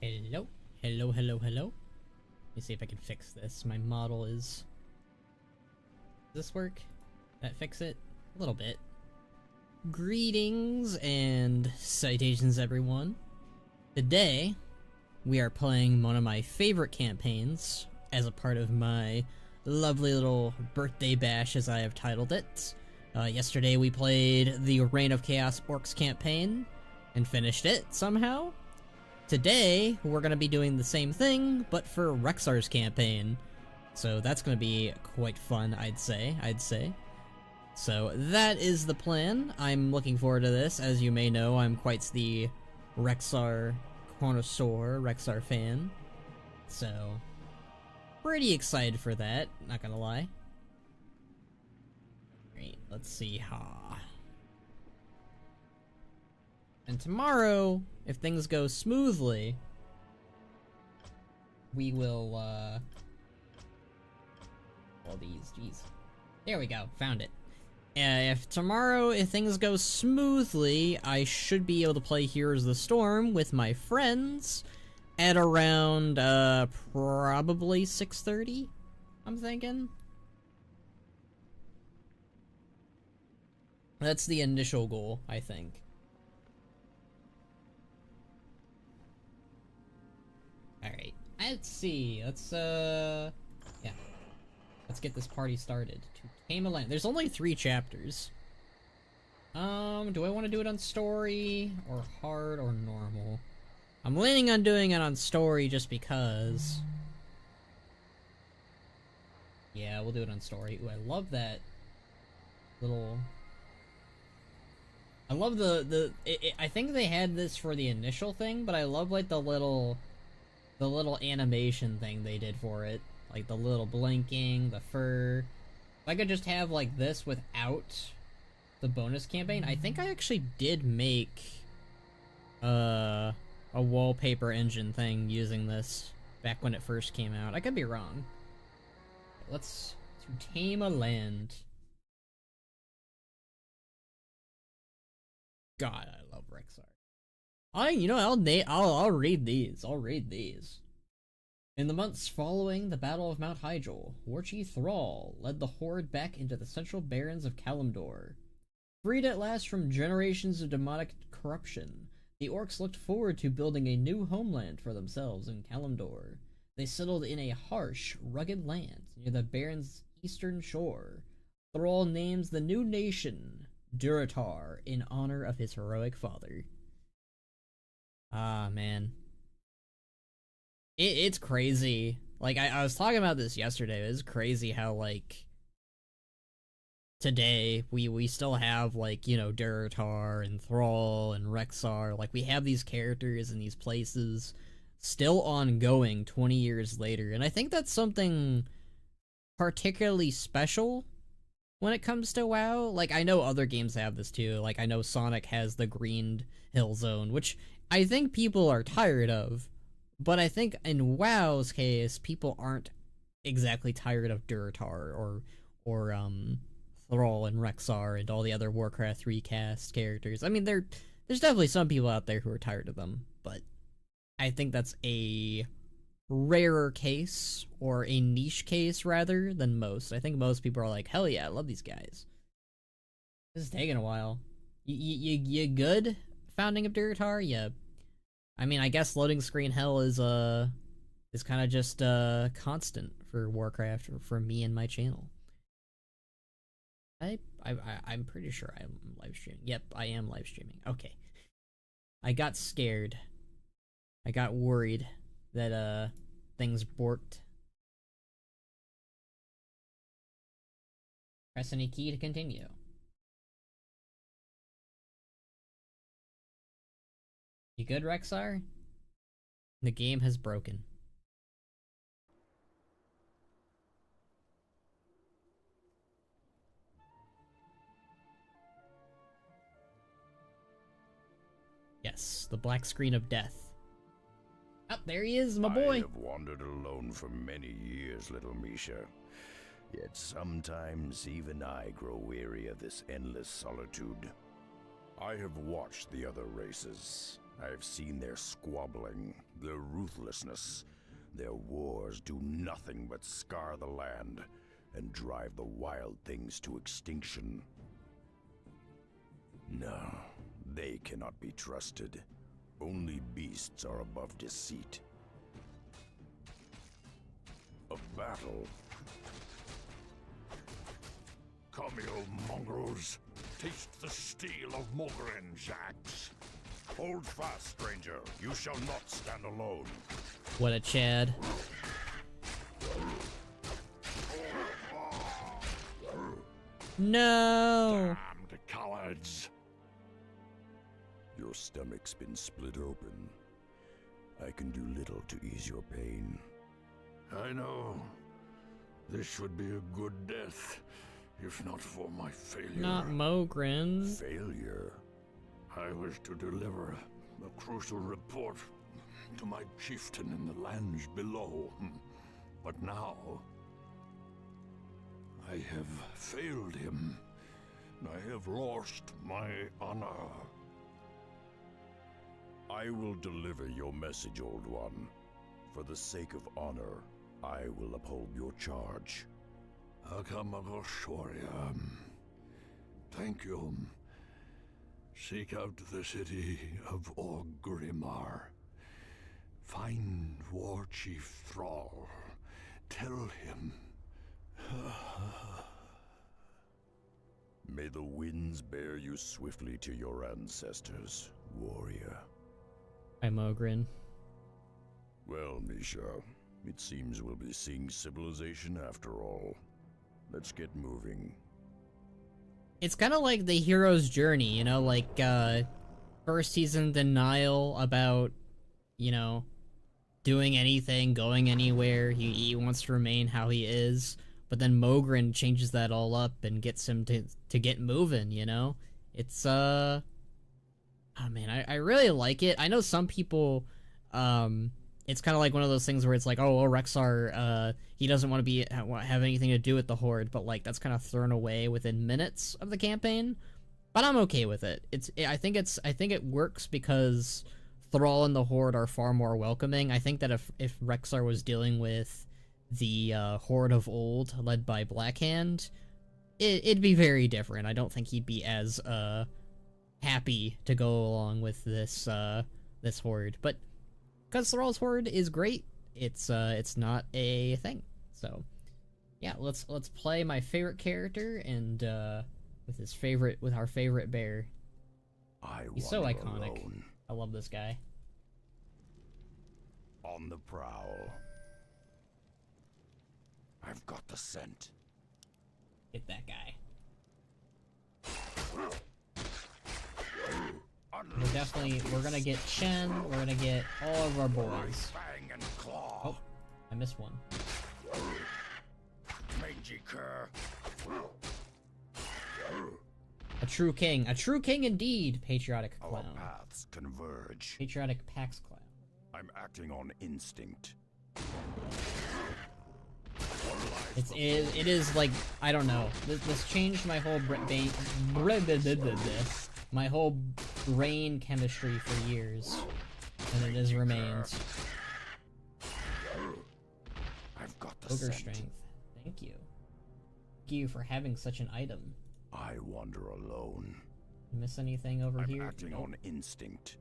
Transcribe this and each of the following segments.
Hello, hello, hello, hello. Let me see if I can fix this. My model is... Does this work? That fix it? A little bit. Greetings and citations, everyone. Today, we are playing one of my favorite campaigns as a part of my lovely little birthday bash, as I have titled it. Yesterday we played the Reign of Chaos Orcs campaign and finished it somehow. Today, we're going to be doing the same thing, but for Rexxar's campaign. So that's going to be quite fun, I'd say. So that is the plan. I'm looking forward to this. As you may know, I'm quite the Rexxar connoisseur, Rexxar fan. So, pretty excited for that, not gonna lie. Great, let's see. And tomorrow, if things go smoothly, we will, all these, jeez. There we go, found it. If things go smoothly, I should be able to play Heroes of the Storm with my friends at around, probably 6:30, I'm thinking. That's the initial goal, I think. Alright, let's see, yeah. Let's get this party started. To tame a land. There's only 3 chapters. Do I want to do it on story, or hard, or normal? I'm leaning on doing it on story just because. Yeah, we'll do it on story. Ooh, I love that little... I love I think they had this for the initial thing, but I love, like, the little animation thing they did for it. Like, the little blinking, the fur. If I could just have, like, this without the bonus campaign. I think I actually did make a wallpaper engine thing using this back when it first came out. I could be wrong. Let's to tame a land. God, I love Rexxar. I'll read these. I'll read these. In the months following the Battle of Mount Hyjal, Warchi Thrall led the Horde back into the central barrens of Kalimdor. Freed at last from generations of demonic corruption, the Orcs looked forward to building a new homeland for themselves in Kalimdor. They settled in a harsh, rugged land near the barren's eastern shore. Thrall names the new nation Durotar in honor of his heroic father. Ah, man. It's crazy. Like, I was talking about this yesterday. It's crazy how, like, today we still have, like, you know, Durotar and Thrall and Rexxar. Like, we have these characters in these places still ongoing 20 years later. And I think that's something particularly special when it comes to WoW. Like, I know other games have this too. Like, I know Sonic has the Green Hill Zone, which I think people are tired of. But I think in WoW's case, people aren't exactly tired of Durotar or Thrall and Rexxar and all the other Warcraft recast characters. I mean, there's definitely some people out there who are tired of them, but I think that's a rarer case, or a niche case rather, than most. I think most people are like, hell yeah, I love these guys. This is taking a while. You good? Founding of Durotar? Yeah. I mean, I guess loading screen hell is kind of just constant for Warcraft, or for me and my channel. I'm pretty sure I'm live streaming. Yep, I am live streaming. Okay. I got scared. I got worried that things borked. Press any key to continue. You good, Rexxar? The game has broken. Yes, the black screen of death. Oh, there he is, my boy! I have wandered alone for many years, little Misha. Yet sometimes even I grow weary of this endless solitude. I have watched the other races, I've seen their squabbling, their ruthlessness. Their wars do nothing but scar the land and drive the wild things to extinction. No, they cannot be trusted. Only beasts are above deceit. A battle? Come, you mongrels. Taste the steel of Mogren's axe. Hold fast, stranger. You shall not stand alone. What a Chad. No! Damned cowards. Your stomach's been split open. I can do little to ease your pain. I know. This would be a good death, if not for my failure. Not Mogren. Failure? I was to deliver a crucial report to my chieftain in the lands below. But now, I have failed him. I have lost my honor. I will deliver your message, Old One. For the sake of honor, I will uphold your charge. Akamagoshoria. Thank you. Seek out the city of Orgrimmar. Find War Chief Thrall. Tell him. May the winds bear you swiftly to your ancestors, warrior. I'm Mogren. Well, Misha, it seems we'll be seeing civilization after all. Let's get moving. It's kind of like the hero's journey, you know, like, first he's in denial about, you know, doing anything, going anywhere, he wants to remain how he is, but then Mogren changes that all up and gets him to get moving, you know? It's, oh man, I really like it. I know some people, it's kind of like one of those things where it's like, oh, well, Rexxar, he doesn't want to have anything to do with the Horde, but like that's kind of thrown away within minutes of the campaign. But I'm okay with it. I think it works because Thrall and the Horde are far more welcoming. I think that if Rexxar was dealing with the Horde of old, led by Blackhand, it'd be very different. I don't think he'd be as happy to go along with this this Horde, but because Thrall's Horde is great, it's not a thing. So yeah, let's play my favorite character and with our favorite bear. He's so iconic. Alone. I love this guy. On the prowl. I've got the scent. Get that guy. We're gonna get Chen, we're gonna get all of our boys. Fang and claw. Oh, I missed one. Mangy cur. A true king indeed, patriotic Our clown. paths converge. Patriotic Pax clown. I'm acting on instinct. It is like, I don't know. This changed my whole my whole brain chemistry for years, and it has remained. I've got the Ogre scent. strength. Thank you. Thank you for having such an item. I wander alone. Miss anything over I'm here? acting Nope. on instinct.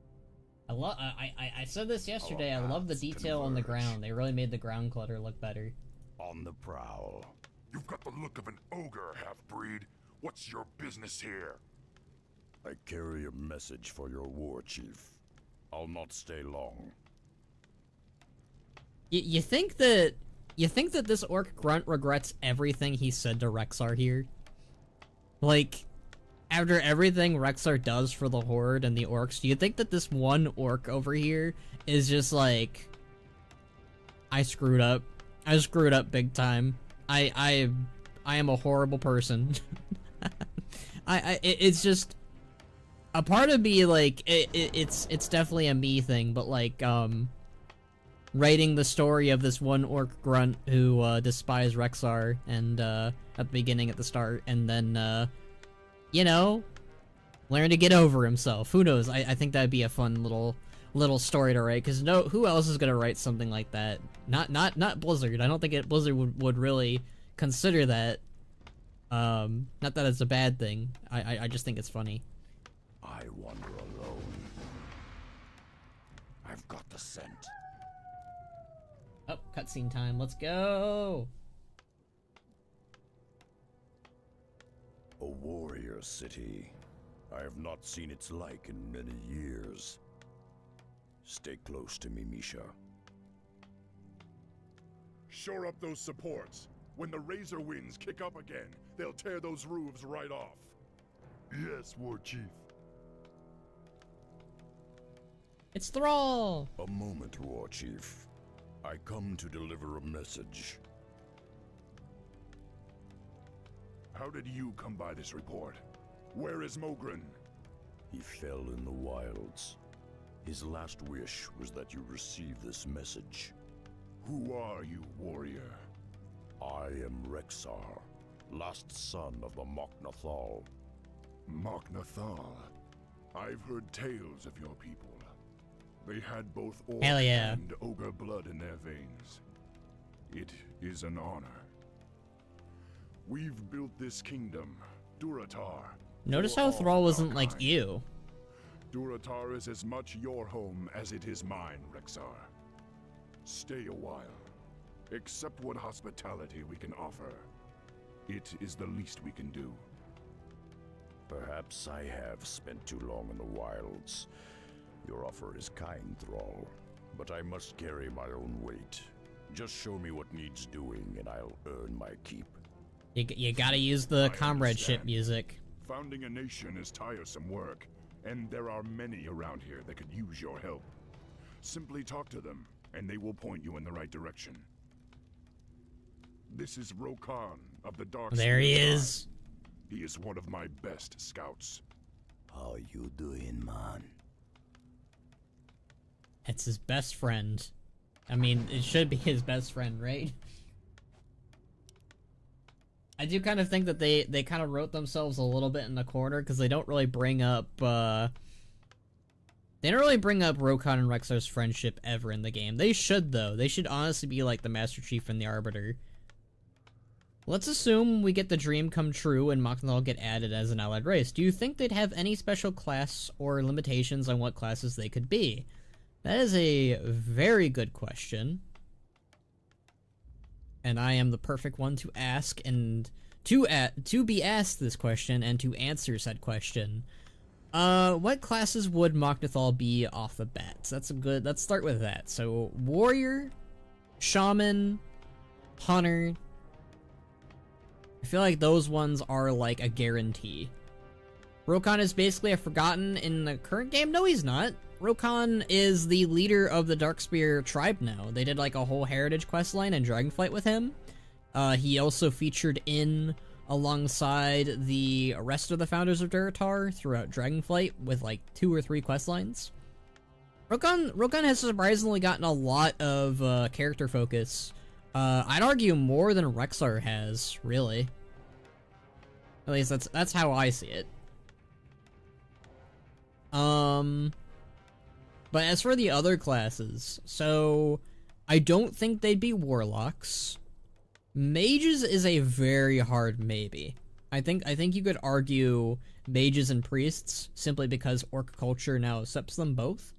I said this yesterday. I love the paths detail on the converge. ground. They really made the ground clutter look better. On the prowl. You've got the look of an ogre, half-breed. What's your business here? I carry a message for your war chief. I'll not stay long. You think that this orc grunt regrets everything he said to Rexxar here? Like, after everything Rexxar does for the Horde and the orcs, do you think that this one orc over here is just like, I screwed up. I screwed up big time. I am a horrible person. It's just a part of me, like, it's definitely a me thing, but like writing the story of this one orc grunt who despised Rexxar and at the beginning, at the start, and then you know, Learn to get over himself. Who knows? I think that'd be a fun little story to write, because who else is gonna write something like that? Not Blizzard. I don't think Blizzard would really consider that. Not that it's a bad thing. I just think it's funny. I wander alone. I've got the scent. Oh, cutscene time. Let's go. A warrior city. I have not seen its like in many years. Stay close to me, Misha. Shore up those supports. When the Razor winds kick up again, they'll tear those roofs right off. Yes, War Chief. It's Thrall! A moment, War Chief. I come to deliver a message. How did you come by this report? Where is Mogren? He fell in the wilds. His last wish was that you receive this message. Who are you, warrior? I am Rexar, last son of the Mok'Nathal. Mok'Nathal. I've heard tales of your people. They had both orc Hell yeah. and ogre blood in their veins. It is an honor. We've built this kingdom, Durotar. Notice for how all Thrall wasn't like mankind. you. Durotar is as much your home as it is mine, Rexar. Stay a while. Accept what hospitality we can offer. It is the least we can do. Perhaps I have spent too long in the wilds. Your offer is kind, Thrall, but I must carry my own weight. Just show me what needs doing and I'll earn my keep. You gotta use the I comradeship understand. music. Founding a nation is tiresome work, and there are many around here that could use your help. Simply talk to them, and they will point you in the right direction. This is Rokan of the Dark There he Spirit is. Tribe. He is one of my best scouts. How you doing, man? It's his best friend. I mean, it should be his best friend, right? I do kind of think that they kind of wrote themselves a little bit in the corner, because they don't really bring up, Rokan and Rexar's friendship ever in the game. They should, though. They should honestly be like the Master Chief and the Arbiter. Let's assume we get the dream come true and Mok'Nathal get added as an allied race. Do you think they'd have any special class or limitations on what classes they could be? That is a very good question. And I am the perfect one to ask and to be asked this question and to answer said question. What classes would Mok'Nathal be off the bat? So let's start with that. So, warrior, shaman, hunter. I feel like those ones are like a guarantee. Rokan is basically a forgotten in the current game? No, he's not. Rokan is the leader of the Darkspear tribe now. They did like a whole heritage questline and Dragonflight with him. He also featured in alongside the rest of the founders of Durotar throughout Dragonflight with like 2 or 3 questlines. Rokan has surprisingly gotten a lot of character focus. I'd argue more than Rexar has, really. At least that's how I see it. But as for the other classes, so I don't think they'd be warlocks. Mages is a very hard maybe. I think you could argue mages and priests simply because orc culture now accepts them both.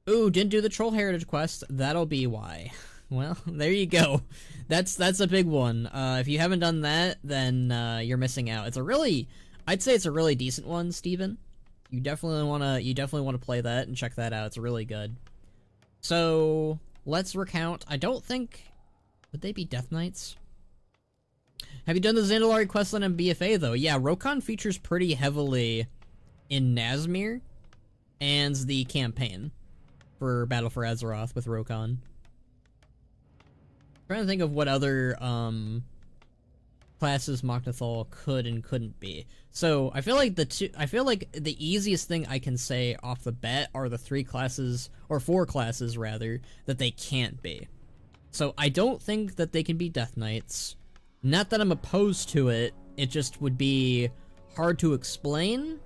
Ooh, didn't do the troll heritage quest. That'll be why. Well, there you go. That's a big one. If you haven't done that, then you're missing out. I'd say it's a really decent one, Steven. You definitely wanna play that and check that out. It's really good. So let's recount. I don't think would they be Death Knights? Have you done the Zandalari questline and BFA though? Yeah, Rokan features pretty heavily in Nazmir and the campaign for Battle for Azeroth with Rokan. Trying to think of what other classes Mok'Nathal could and couldn't be. So I feel like the easiest thing I can say off the bat are the 3 classes, or 4 classes rather, that they can't be. So I don't think that they can be Death Knights. Not that I'm opposed to it, it just would be hard to explain.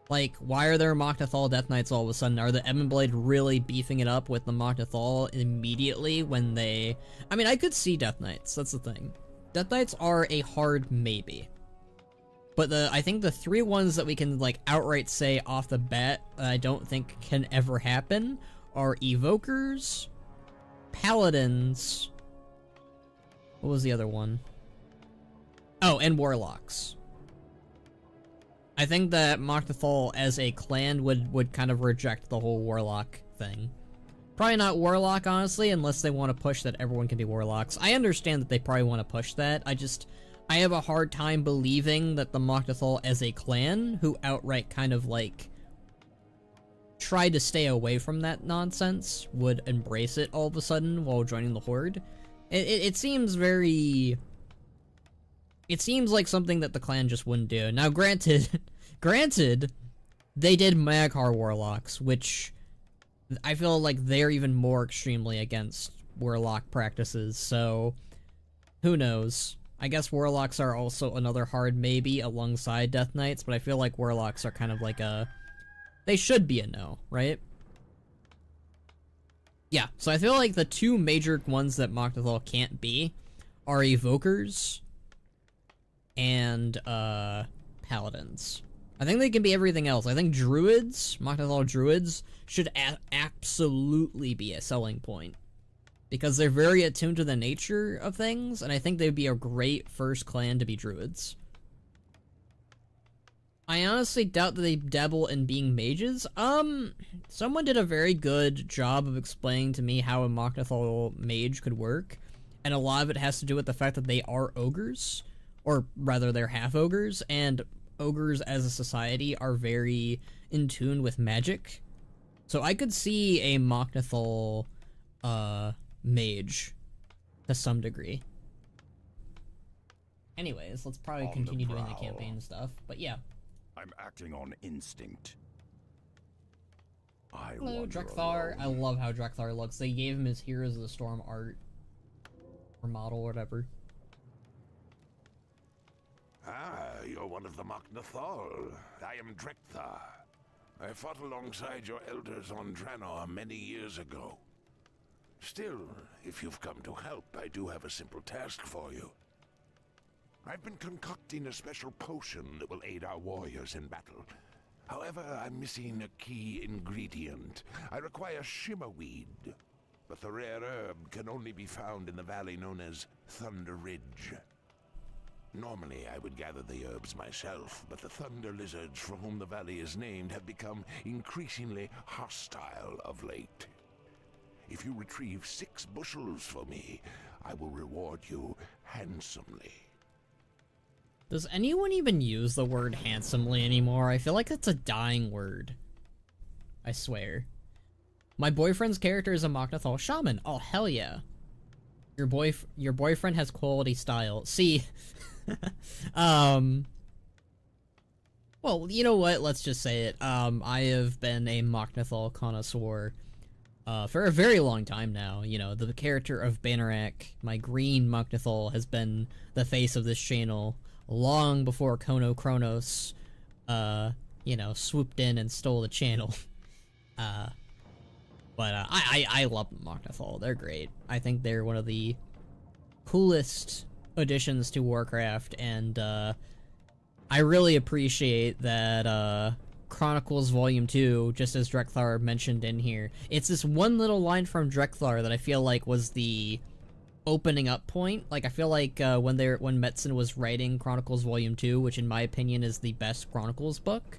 Like, why are there Mok'Nathal Death Knights all of a sudden? Are the Ebon Blade really beefing it up with the Mok'Nathal immediately when they... I mean, I could see Death Knights, that's the thing. Death Knights are a hard maybe. But I think the 3 ones that we can, like, outright say off the bat that I don't think can ever happen are Evokers, Paladins... What was the other one? Oh, and Warlocks. I think that Mok'Nathal as a clan would kind of reject the whole Warlock thing. Probably not Warlock, honestly, unless they want to push that everyone can be Warlocks. I understand that they probably want to push that. I have a hard time believing that the Mok'Nathal as a clan, who outright kind of, like, tried to stay away from that nonsense, would embrace it all of a sudden while joining the Horde. It seems very... It seems like something that the clan just wouldn't do. Now, granted, they did Maghar Warlocks, which I feel like they're even more extremely against Warlock practices, so who knows? I guess Warlocks are also another hard maybe alongside Death Knights, but I feel like Warlocks are kind of like a... They should be a no, right? Yeah, so I feel like the 2 major ones that Mok'Nathal can't be are Evokers and Paladins. I think they can be everything else. I think Druids, Mok'Nathal Druids, should absolutely be a selling point. Because they're very attuned to the nature of things, and I think they'd be a great first clan to be Druids. I honestly doubt that they dabble in being mages. Someone did a very good job of explaining to me how a Mok'Nathal mage could work, and a lot of it has to do with the fact that they are ogres, or rather they're half-ogres, and ogres as a society are very in tune with magic. So I could see a Mok'Nathal, mage, to some degree. Anyways, let's probably continue doing the campaign stuff, but yeah. I'm acting on instinct. Hello, Drekthar. I love how Drekthar looks. They gave him his Heroes of the Storm art. Or model, or whatever. Ah, you're one of the Mok'Nathal. I am Drekthar. I fought alongside your elders on Draenor many years ago. Still, if you've come to help, I do have a simple task for you. I've been concocting a special potion that will aid our warriors in battle. However, I'm missing a key ingredient. I require shimmerweed, but the rare herb can only be found in the valley known as Thunder Ridge. Normally, I would gather the herbs myself, but the thunder lizards for whom the valley is named have become increasingly hostile of late. If you retrieve 6 bushels for me, I will reward you handsomely. Does anyone even use the word handsomely anymore? I feel like it's a dying word. I swear. My boyfriend's character is a Mok'Nathal shaman. Oh, hell yeah. Your boyfriend has quality style. See, well, you know what? Let's just say it. I have been a Mok'Nathal connoisseur for a very long time now. You know, the character of Bannerack, my green Mok'Nathal, has been the face of this channel long before Khono Chronos, you know, swooped in and stole the channel. I love Mok'Nathal. They're great. I think they're one of the coolest additions to Warcraft, and I really appreciate that Chronicles Volume 2, just as Drekthar mentioned in here. It's this one little line from Drekthar that I feel like was the opening up point. Like, I feel like when Metzen was writing Chronicles Volume 2, which in my opinion is the best Chronicles book,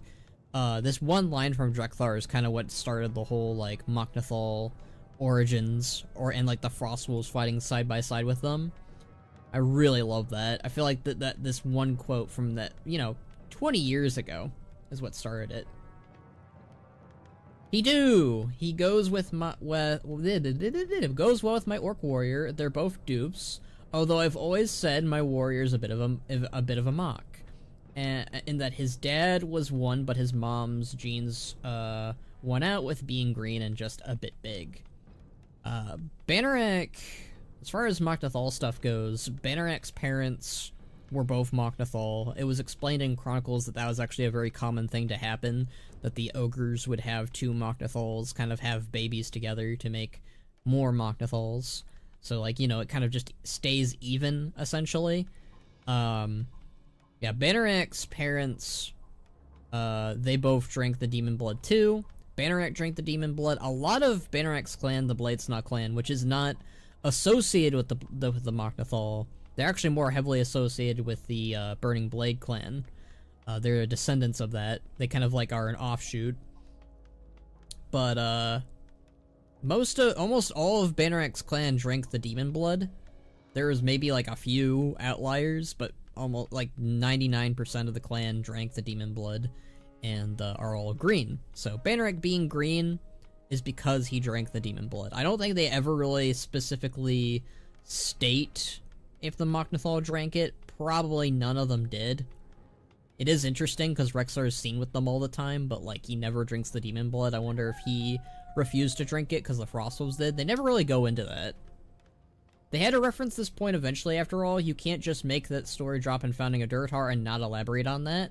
this one line from Drekthar is kind of what started the whole, like, Mok'Nathal origins, and like the Frostwolves fighting side by side with them. I really love that. I feel like that this one quote from that, you know, 20 years ago is what started it. He goes with my goes well with my orc warrior. They're both dupes. Although I've always said my warrior's a bit of a mock, and in that his dad was one, but his mom's genes won out with being green and just a bit big. Bannerack, as far as Mok'Nathal stuff goes, Bannerack's parents were both Mok'Nathal. It was explained in Chronicles that that was actually a very common thing to happen, that the ogres would have two Mok'Nathals kind of have babies together to make more Mok'Nathals. So, like, you know, it kind of just stays even, essentially. Yeah, Bannerack's parents, they both drank the demon blood too. Bannerack drank the demon blood. A lot of Bannerack's clan, the Bladesnaw clan, which is not associated with the Mok'Nathal, they're actually more heavily associated with the Burning Blade clan. They're descendants of that. They kind of like are an offshoot. But almost all of Bannerack's clan drank the demon blood. There was maybe like a few outliers, but almost like 99% of the clan drank the demon blood and are all green. So Bannerack being green is because he drank the demon blood. I don't think they ever really specifically state if the Mok'Nathal drank it. Probably none of them did. It is interesting because Rexxar is seen with them all the time, but like he never drinks the demon blood. I wonder if he refused to drink it because the Frostwolves did. They never really go into that. They had to reference this point eventually, after all. You can't just make that story drop in Founding of Durotar and not elaborate on that.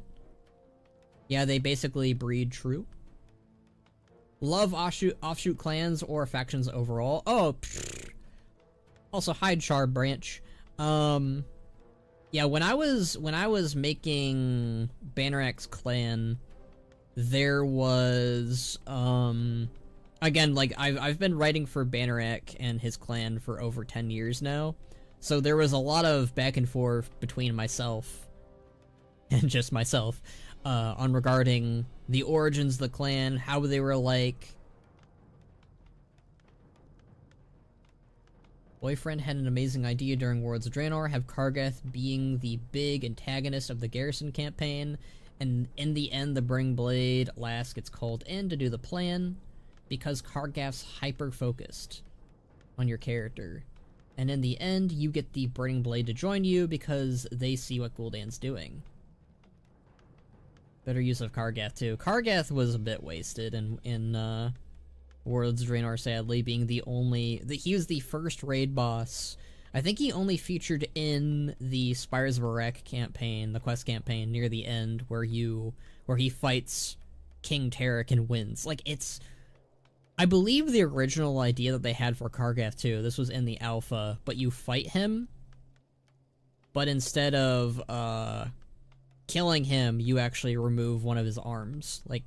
Yeah, they basically breed true. Love offshoot clans or factions overall. Oh, pfft. Also, hi Char Branch. Yeah, when I was making Bannerack's clan, there was again, like I've been writing for Bannerack and his clan for over 10 years now. So there was a lot of back and forth between myself and just myself on regarding the origins of the clan, how they were like. Boyfriend had an amazing idea during Worlds of Draenor, have Kargath being the big antagonist of the Garrison campaign, and in the end the Burning Blade last gets called in to do the plan, because Kargath's hyper-focused on your character. And in the end, you get the Burning Blade to join you because they see what Gul'dan's doing. Better use of Kargath too. Kargath was a bit wasted in Worlds of Draenor, sadly, being he was the first raid boss. I think he only featured in the Spires of Arak campaign, the quest campaign near the end, where he fights King Tarek and wins. Like, it's, I believe the original idea that they had for Kargath too, this was in the alpha, but you fight him, but instead of killing him, you actually remove one of his arms, like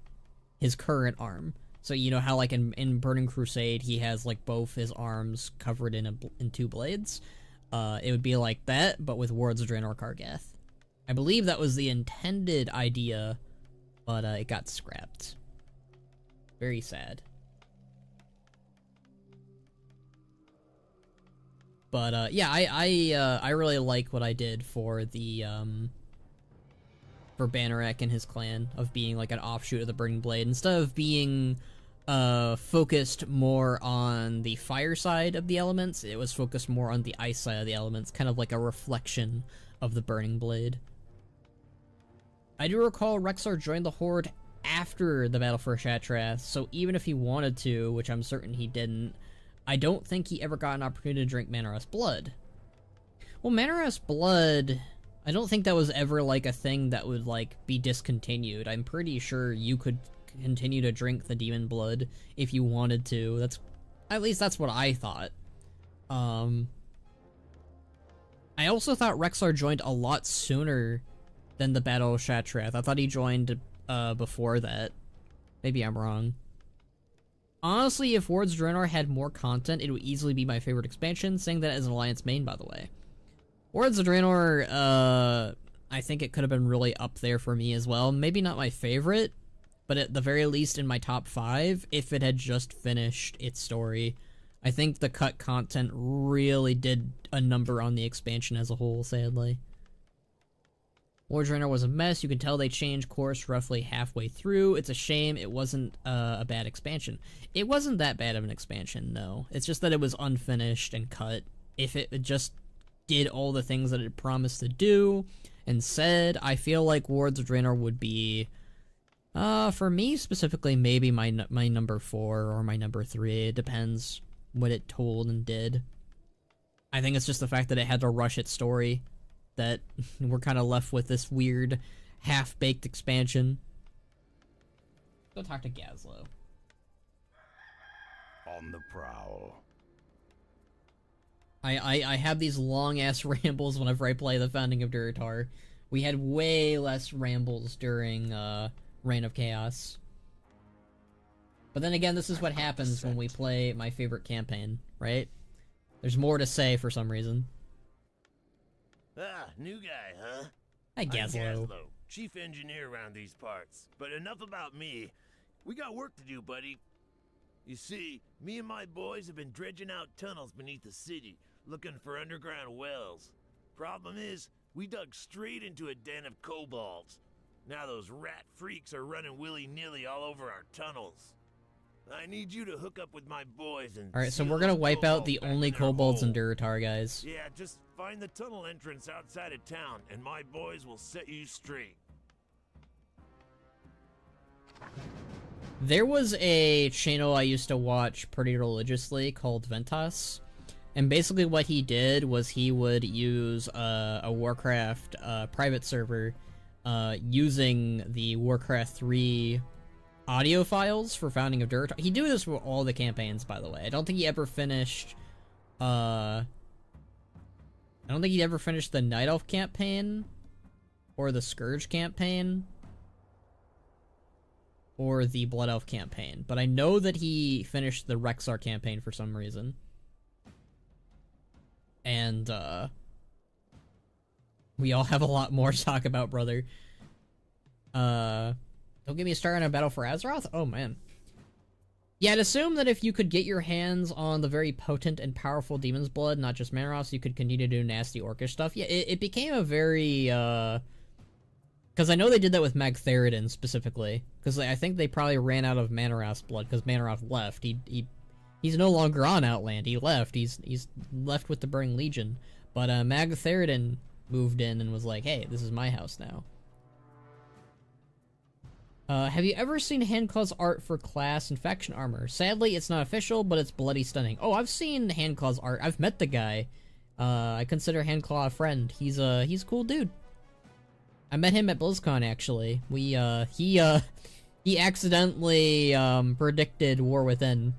his current arm. So you know how like in Burning Crusade he has like both his arms covered in two blades? It would be like that, but with Worlds of Draenor Kargath. I believe that was the intended idea, but it got scrapped. Very sad. But yeah, I really like what I did for the for Bannerack and his clan, of being like an offshoot of the Burning Blade. Instead of being focused more on the fire side of the elements, it was focused more on the ice side of the elements, kind of like a reflection of the Burning Blade. I do recall Rexxar joined the Horde after the Battle for Shattrath, so even if he wanted to, which I'm certain he didn't, I don't think he ever got an opportunity to drink Mannareth's blood. Well, Mannareth's blood, I don't think that was ever like a thing that would like be discontinued. I'm pretty sure you could continue to drink the demon blood if you wanted to. At least that's what I thought. I also thought Rexxar joined a lot sooner than the Battle of Shattrath. I thought he joined before that. Maybe I'm wrong. Honestly, if Worlds of Draenor had more content, it would easily be my favorite expansion, saying that as an Alliance main, by the way. Worlds of Draenor, I think it could have been really up there for me as well. Maybe not my favorite, but at the very least in my top 5, if it had just finished its story. I think the cut content really did a number on the expansion as a whole, sadly. Worlds of Draenor was a mess. You can tell they changed course roughly halfway through. It's a shame it wasn't a bad expansion. It wasn't that bad of an expansion, no. It's just that it was unfinished and cut. If it just did all the things that it promised to do and said, I feel like Worlds of Draenor would be, for me specifically, maybe my number 4 or my number 3. It depends what it told and did. I think it's just the fact that it had to rush its story that we're kind of left with this weird half-baked expansion. Go talk to Gazlo. On the prowl. I have these long-ass rambles whenever I play the Founding of Durotar. We had way less rambles during Reign of Chaos. But then again, this is what happens when we play my favorite campaign, right? There's more to say for some reason. Ah, new guy, huh? Hi, Gazlo. I'm Gazlo, chief engineer around these parts. But enough about me. We got work to do, buddy. You see, me and my boys have been dredging out tunnels beneath the city, looking for underground wells. Problem is, we dug straight into a den of kobolds. Now those rat freaks are running willy-nilly all over our tunnels. I need you to hook up with my boys and... Alright, so seal we're gonna those wipe out kobolds the back only in their kobolds in hole. Durotar, guys. Yeah, just find the tunnel entrance outside of town, and my boys will set you straight. There was a channel I used to watch pretty religiously called Ventas, and basically what he did was he would use a Warcraft private server using the Warcraft 3 audio files for Founding of Durotar. He did this for all the campaigns, by the way. I don't think he ever finished the Night Elf campaign or the Scourge campaign or the Blood Elf campaign, but I know that he finished the Rexar campaign for some reason. And we all have a lot more to talk about, brother. Don't get me started on a battle for Azeroth? Oh, man. Yeah, I'd assume that if you could get your hands on the very potent and powerful Demon's Blood, not just Manaros, you could continue to do nasty Orcish stuff. Yeah, it became a very, because I know they did that with Magtheridon, specifically. Because I think they probably ran out of Manaros blood, because Manaros left. He's no longer on Outland. He left. He's left with the Burning Legion. But Magtheridon moved in and was like, hey, this is my house now. Have you ever seen Handclaw's art for class and faction armor? Sadly, it's not official, but it's bloody stunning. Oh, I've seen Handclaw's art. I've met the guy. I consider Handclaw a friend. He's a cool dude. I met him at BlizzCon, actually. He accidentally predicted War Within.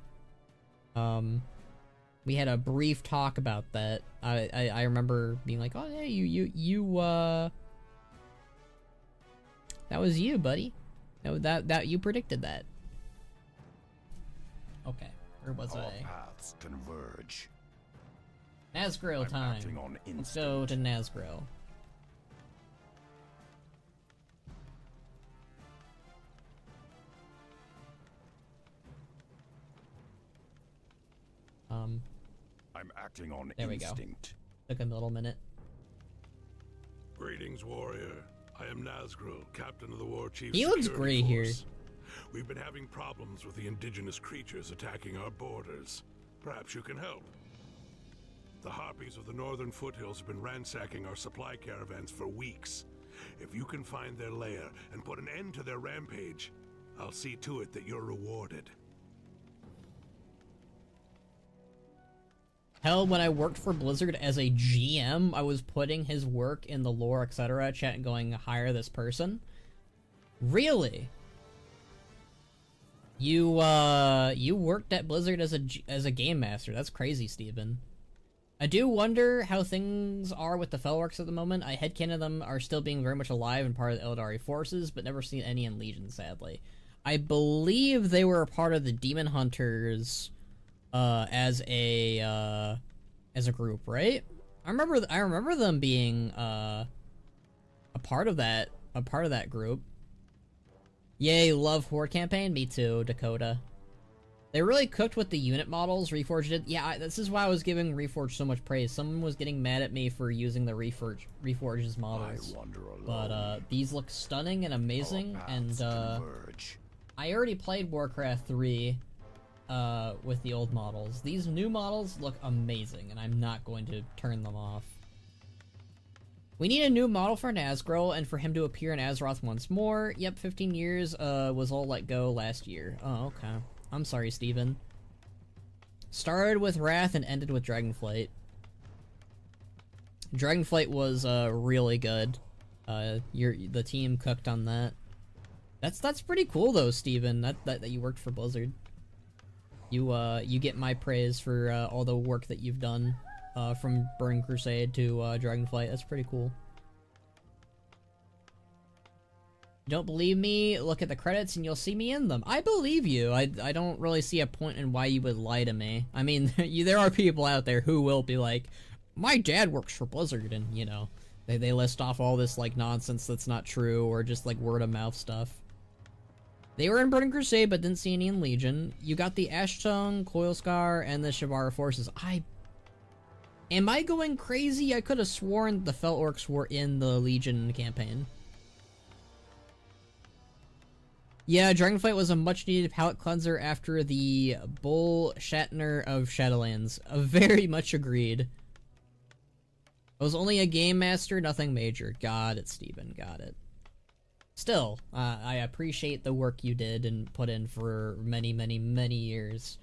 We had a brief talk about that. I remember being like, oh yeah, you that was you, buddy. No, that you predicted that. Okay, where was Our I? paths converge. Nazgrill time. Acting on Let's go to Nazgrill. I'm acting on There we go. instinct. Took a little minute. Greetings, warrior. I am Nazgrill, captain of the War Chief's He looks security great here. force. We've been having problems with the indigenous creatures attacking our borders. Perhaps you can help. The Harpies of the northern foothills have been ransacking our supply caravans for weeks. If you can find their lair and put an end to their rampage, I'll see to it that you're rewarded. Hell, when I worked for Blizzard as a GM, I was putting his work in the lore, etc. chat and going, hire this person? Really? You worked at Blizzard as a game master. That's crazy, Steven. I do wonder how things are with the Felworks at the moment. I headcanon them are still being very much alive and part of the Eldari forces, but never seen any in Legion, sadly. I believe they were a part of the Demon Hunters as a group, right? I remember them being a part of that group. Yay, love Horde campaign. Me too, Dakota. They really cooked with the unit models Reforged did. Yeah, this is why I was giving Reforged so much praise. Someone was getting mad at me for using the Reforged's models. I wander alone. But these look stunning and amazing, Our and paths converge. I already played Warcraft 3 with the old models. These new models look amazing, and I'm not going to turn them off. We need a new model for Nazgrill, and for him to appear in Azeroth once more. Yep, 15 years was all let go last year. Oh, okay. I'm sorry, Steven. Started with Wrath and ended with Dragonflight. Dragonflight was really good. The team cooked on that. That's pretty cool though, Steven. That you worked for Blizzard. You get my praise for all the work that you've done from Burning Crusade to Dragonflight. That's pretty cool. Don't believe me? Look at the credits and you'll see me in them. I believe you. I don't really see a point in why you would lie to me. I mean, there are people out there who will be like, my dad works for Blizzard, and you know, they list off all this like nonsense that's not true, or just like word of mouth stuff. They were in Burning Crusade, but didn't see any in Legion. You got the Ashtongue, Coilscar, and the Shivara forces. Am I going crazy? I could have sworn the Felt Orcs were in the Legion campaign. Yeah, Dragonflight was a much-needed palate cleanser after the Bull Shatner of Shadowlands. Very much agreed. I was only a game master, nothing major. Got it, Steven. Got it. Still, I appreciate the work you did and put in for many, many, many years.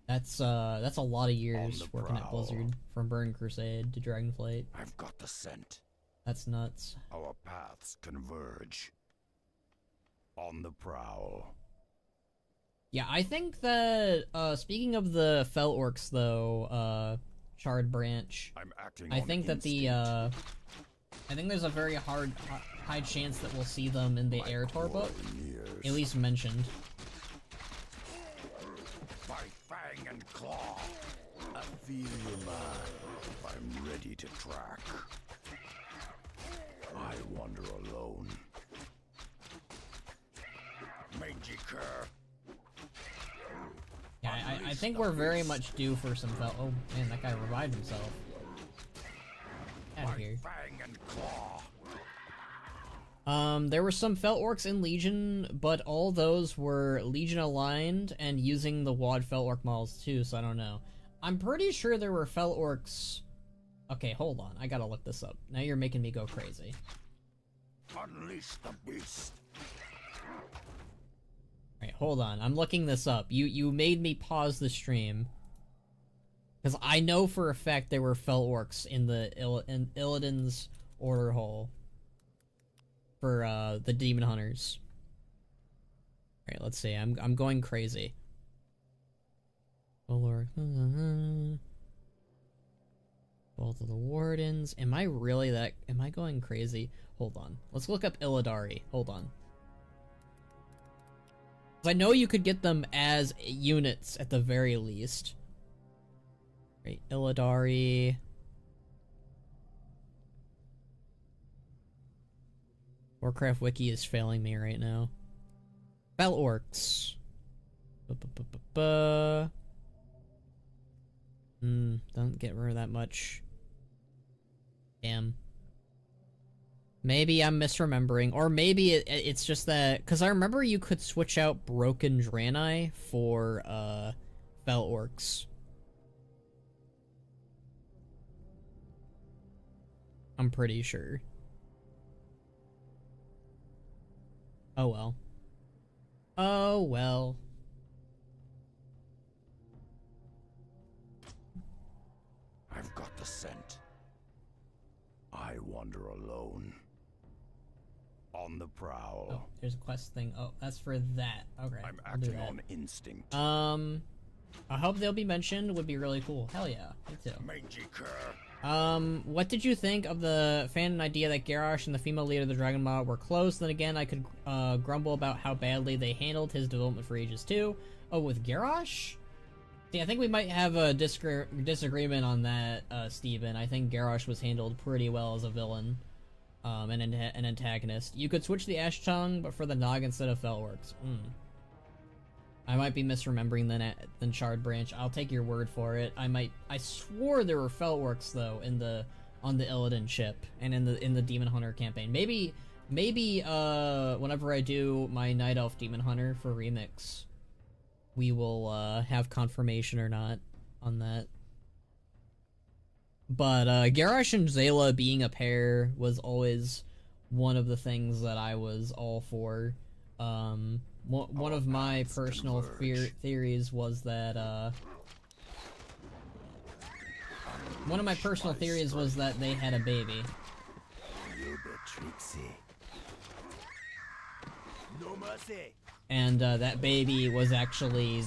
That's a lot of years working at Blizzard, from Burning Crusade to Dragonflight. I've got the scent. That's nuts. Our paths converge. On the prowl. Yeah, I think that, speaking of the Fell Orcs, though, Shard Branch, I think that I think there's a very high chance that we'll see them in the Air Tour book, at least mentioned. By fang and claw, I feel your mind. I'm ready to track. I wander alone. Mangy cur. Yeah, I think we're very much due for some Fell. Oh man, that guy revived himself. Out of here. Fang and claw. There were some Felt Orcs in Legion, but all those were Legion aligned and using the WoD Felt Orc models too, so I don't know. I'm pretty sure there were Felt Orcs. Okay, hold on. I gotta look this up. Now you're making me go crazy. Unleash the beast. Alright, hold on. I'm looking this up. You made me pause the stream. Because I know for a fact there were Fell Orcs in the Illidan's order hole. For, the Demon Hunters. Alright, let's see. I'm going crazy. Fell Orc. Both of the Wardens. Am I going crazy? Hold on. Let's look up Illidari. Hold on. I know you could get them as units at the very least. Right, Illidari. Warcraft wiki is failing me right now. Fell Orcs. Don't get rid of that much. Damn. Maybe I'm misremembering, or maybe it's just that, because I remember you could switch out Broken Draenei for, Fell Orcs. I'm pretty sure. Oh well. Oh well. I've got the scent. I wander alone. On the prowl. Oh, there's a quest thing. Oh, that's for that. Okay. I'm I'll do acting that. on instinct. I hope they'll be mentioned. Would be really cool. Hell yeah, me too. Mangy cur. What did you think of the fan idea that Garrosh and the female leader of the Dragon Maw were close? Then again, I could grumble about how badly they handled his development for Ages 2. Oh, with Garrosh? See, I think we might have a disagreement on that, Steven. I think Garrosh was handled pretty well as a villain, and an antagonist. You could switch the Ashtongue, but for the Nog instead of Fell Orcs. I might be misremembering than Shard Branch. I'll take your word for it. I swore there were Fell Orcs though on the Illidan ship and in the Demon Hunter campaign. Maybe whenever I do my Night Elf Demon Hunter for Remix, we will have confirmation or not on that. But Garrosh and Zayla being a pair was always one of the things that I was all for. One of my personal theories was that One of my personal theories was that they had a baby. No mercy. And that baby was actually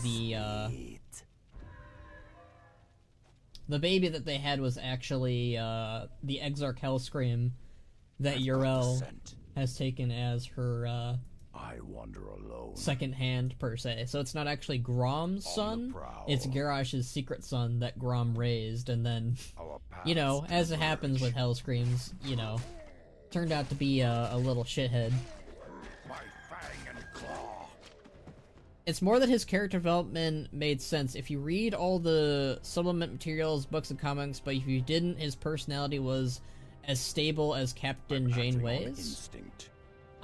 the baby that they had was actually the Exarch Hellscream that Yrel has taken as her I wander alone. second hand, per se. So it's not actually Grom's son, it's Garrosh's secret son that Grom raised, and then, you know, as it happens with Hellscreams, you know, turned out to be a little shithead. My fang and claw. It's more that his character development made sense. If you read all the supplement materials, books, and comics, but if you didn't, his personality was as stable as Captain Janeway's. Instinct.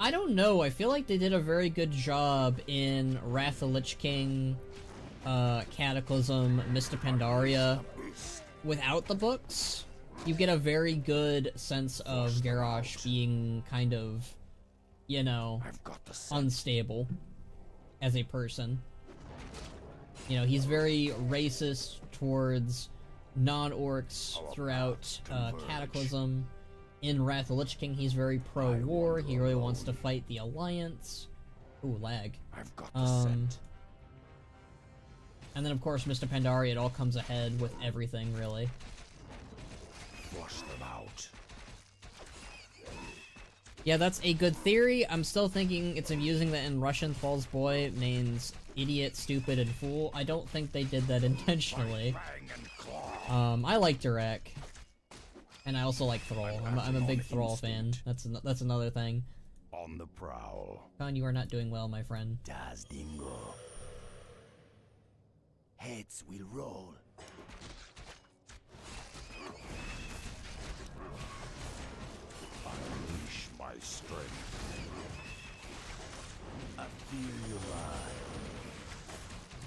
I don't know, I feel like they did a very good job in Wrath of the Lich King, Cataclysm, Mista Pandaria. Without the books, you get a very good sense of Garrosh being kind of, you know, unstable as a person. You know, he's very racist towards non-orcs throughout Cataclysm. In Wrath of the Lich King, he's very pro-war. He really wants to fight the Alliance. Ooh, lag. I've got the scent. And then, of course, Mr. Pandaria, it all comes ahead with everything, really. Flush them out. Yeah, that's a good theory. I'm still thinking it's amusing that in Russian, Thrall's boy means idiot, stupid, and fool. I don't think they did that intentionally. I like Durak. And I also like Thrall. I'm a big Thrall fan. That's another thing. On the prowl. Khan, you are not doing well, my friend. Das Dingo. Heads will roll. Unleash my strength. I feel your eye.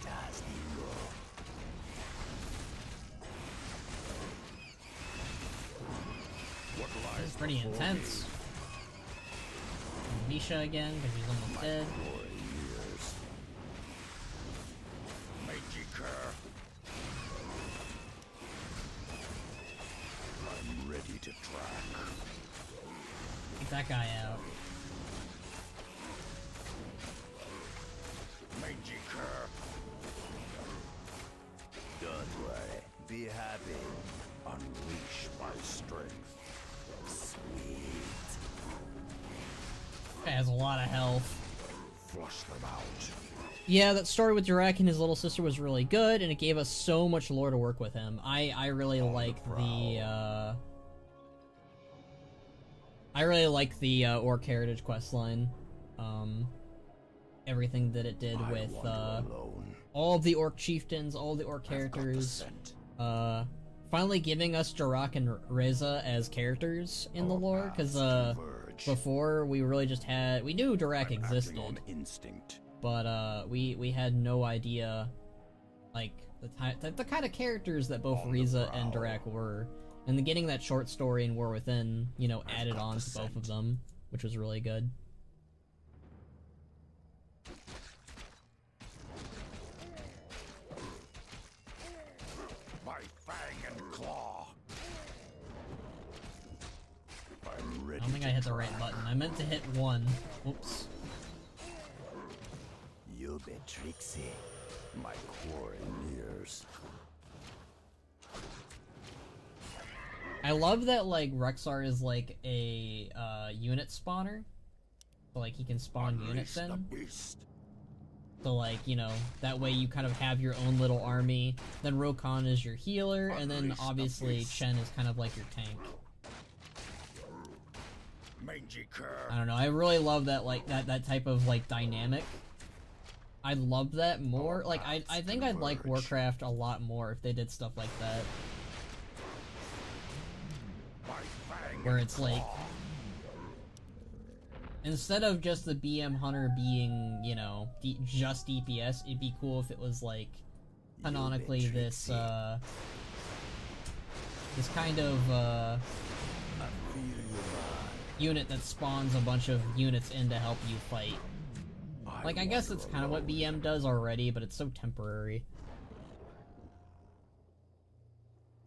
Das Dingo. This is pretty intense. Misha again, because she's almost dead. I'm ready to track. Get that guy out. Mangy cur. Don't worry. Be happy. Unleash my strength. Sweet. Guy has a lot of health. Flush them out. Yeah, that story with Durak and his little sister was really good, and it gave us so much lore to work with him. I really like the Orc Heritage questline. Everything that it did with all of the Orc chieftains, all the Orc characters. Finally giving us Durak and Reza as characters in the lore, because before we really just we knew Durak existed, but we had no idea, like, the kind of characters that both Reza and Durak were, and then getting that short story in War Within, you know, added on to both of them, which was really good. I don't think I hit the right button. I meant to hit 1. Oops. You be tricksy. My quarry nears. I love that, like, Rexar is like a unit spawner. So, like, he can spawn units in. So, like, you know, that way you kind of have your own little army. Then Rokan is your healer, and then obviously Chen is kind of like your tank. I don't know, I really love that, like, that type of, like, dynamic. I love that more. Like, I think I'd like Warcraft a lot more if they did stuff like that. Where it's like, instead of just the BM Hunter being, you know, just DPS, it'd be cool if it was, like, canonically this kind of, unit that spawns a bunch of units in to help you fight. Like, I guess that's kind of what BM does already, but it's so temporary.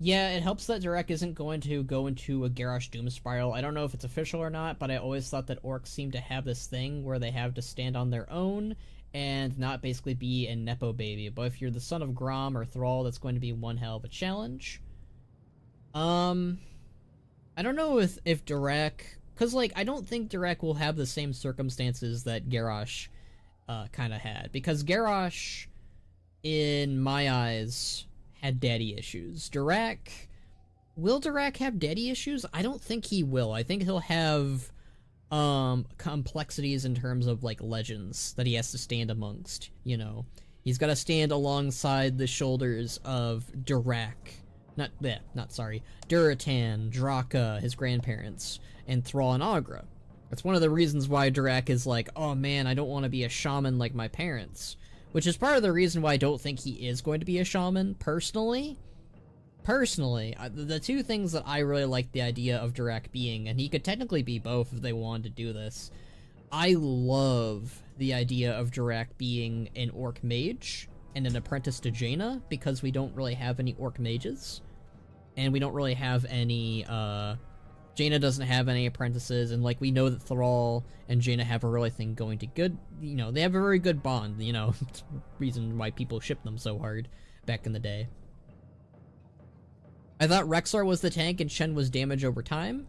Yeah, it helps that Durek isn't going to go into a Garrosh doom spiral. I don't know if it's official or not, but I always thought that orcs seem to have this thing where they have to stand on their own and not basically be a nepo baby. But if you're the son of Grom or Thrall, that's going to be one hell of a challenge. I don't know if Durek, because like I don't think Durek will have the same circumstances that Garrosh kind of had, because Garrosh, in my eyes, had daddy issues. Will Durek have daddy issues? I don't think he will. I think he'll have complexities in terms of like legends that he has to stand amongst, you know. He's got to stand alongside the shoulders of Durek. Durotar, Draka, his grandparents, and Thrall and Agra. That's one of the reasons why Durek is like, oh man, I don't want to be a shaman like my parents. Which is part of the reason why I don't think he is going to be a shaman, personally. The two things that I really like the idea of Durek being, and he could technically be both if they wanted to do this, I love the idea of Durek being an orc mage and an apprentice to Jaina, because we don't really have any orc mages. And we don't really have any, Jaina doesn't have any apprentices, and like we know that Thrall and Jaina have a really thing going to good, you know, they have a very good bond, you know, it's the reason why people shipped them so hard back in the day. I thought Rexxar was the tank and Shen was damage over time.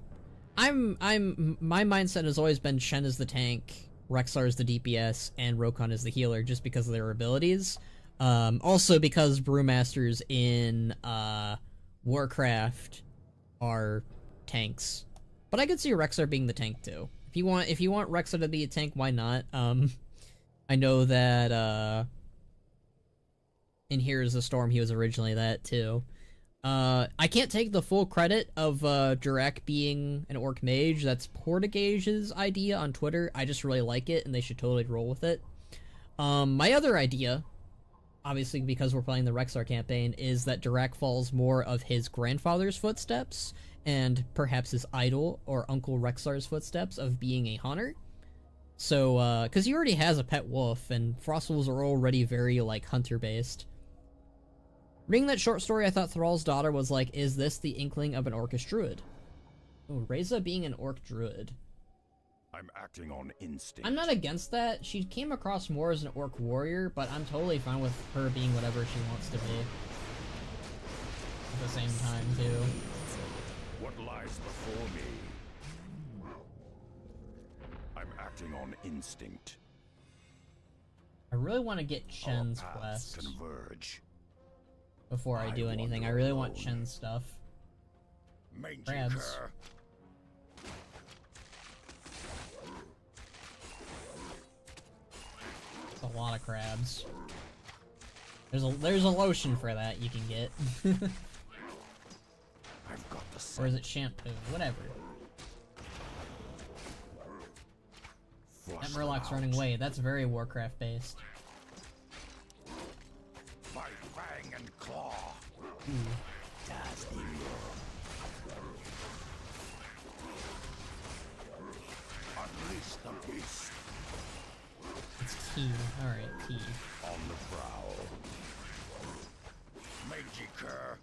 My mindset has always been Shen is the tank, Rexxar is the DPS, and Rokon is the healer, just because of their abilities. Also because brewmasters in, Warcraft are tanks. But I could see Rexxar being the tank too. If you want Rexxar to be a tank, why not? I know that in Here's the Storm he was originally that too. I can't take the full credit of Durek being an orc mage. That's Portugage's idea on Twitter. I just really like it, and they should totally roll with it. My other idea, obviously because we're playing the Rexxar campaign, is that Durek follows more of his grandfather's footsteps, and perhaps his idol or Uncle Rexxar's footsteps of being a hunter. So, because he already has a pet wolf, and Frostwolves are already very, like, hunter-based. Reading that short story, I thought Thrall's daughter was like, is this the inkling of an orcish druid? Oh, Reza being an orc druid. I'm acting on instinct. I'm not against that. She came across more as an orc warrior, but I'm totally fine with her being whatever she wants to be. At the same time, too. What lies before me? I'm acting on instinct. I really want to get Shen's Our paths quest converge. before I do anything. I really want Shen's stuff. Mangy Crabs. cur. A lot of crabs. There's a lotion for that you can get. I've got the Or is scent. it shampoo? Whatever. Flush That them Murloc's out. running away. That's very Warcraft based. By fang and claw. Unleash the beast. It's T. Alright, T. On the prowl. Mangy cur.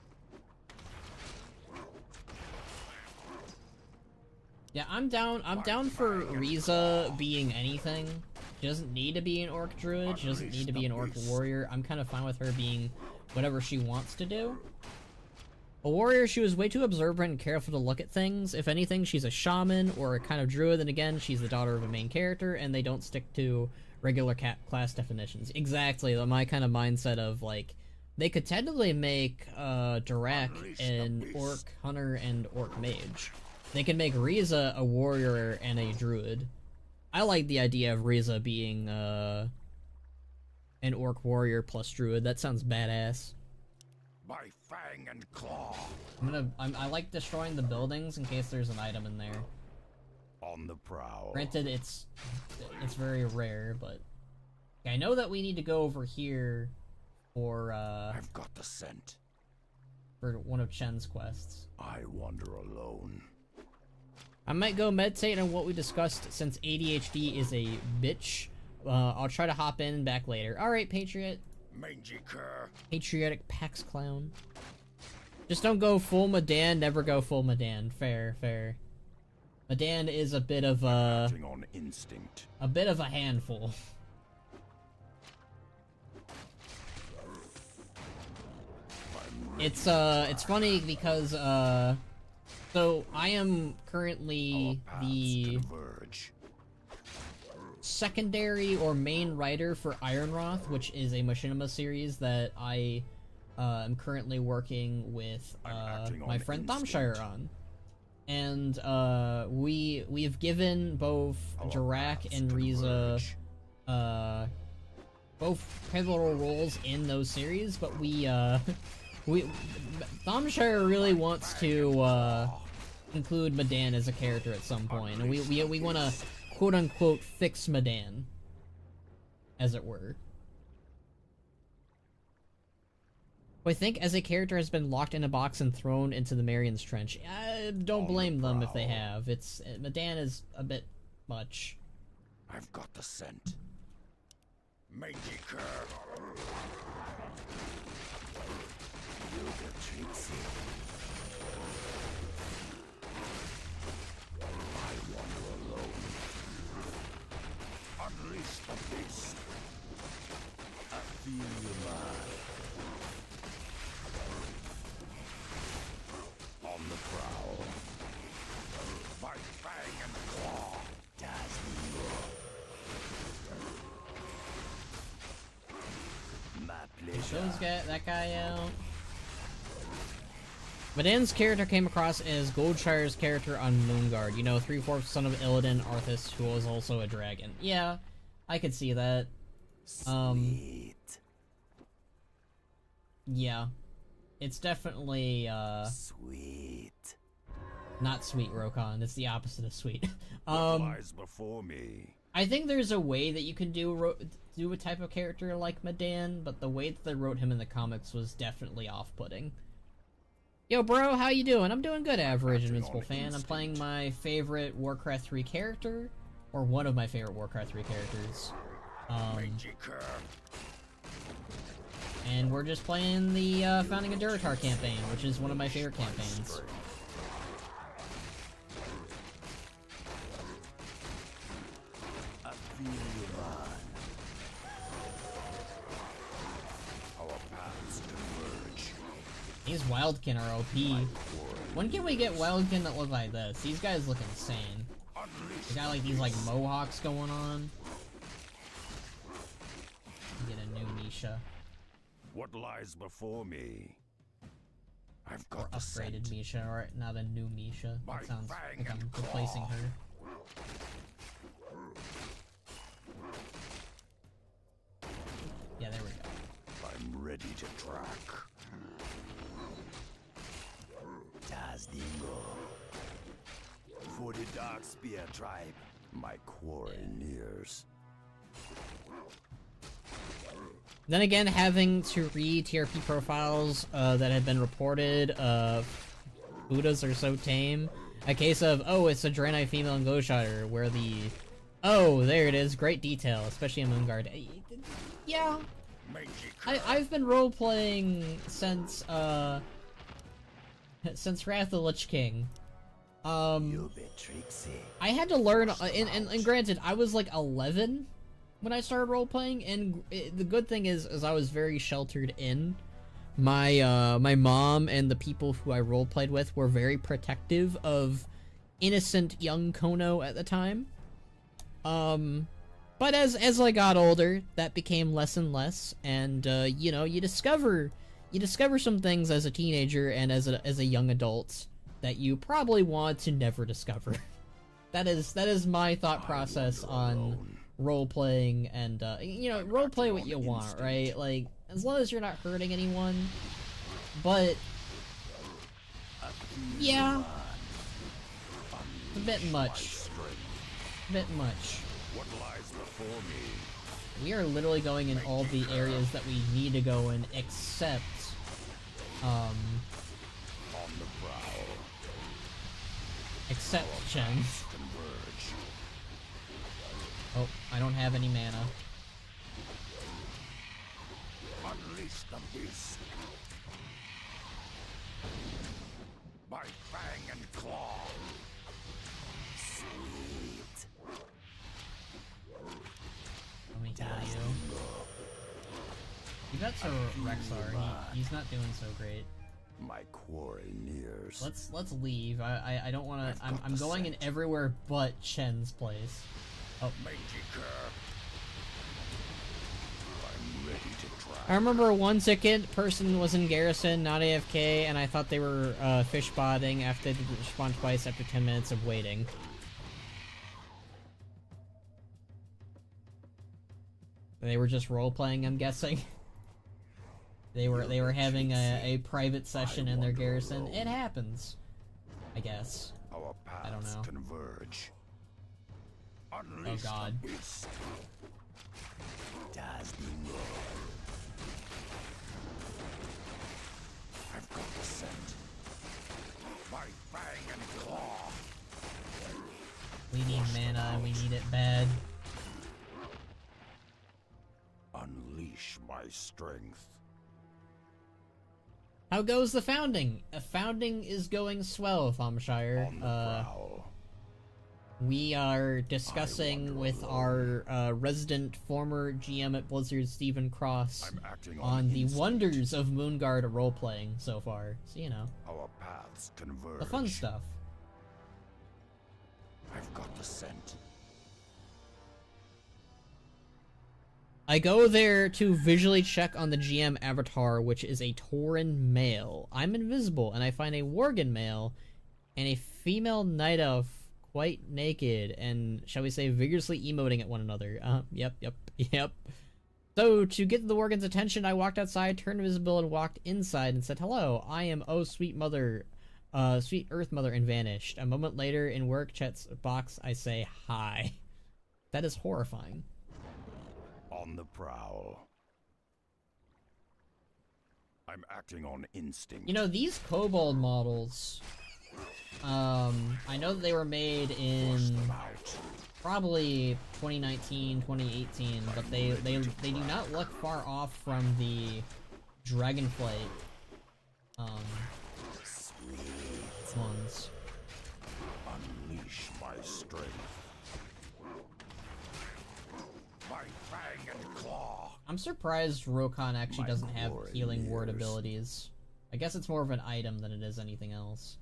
Yeah, I'm down for Riza being anything. She doesn't need to be an orc druid, she doesn't need to be an orc warrior. I'm kind of fine with her being whatever she wants to do. A warrior, she was way too observant and careful to look at things. If anything, she's a shaman or a kind of druid, and again, she's the daughter of a main character, and they don't stick to regular class definitions. Exactly, my kind of mindset of, like, they could technically make Durek an orc hunter and orc mage. They can make Riza a warrior and a druid. I like the idea of Riza being an orc warrior plus druid. That sounds badass. By fang and claw. I like destroying the buildings in case there's an item in there. On the prowl. Granted, it's very rare, but I know that we need to go over here for I've got the scent. for one of Chen's quests. I wander alone. I might go meditate on what we discussed since ADHD is a bitch. I'll try to hop in and back later. Alright, Patriot. Mangy cur. Patriotic Pax Clown. Just don't go full Madan, never go full Madan. Fair, fair. Madan is a bit of a... Acting on instinct. a bit of a handful. It's funny because, so I am currently the secondary or main writer for Ironwrath, which is a machinima series that I am currently working with my friend Domshire on. And we've given both Jirak and Riza both pivotal roles in those series, but Domshire really wants to include Madan as a character at some point, and we want to quote unquote fix Madan, as it were. I think as a character has been locked in a box and thrown into the Marion's Trench. Don't blame them if they have. Madan is a bit much. I've got the scent. Magic. I wander alone. Unleash the beast. I feel your mind. On the prowl. By fang and claw. My pleasure. That guy out. Madan's character came across as Goldshire's character on Moonguard. You know, 3/4 son of Illidan Arthas, who was also a dragon. Yeah, I could see that. Sweet. Yeah. It's definitely, Sweet. not sweet, Rokon. It's the opposite of sweet. What lies before me? I think there's a way that you can do a type of character like Madan, but the way that they wrote him in the comics was definitely off-putting. Yo, bro, how you doing? I'm doing good, Average Invincible fan. I'm playing my favorite Warcraft 3 character, or one of my favorite Warcraft 3 characters. And we're just playing the Founding of Durotar campaign, which is one of my favorite campaigns. These Wildkin are OP. When can we get Wildkin that look like this? These guys look insane. They got like these like mohawks going on. Get a new Misha. What lies before me? I've Or got the upgraded scent. Misha, or not a new Misha. That sounds like I'm replacing her. Yeah, there we go. I'm ready to track. For the Dark Spear tribe, my quarry nears. Then again, having to read TRP profiles that have been reported of Buddhas are so tame. A case of, oh, it's a Draenei female in Ghoshire, where the... Oh, there it is. Great detail, especially in Moonguard. Yeah. I've been role-playing since Wrath of the Lich King. I had to learn, and granted, I was like 11 when I started role-playing, and the good thing is I was very sheltered in. My mom and the people who I role-played with were very protective of innocent young Khono at the time. But as I got older, that became less and less, and you know, you discover some things as a teenager and as a young adult that you probably want to never discover. That is my thought process on role-playing, and you know, role-play what you want, right? Like, as long as you're not hurting anyone. But yeah, a bit much. A bit much. What lies before me? We are literally going in all the areas that we need to go in, except On the prowl. except Chen. Converge. Oh, I don't have any mana. Unleash the beast. By fang and claw. Sweet. Let me tell you. You got to Rexar. He's not doing so great. My quarry nears. Let's leave. I don't want to. I'm going in everywhere but Chen's place. Oh. Mangy cur. I'm ready to try. I remember one second person was in garrison, not AFK, and I thought they were fish spotting after they didn't respond twice after 10 minutes of waiting. They were just role playing, I'm guessing. They were having a private session in their garrison. It happens, I guess. Our paths I don't know. converge. Oh Unleash God. the beast. Does the Lord. I've got the scent. By fang and claw. We need mana and we need it bad. Unleash my strength. How goes the founding? Founding is going swell, Thomshire. On the prowl. We are discussing with our resident former GM at Blizzard, Stephen Cross, I'm acting on the instinct. wonders of Moonguard role-playing so far. So, you know, Our paths converge. the fun stuff. I've got the scent. I go there to visually check on the GM avatar, which is a Tauren male. I'm invisible, and I find a Worgen male and a female Night Elf quite naked and, shall we say, vigorously emoting at one another. Yep. So, to get the Worgen's attention, I walked outside, turned invisible, and walked inside and said, "Hello, I am sweet mother, sweet Earth Mother," and vanished. A moment later, in work chat's box, I say, "Hi." That is horrifying. On the prowl. I'm acting on instinct. You know, these kobold models, I know that they were made in Force them out. probably 2019, 2018, but they do not look far off from the Dragonflight, ones. Unleash my strength. My fang and claw. I'm surprised Rokon actually My doesn't have glory healing word nears. abilities. I guess it's more of an item than it is anything else.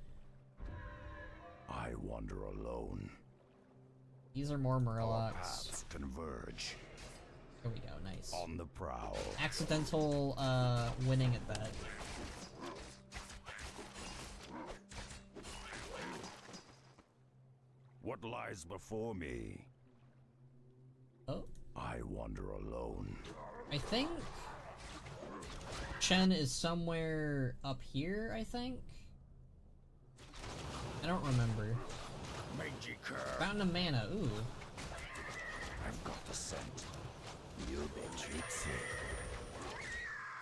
I wander alone. These are more Our Murlocs. paths converge. There we go, nice. On the prowl. Accidental, winning at that. What lies before me? Oh. I wander alone. I think Chen is somewhere up here, I think? I don't remember. Mangy cur. Fountain of Mana, ooh. I've got the scent. You've been tricksy.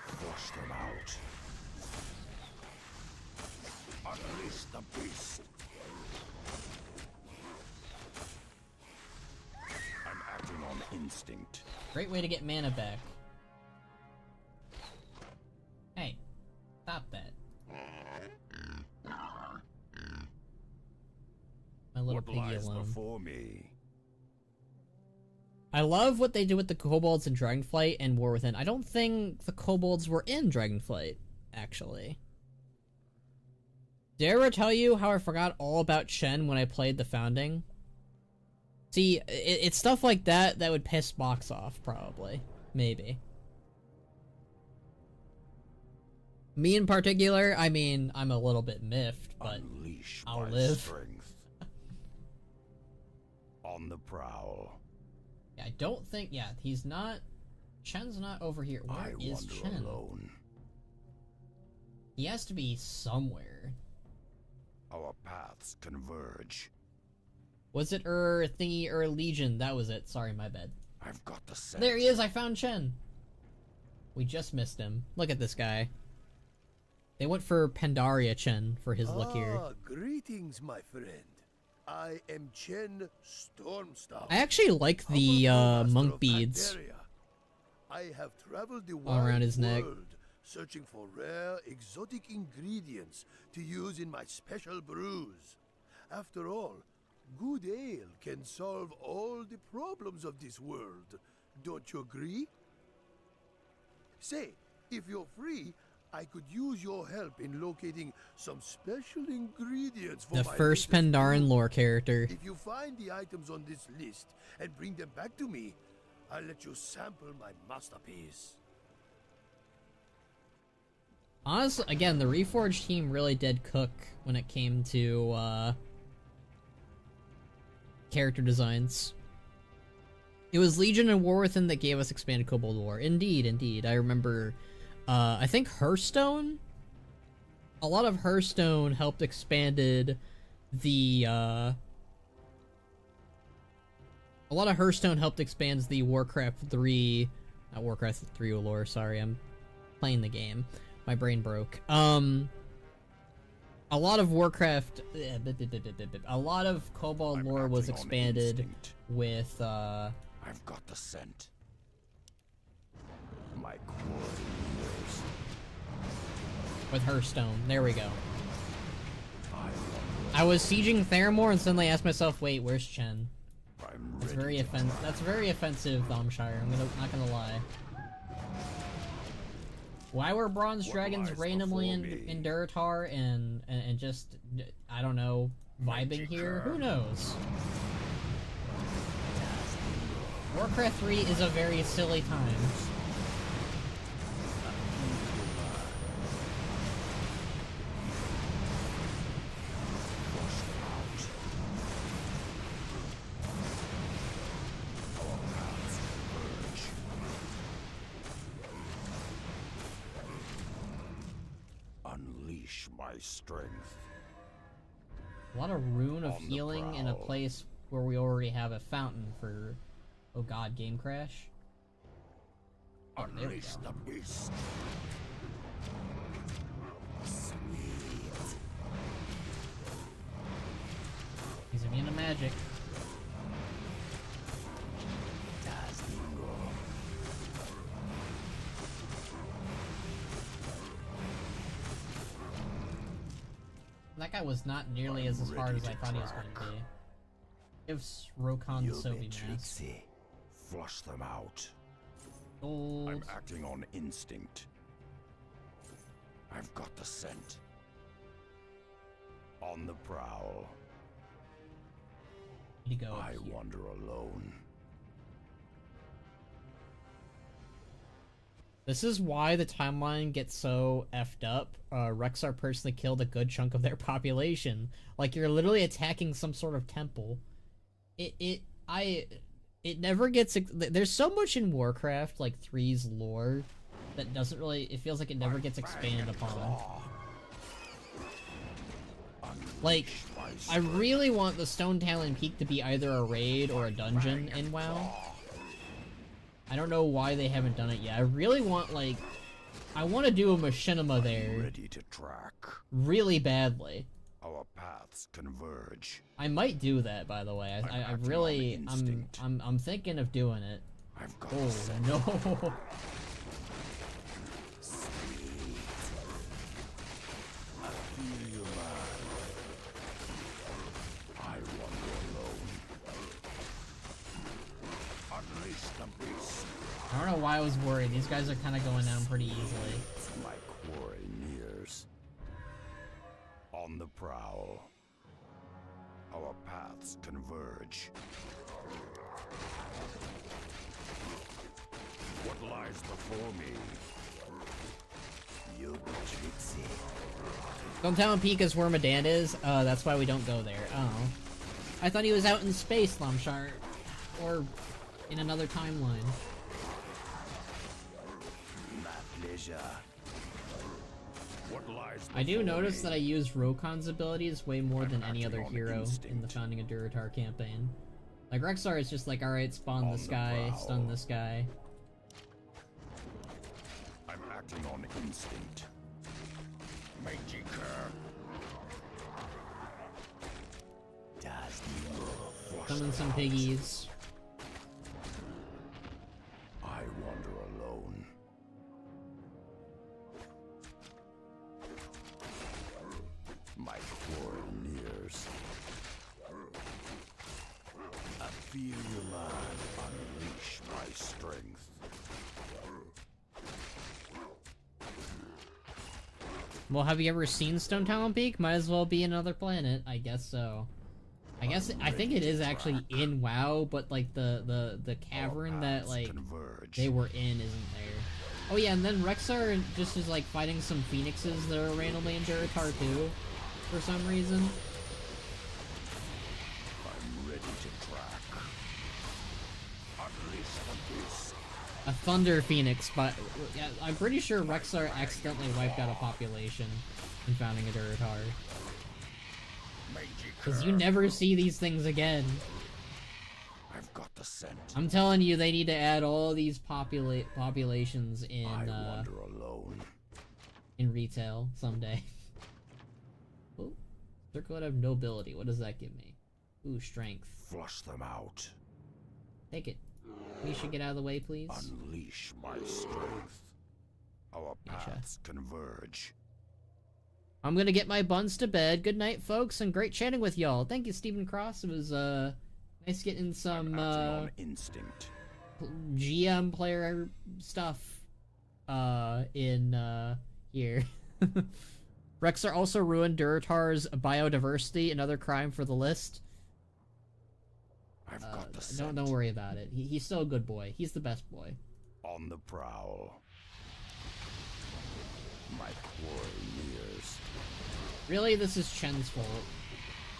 Flush them out. Unleash the beast. I'm acting on instinct. Great way to get mana back. Hey, stop that. My little What piggy lies alone. before me? I love what they do with the kobolds in Dragonflight and War Within. I don't think the kobolds were in Dragonflight, actually. Dare I tell you how I forgot all about Chen when I played the Founding? See, it's stuff like that that would piss Box off, probably. Maybe. Me in particular, I mean, I'm a little bit miffed, but Unleash I'll my live. strength. On the prowl. yeah, I don't think, yeah, he's not, Chen's not over here. Where I is wander Chen? alone. He has to be somewhere. Our paths converge. Was it thingy Legion? That was it. Sorry, my bad. I've got the scent. There he is. I found Chen. We just missed him. Look at this guy. They went for Pandaria Chen for his look here. Greetings, my friend. I am Chen Stormstar. I actually like the Humble master monk of beads Pandaria. I have traveled the all around wide his neck. world, searching for rare, exotic ingredients to use in my special brews. After all, good ale can solve all the problems of this world. Don't you agree? Say, if you're free, I could use your help in locating some special ingredients for The my first latest Pandaren brew. lore character. If you find the items on this list and bring them back to me, I'll let you sample my masterpiece. Honestly, again, the Reforged team really did cook when it came to character designs. It was Legion and War Within that gave us expanded Kobold War. Indeed, indeed. I remember, I think Hearthstone? A lot of Hearthstone helped expanded the, a lot of Hearthstone helped expand the Warcraft 3, not Warcraft 3 lore, sorry, I'm playing the game. My brain broke. A lot of Warcraft, a lot of Kobold lore was expanded with, I've got the scent. My quarry knows. with Hearthstone. There we go. I was sieging Theramore and suddenly asked myself, wait, where's Chen? That's very offensive. That's very offensive, Thomshire. Not gonna lie. Why were bronze dragons randomly in Durotar and just, I don't know, vibing here? Who knows? Warcraft 3 is a very silly time. Unleash my strength. A lot of rune of healing in a place where we already have a fountain for... Oh god, game crash? Oh, there we Unleash go. the beast. He's immune to magic. That guy was not nearly as hard as I thought he was going to be. Gives Rokon the Sobi mask. Flush them out. Gold. I'm acting on instinct. I've got the scent. On the prowl. Need to go I here. wander alone. This is why the timeline gets so effed up. Rexar personally killed a good chunk of their population. Like, you're literally attacking some sort of temple. It never gets... There's so much in Warcraft, like 3's lore, that doesn't really... It feels like it never gets expanded upon. Like, I really want the Stone Talon Peak to be either a raid or a dungeon in WoW. I don't know why they haven't done it yet. I really want, like... I want to do a machinima there. Ready to track. Really badly. Our paths converge. I might do that, by the way. I really... I'm thinking of doing it. I've got Oh, the scent. no. I wander alone. Unleash the beast. I don't know why I was worried. These guys are kind of going down pretty easily. My quarry nears. On the prowl. Our paths converge. What lies before me? You tricksy. Don't tell him Pika's where Madan is. That's why we don't go there. Oh. I thought he was out in space, Lomshar. Or in another timeline. My pleasure. What lies I do before notice me? that I use Rokon's abilities way more than any acting other on hero in the instinct. Founding of Durotar campaign. Like, Rexar is just like, alright, spawn On this the guy, prowl. stun this guy. I'm acting on instinct. Magiker. Summon some piggies. I wander alone. My quarry nears. I feel your mind unleash my strength. Well, have you ever seen Stone Talon Peak? Might as well be another planet. I guess so. I think it is actually in WoW, but like the cavern that like they were in isn't there. Oh yeah, and then Rexar just is like fighting some phoenixes that are randomly in Durotar too, for some reason. I'm ready to track. Unleash the beast. A Thunder Phoenix, but yeah, I'm pretty sure Rexar accidentally wiped out a population in Founding of Durotar. Because you never see these things again. I've got the scent. I'm telling you, they need to add all these populations in wander alone. in retail someday. Ooh, Circlet of Nobility. What does that give me? Ooh, Strength. Flush them out. Take it. We should get out of the way, please. Unleash my strength. Our paths converge. I'm gonna get my buns to bed. Good night, folks, and great chatting with y'all. Thank you, Stephen Cross. It was nice getting some on instinct. GM player stuff in here. Rexar also ruined Durotar's biodiversity, another crime for the list. I've got the scent. Don't worry about it. He's still a good boy. He's the best boy. On the prowl. My quarry nears. Really, this is Chen's fault.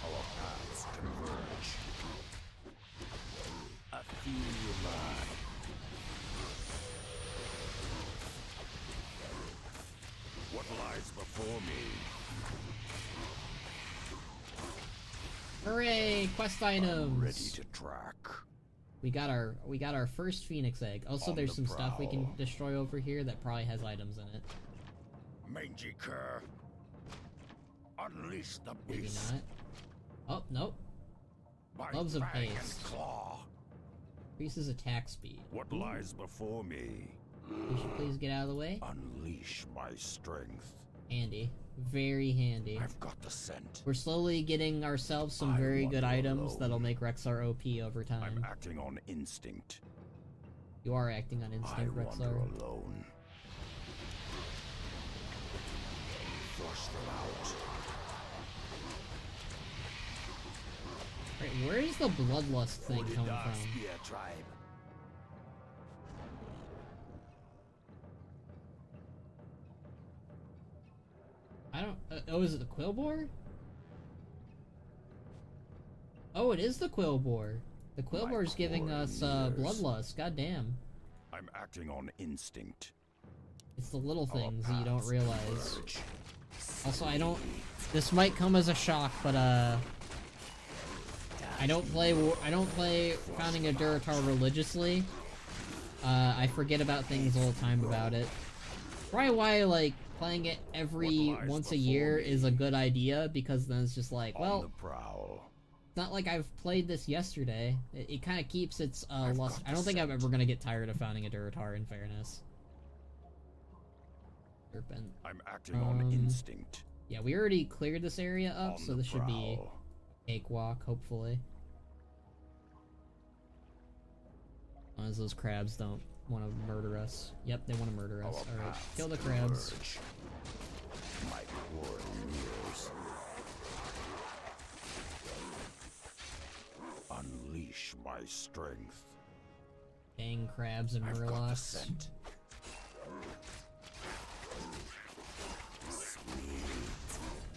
Our paths converge. I feel your mind. What lies before me? Hooray! Quest items. I'm ready to track. We got our first Phoenix egg. Also, there's some stuff we can destroy over here that probably has items in it. Mangy cur. Unleash the Maybe beast. not. Oh, nope. By Gloves of fang and haste. claw. Increases attack speed. What lies before me? We should please get out of the way. Unleash my strength. Handy. Very handy. I've got the scent. We're slowly getting ourselves some very good items that'll make Rexar OP over time. I'm acting on instinct. You are acting on instinct, I Rexar. wander alone. Flush them out. Right, where is the bloodlust thing coming from? Spear tribe. I don't. Oh, is it the Quillbore? Oh, it is the Quillbore. The Quillbore's giving us bloodlust. Goddamn. I'm acting on instinct. It's the little things that you don't paths realize. converge. Also, I don't. This might come as a shock, but I don't play Founding of Durotar religiously. I forget about things all the time about it. Probably why like playing it every once a year is a good idea, because then it's just like, well, On the prowl. it's not like I've played this yesterday. It kind of keeps its lust. I don't think I'm ever gonna get tired of Founding a Durotar, in fairness. Serpent. I'm acting on instinct. Yeah, we already cleared this area up, On so the this should be prowl. cakewalk, hopefully. As long as those crabs don't want to murder us. Yep, they want to murder us. Our Alright, paths kill the crabs. converge. My quarry nears. Unleash my strength. Dang crabs and I've got the murlocs. scent. Sweet.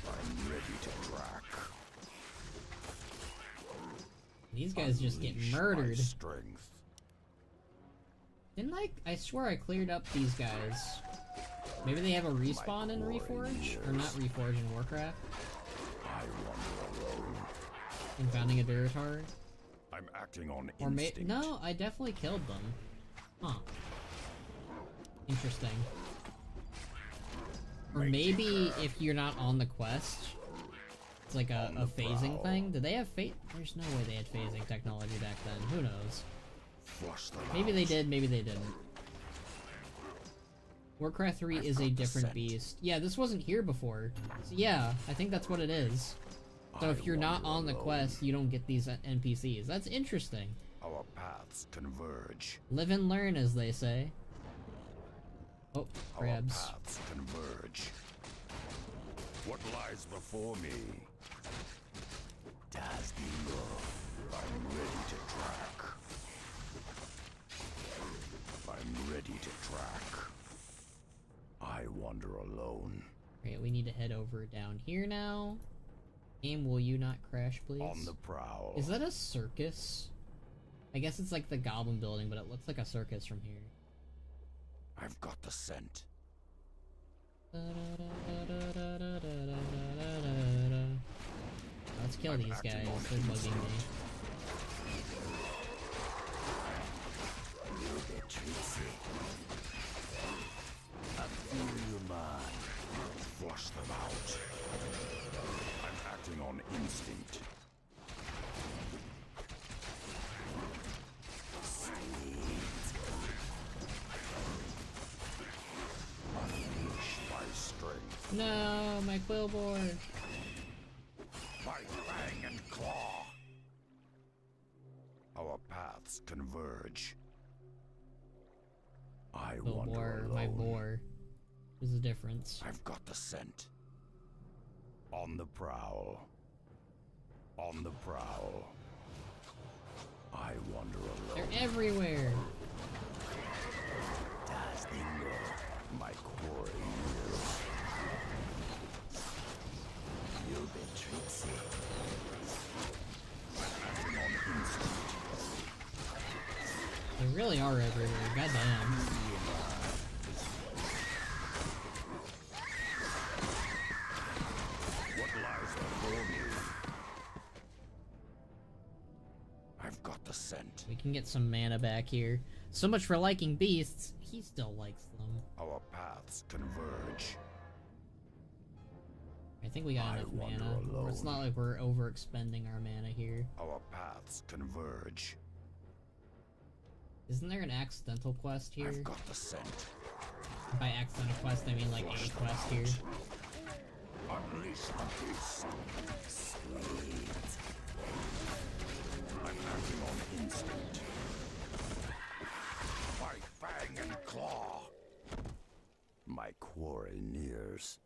I'm ready to track. These guys just get Unleash my murdered. strength. Didn't I swear I cleared up these guys. Maybe they have a respawn in Reforge? Or not Reforge, in Warcraft? I wander alone. In Founding a Durotar? I'm acting on Or instinct. no, I definitely killed them. Huh. Interesting. Or maybe if you're not on the quest, it's like a phasing thing. Did they have There's no way they had phasing technology back then. Who knows? Flush them Maybe out. they did, maybe they didn't. Warcraft 3 I've is a got the different scent. beast. Yeah, this wasn't here before. So yeah, I think that's what it is. So if you're not on the quest, you don't get these NPCs. That's interesting. Our paths converge. Live and learn, as they say. Oh, crabs. Our paths converge. What lies before me? Dazdingo. I'm ready to track. I'm ready to track. I wander alone. Right, we need to head over down here now. Game, will you not crash, please? On the prowl. Is that a circus? I guess it's like the goblin building, but it looks like a circus from here. I've got the scent. Let's kill these guys. They're bugging me. I feel your mind. Flush them out. I'm acting on instinct. Unleash my strength. No, my quill board. My fang and claw. Our paths converge. I The wander boar, alone. my boar. There's a difference. I've got the scent. On the prowl. On the prowl. I wander alone. They're everywhere. Dazdingo, my quarry years. You've been tricksy. Acting on instinct. They really are everywhere. Goddamn. What lies before me? I've got the scent. We can get some mana back here. So much for liking beasts. He still likes them. Our paths converge. I think we got I enough wander mana. It's alone. not like we're overexpending our mana here. Our paths converge. Isn't there an accidental quest here? I've got the scent. By accidental quest, I mean like a quest here. Unleash the beast. Sweet. I'm acting on instinct. My fang and claw. My quarry nears.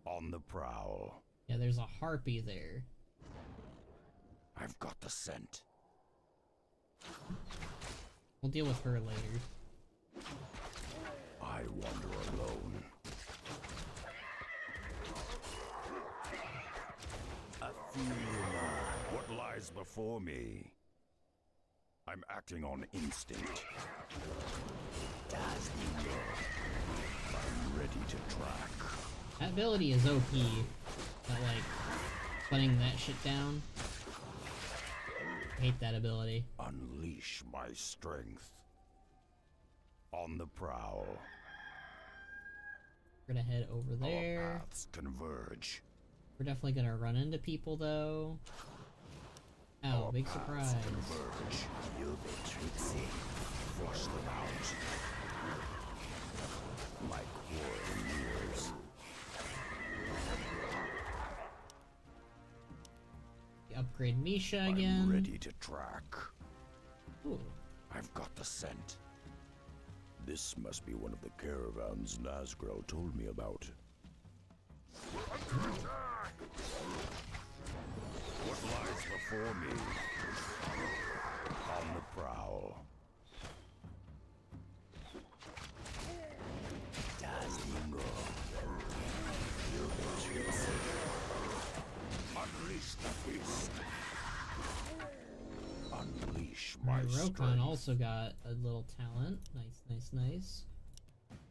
On the prowl. Yeah, there's a harpy there. I've got the scent. We'll deal with her later. I wander alone. I feel your mind. What lies before me? I'm acting on instinct. Dazdingo. I'm ready to track. That ability is OP. That, like, putting that shit down. I hate that ability. Unleash my strength. On the prowl. We're gonna head over Our there. paths converge. We're definitely gonna run into people, though. Oh, Our big paths surprise. Converge. You'll be tricksy. Flush them out. My quarry nears. Upgrade Misha I'm again. ready to track. Ooh. I've got the scent. This must be one of the caravans Nazgrel told me about. What lies before me? On the prowl. Dazdingo. You'll be tricksy. Unleash the beast. Unleash my Rokon strength. also got a little talent. Nice, nice, nice.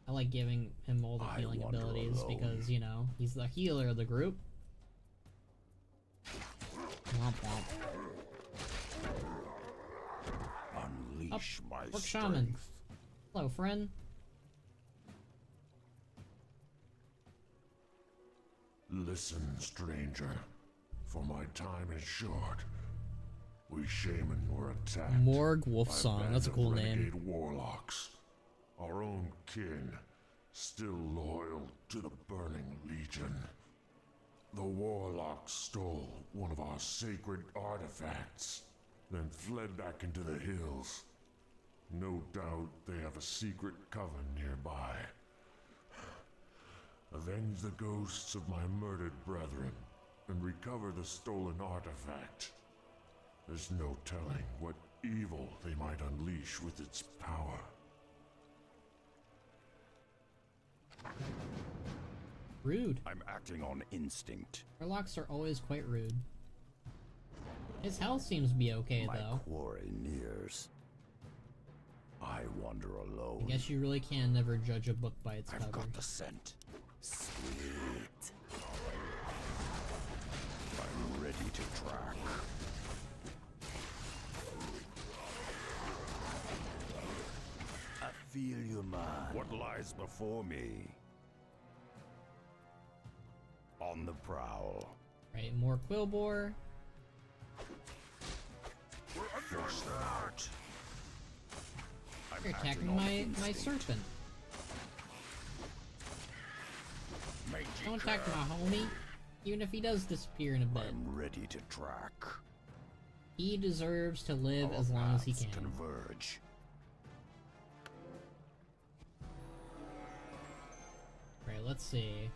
I like giving him all the I healing wander abilities alone. because, you know, he's the healer of the group. Womp womp. Unleash my Orc strength. Shaman. Hello, friend. Listen, stranger. For my time is short. We shaman were attacked. Morg Wolf by a Song. band That's a of cool name. renegade warlocks. Our own kin, still loyal to the Burning Legion. The warlocks stole one of our sacred artifacts, then fled back into the hills. No doubt they have a secret coven nearby. Avenge the ghosts of my murdered brethren, and recover the stolen artifact. There's no telling what evil they might unleash with its power. Rude. I'm acting on instinct. Warlocks are always quite rude. His health seems to be okay, My though. quarry nears. I wander alone. I guess you really can never judge a book by its cover. I've got the scent. Sweet. I'm ready to track. I feel you, man. What lies before me? On the prowl. Right, more Quillbore. Force them out. I'm You're acting attacking on my instinct. serpent. Mangy Don't attack cur. my homie, even if he does disappear in a bit. I'm ready to track. He deserves to live Our as long as he paths can. converge. Right, let's see.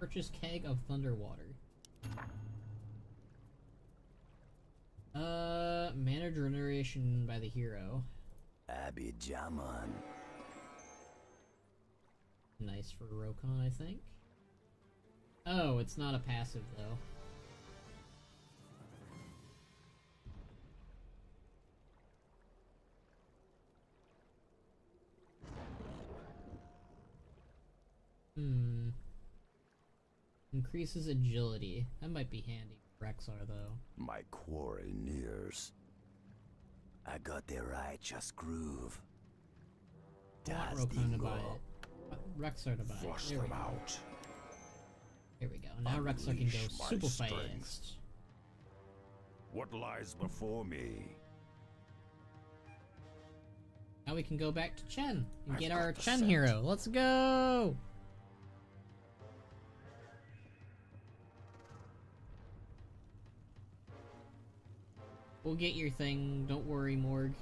Purchase keg of thunder water. Mana regeneration by the hero. Abidjaman. Nice for Rokon, I think. Oh, it's not a passive though. Increases agility. That might be handy for Rexar though. My quarry nears. I got the righteous groove. I want Das Rokon to Dingo. buy it. Rexar to buy it. Flush There we them go. out. Here we go. Now Rexar can go Unleash my super strength. fast. What lies before me? Now we can go back to Chen and I've get got our the Chen scent. hero. Let's go! We'll get your thing. Don't worry, Morg.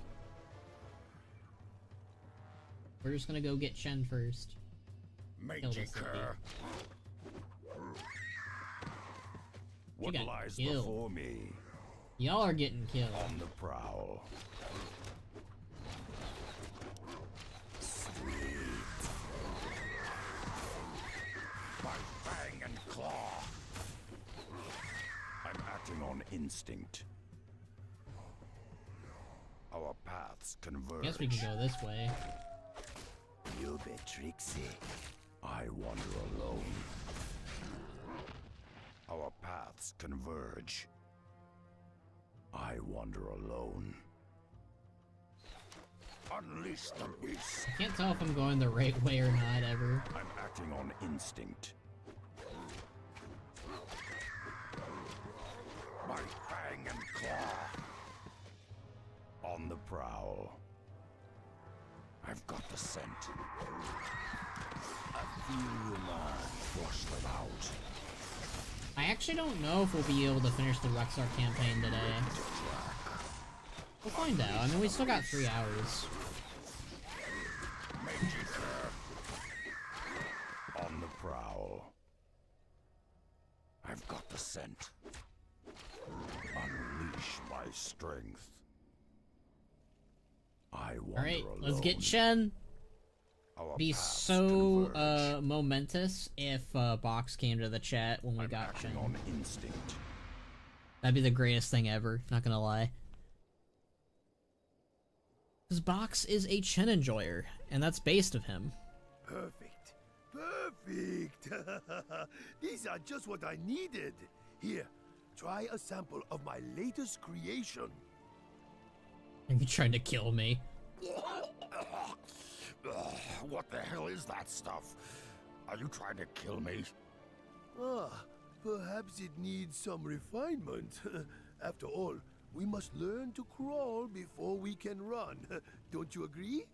We're just gonna go get Chen first. Mangy this cur. What got lies killed. before me? Y'all are getting killed. On the prowl. Sweet. My fang and claw. I'm acting on instinct. Our paths converge. Guess we can go this way. You be tricksy. I wander alone. Our paths converge. I wander alone. Unleash the beast. I can't tell if I'm going the right way or not ever. I'm acting on instinct. My fang and claw. On the prowl. I've got the scent. I feel you, man. Flush them out. I actually don't know if we'll be able to finish the Rexar campaign today. We'll find out. I mean, we still got 3 hours. Mangy cur. On the prowl. I've got the scent. Unleash my strength. I wander Alright, alone. let's get Chen. Our Be paths so converge. momentous if Box came to the chat when we I'm got acting Chen. on instinct. That'd be the greatest thing ever, not gonna lie. Because Box is a Chen enjoyer, and that's based of him. Perfect. Perfect. These are just what I needed. Here, try a sample of my latest creation. Are you trying to kill me? What the hell is that stuff? Are you trying to kill me? Ah, perhaps it needs some refinement. After all, we must learn to crawl before we can run. Don't you agree?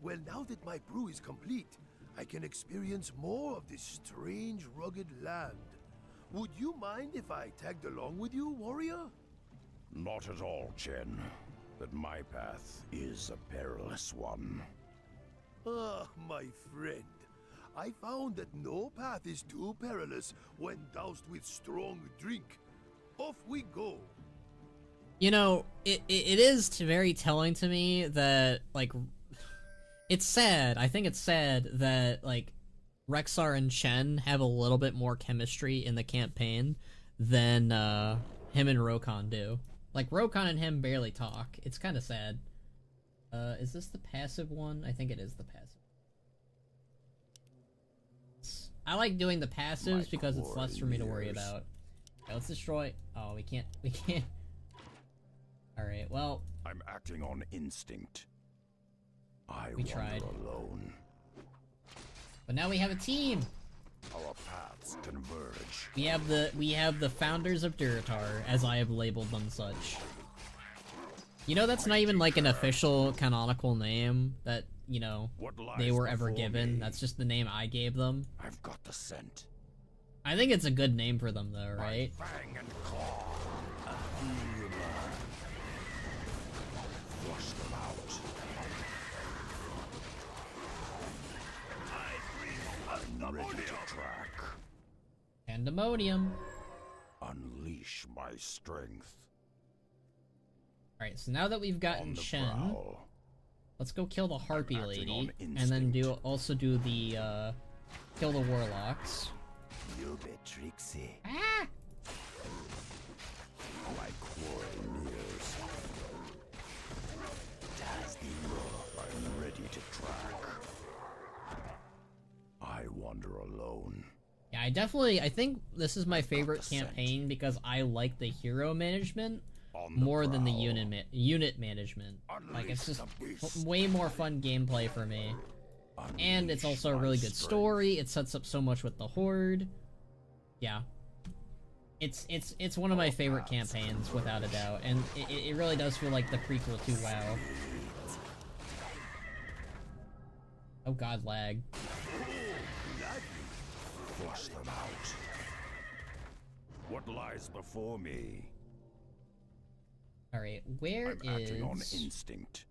Well, now that my brew is complete, I can experience more of this strange, rugged land. Would you mind if I tagged along with you, warrior? Not at all, Chen. But my path is a perilous one. Ah, my friend. I found that no path is too perilous when doused with strong drink. Off we go. You know, it is very telling to me that, like, it's sad. I think it's sad that, like, Rexxar and Chen have a little bit more chemistry in the campaign than him and Rokon do. Like, Rokon and him barely talk. It's kind of sad. Is this the passive one? I think it is the passive. I like doing the passives because it's less for me to worry about. Okay, let's destroy. Oh, we can't. We can't. Alright, well. I'm acting on instinct. We tried. Alone. But now we have a team! Our paths converge. We have the Founders of Durotar, as I have labeled them such. You know, that's not even like an official canonical name that, you know, they were ever given. Me? That's just the name I gave them. I've got the scent. I think it's a good name for them though, right? My fang and claw. A healer. Flush them out. I'm ready to track. Pandemonium. Unleash my strength. Alright, so now that we've gotten Shen, prowl. let's go kill the Harpy Lady, and then also do the, kill the Warlocks. You bit tricksy. Ah! My quarry nears. I'm ready to track. I wander alone. Yeah, I think this is my favorite campaign because I like the hero management more than the unit management. Like, it's just way more fun gameplay for me. And it's also a really good story. It sets up so much with the Horde. Yeah. It's one of my favorite campaigns, without a doubt. And it really does feel like the prequel to WoW. Oh god, lag. Flush them out. What lies before me? Alright, where I'm acting on instinct.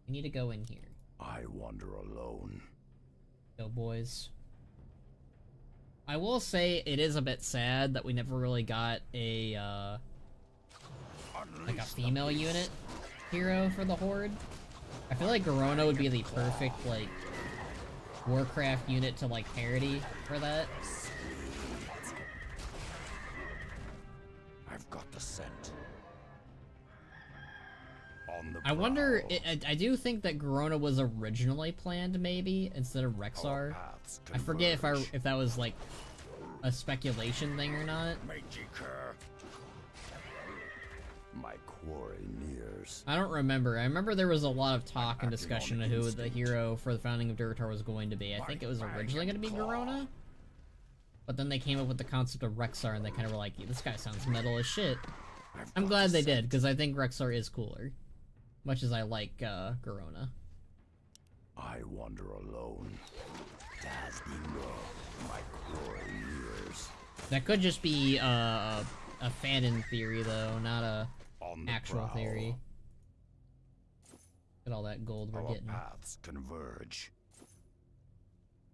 We need to go in here. I wander alone. Go, boys. I will say it is a bit sad that we never really got a, like a female unit hero for the Horde. I feel like Khono would be the perfect, like, Warcraft unit to, like, parody for that. I've got the scent. I wonder, I do think that Khono was originally planned, maybe, instead of Rexxar. I forget if that was, like, a speculation thing or not. My quarry nears. I don't remember. I remember there was a lot of talk and discussion of who the hero for the Founding of Durotar was going to be. I think it was originally going to be Khono, but then they came up with the concept of Rexxar, and they kind of were like, this guy sounds metal as shit. I'm glad they did, because I think Rexxar is cooler. Much as I like, Khono. I wander alone. My quarry nears. That could just be, a fanon theory, though, not a actual theory. Look at all that gold we're getting. Our paths converge.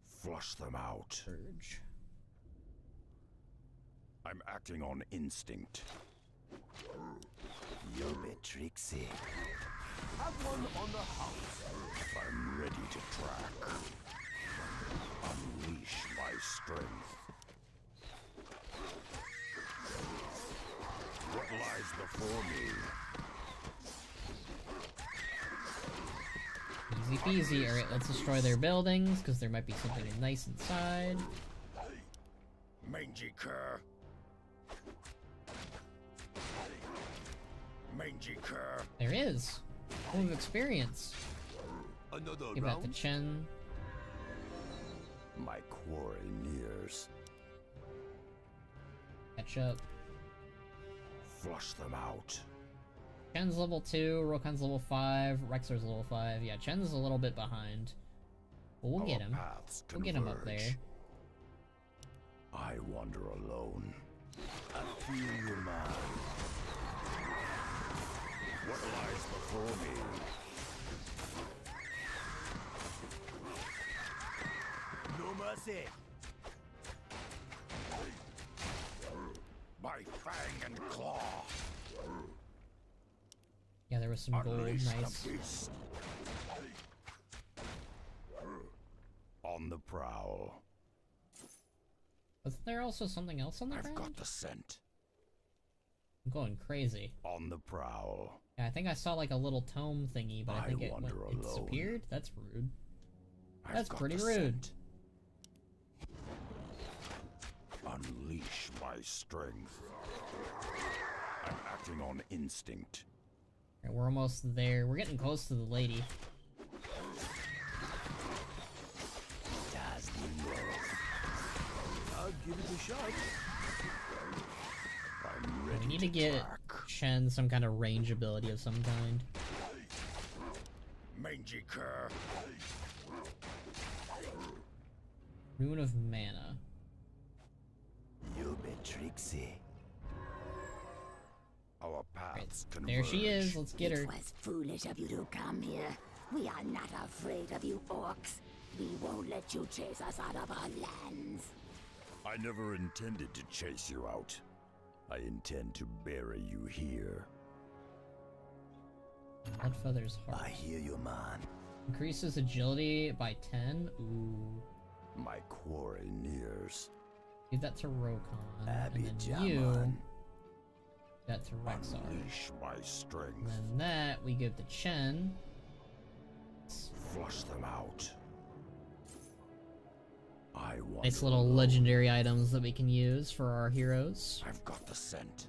Flush them out. Verge. I'm acting on instinct. You're a bit tricksy. Have one on the house. I'm ready to track. Unleash my strength. What lies before me? Easy peasy. Alright, let's destroy their buildings, because there might be something nice inside. Mangy cur. Mangy cur. There is. Full of experience. Another Give that to round? Chen. My quarry nears. Catch up. Flush them out. Chen's level 2, Rokan's level 5, Rexar's level 5. Yeah, Chen's a little bit behind. But we'll get him. We'll get him up there. I wander alone. I feel your mind. What lies before me? No mercy. By fang and claw. Yeah, there was some gold. Unleash Nice. the beast. On the prowl. Wasn't there also something else on the I've ground? got the scent. I'm going crazy. On the prowl. Yeah, I think I saw like a little tome thingy, but I think it wander it alone. disappeared? That's rude. I've That's got pretty the rude. scent. Unleash my strength. I'm acting on instinct. Alright, we're almost there. We're getting close to the lady. I'll give it a shot. I'm ready We need to get track. Chen some kind of range ability of some kind. Mangy cur. Rune of Mana. You be tricksy. Our paths converge. There she is. Let's get her. It was foolish of you to come here. We are not afraid of you orcs. We won't let you chase us out of our lands. I never intended to chase you out. I intend to bury you here. Bloodfeather's Heart. I hear you, man. Increases agility by 10. Ooh. My quarry nears. Give that to Rokon. Abby And then Jaman. you. That to Rexar. Unleash my strength. And then that we give to Chen. Flush them out. I want Nice little legendary items that we can use for our heroes. I've got the scent.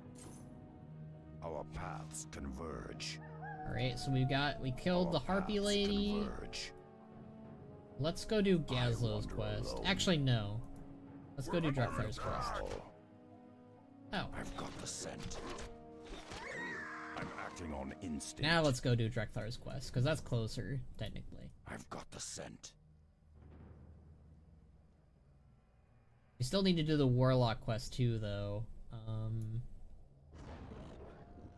Our paths converge. Alright, so we killed the Harpy Paths Lady. converge. Let's go do Gazlo's wander quest. alone. Actually, no. Let's go do Drek'Thar's quest. Prowl. Oh. I've got the scent. I'm acting on instinct. Now let's go do Drek'Thar's quest, because that's closer, technically. I've got the scent. We still need to do the Warlock quest too, though.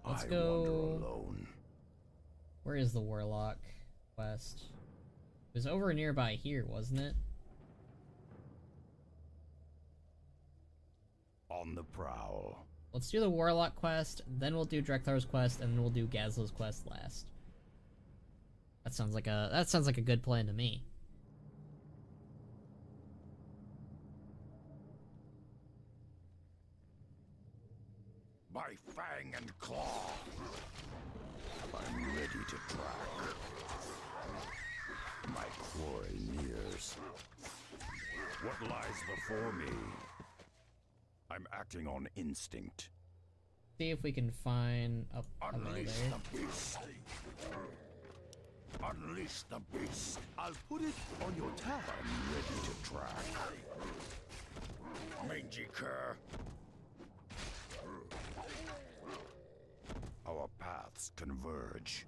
Let's I go. wander alone. Where is the Warlock quest? It was over nearby here, wasn't it? On the prowl. Let's do the Warlock quest, then we'll do Drek'Thar's quest, and then we'll do Gazlo's quest last. That sounds like a good plan to me. By fang and claw. I'm ready to track. My quarry nears. What lies before me? I'm acting on instinct. See if we can find up Unleash there. the beast. Unleash the beast. I'll put it on your tab. I'm ready to track. Mangy cur. Our paths converge.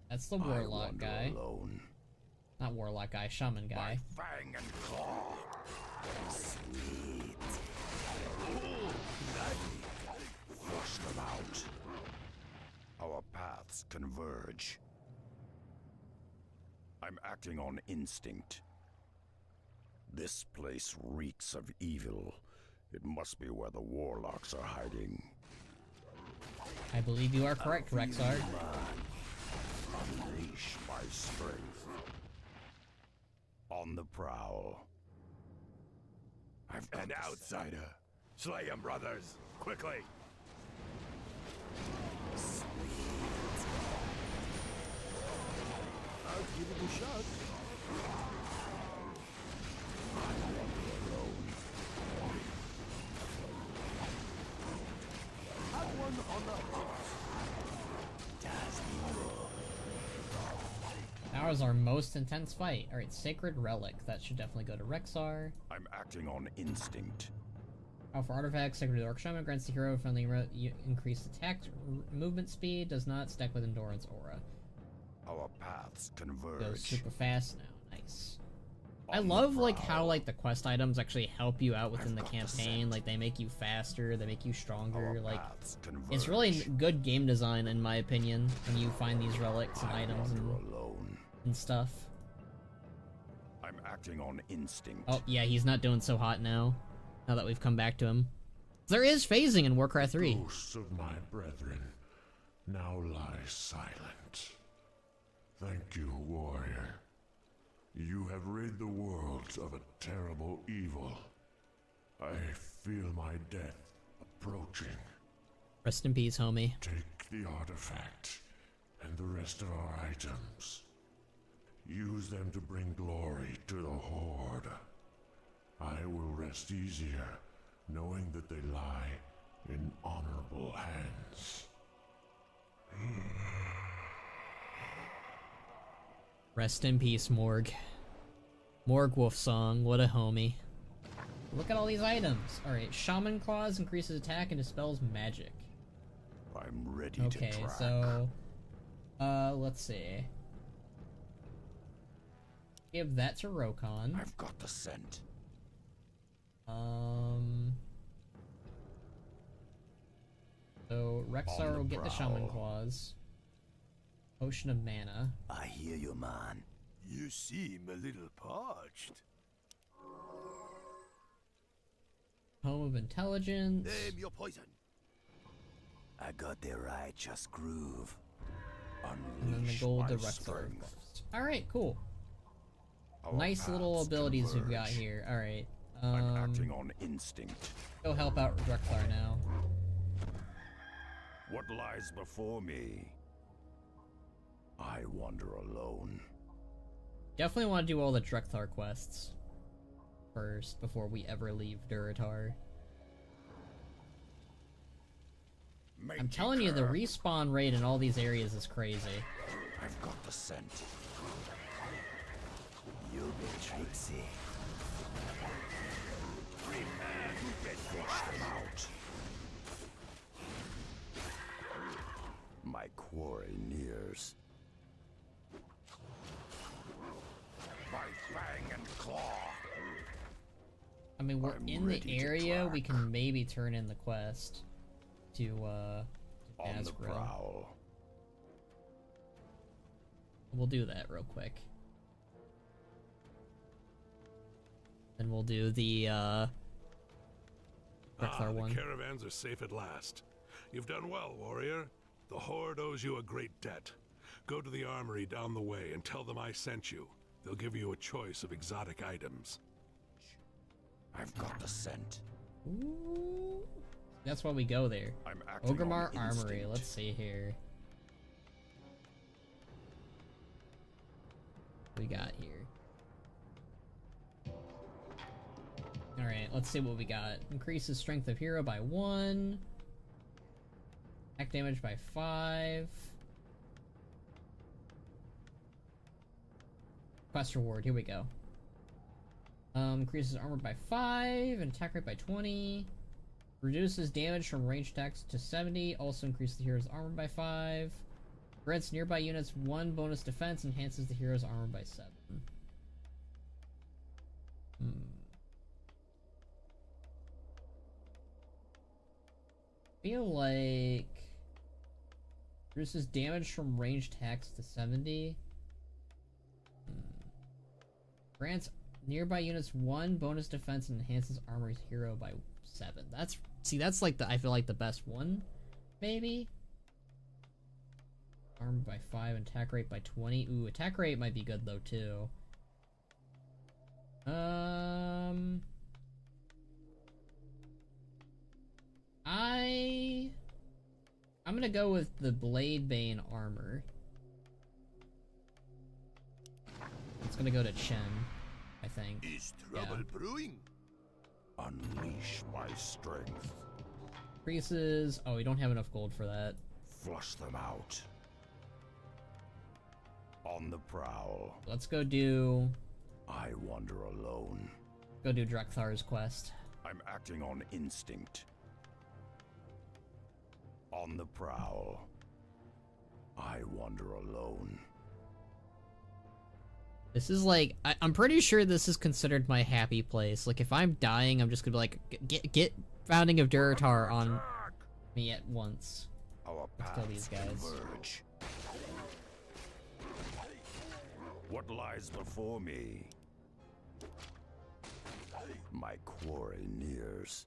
That's the I Warlock wander guy. alone. Not Warlock guy, Shaman guy. By fang and claw. Sweet. Flush them out. Our paths converge. I'm acting on instinct. This place reeks of evil. It must be where the warlocks are hiding. I believe you are correct, Rexar. Unleash my strength. On the prowl. I've got An outsider. Slay him, brothers. Quickly. I'll give it a shot. Have one on the hook. That was our most intense fight. Alright, Sacred Relic. That should definitely go to Rexar. I'm acting on instinct. For artifacts, Sacred Dark Shaman grants the hero friendly increased attack movement speed, does not stack with Endurance Aura. Our paths converge. Goes super fast now. Nice. I On the love like how prowl. like the quest items actually help you out within I've the got the campaign. scent. Like they make you faster, they make you stronger. Our Like paths it's really converge. good game design in my opinion when you find these relics and I items wander and alone. stuff. I'm acting on instinct. Oh yeah, he's not doing so hot now. Now that we've come back to him. There is phasing in Warcraft 3. Ghosts of my brethren, now lie silent. Thank you, warrior. You have rid the world of a terrible evil. I feel my death approaching. Rest in peace, homie. Take the artifact and the rest of our items. Use them to bring glory to the Horde. I will rest easier knowing that they lie in honorable hands. Rest in peace, Morg. Morg Wolf Song, what a homie. Look at all these items. Alright, Shaman Claws increases attack and dispels magic. I'm ready Okay, to track. so... let's see. Give that to Rokon. I've got the scent. So, Rexar the will get the Shaman prowl. Claws. Potion of Mana. I hear you, man. You seem a little parched. Home of Intelligence. Name your poison. I got the righteous groove. And then the Unleash gold my to Rexar, of strength. course. Alright, cool. Our Nice little paths abilities we've got converge. here. Alright. I'm acting on instinct. Go help out Rexar now. What lies before me? I wander alone. Definitely want to do all the Drekthar quests first before we ever leave Durotar. I'm telling you, the respawn rate in all these areas is crazy. I've got the scent. You'll be tricksy. Flush them out. My quarry nears. By fang and claw. I mean, we're I'm in the ready to area, we track. can maybe turn in the quest to On the Nazgul. prowl. We'll do that real quick. Then we'll do the Drekthar The one. caravans are safe at last. You've done well, warrior. The Horde owes you a great debt. Go to the armory down the way and tell them I sent you. They'll give you a choice of exotic items. I've got the scent. Ooh. That's why we go there. I'm acting on Ogremar Armory, instinct. let's see here. What we got here? Alright, let's see what we got. Increases strength of hero by 1. Attack damage by 5. Quest reward, here we go. Increases armor by 5 and attack rate by 20. Reduces damage from ranged attacks to 70. Also increases the hero's armor by 5. Grants nearby units 1 bonus defense. Enhances the hero's armor by 7. Feel like reduces damage from ranged attacks to 70. Grants nearby units 1 bonus defense and enhances armor's hero by 7. That's like I feel like the best one, maybe. Armor by 5 and attack rate by 20. Ooh, attack rate might be good though too. I'm gonna go with the Blade Bane armor. It's gonna go to Chen, I think. Is trouble brewing? Unleash my strength. Increases. Oh, we don't have enough gold for that. Flush them out. On the prowl. Let's go do. I wander alone. Go do Drekthar's quest. I'm acting on instinct. On the prowl. I wander alone. This is like, I'm pretty sure this is considered my happy place. Like, if I'm dying, I'm just gonna be like, get Founding of Durotar on me at once. Let's kill these guys. Converge. What lies before me? My quarry nears.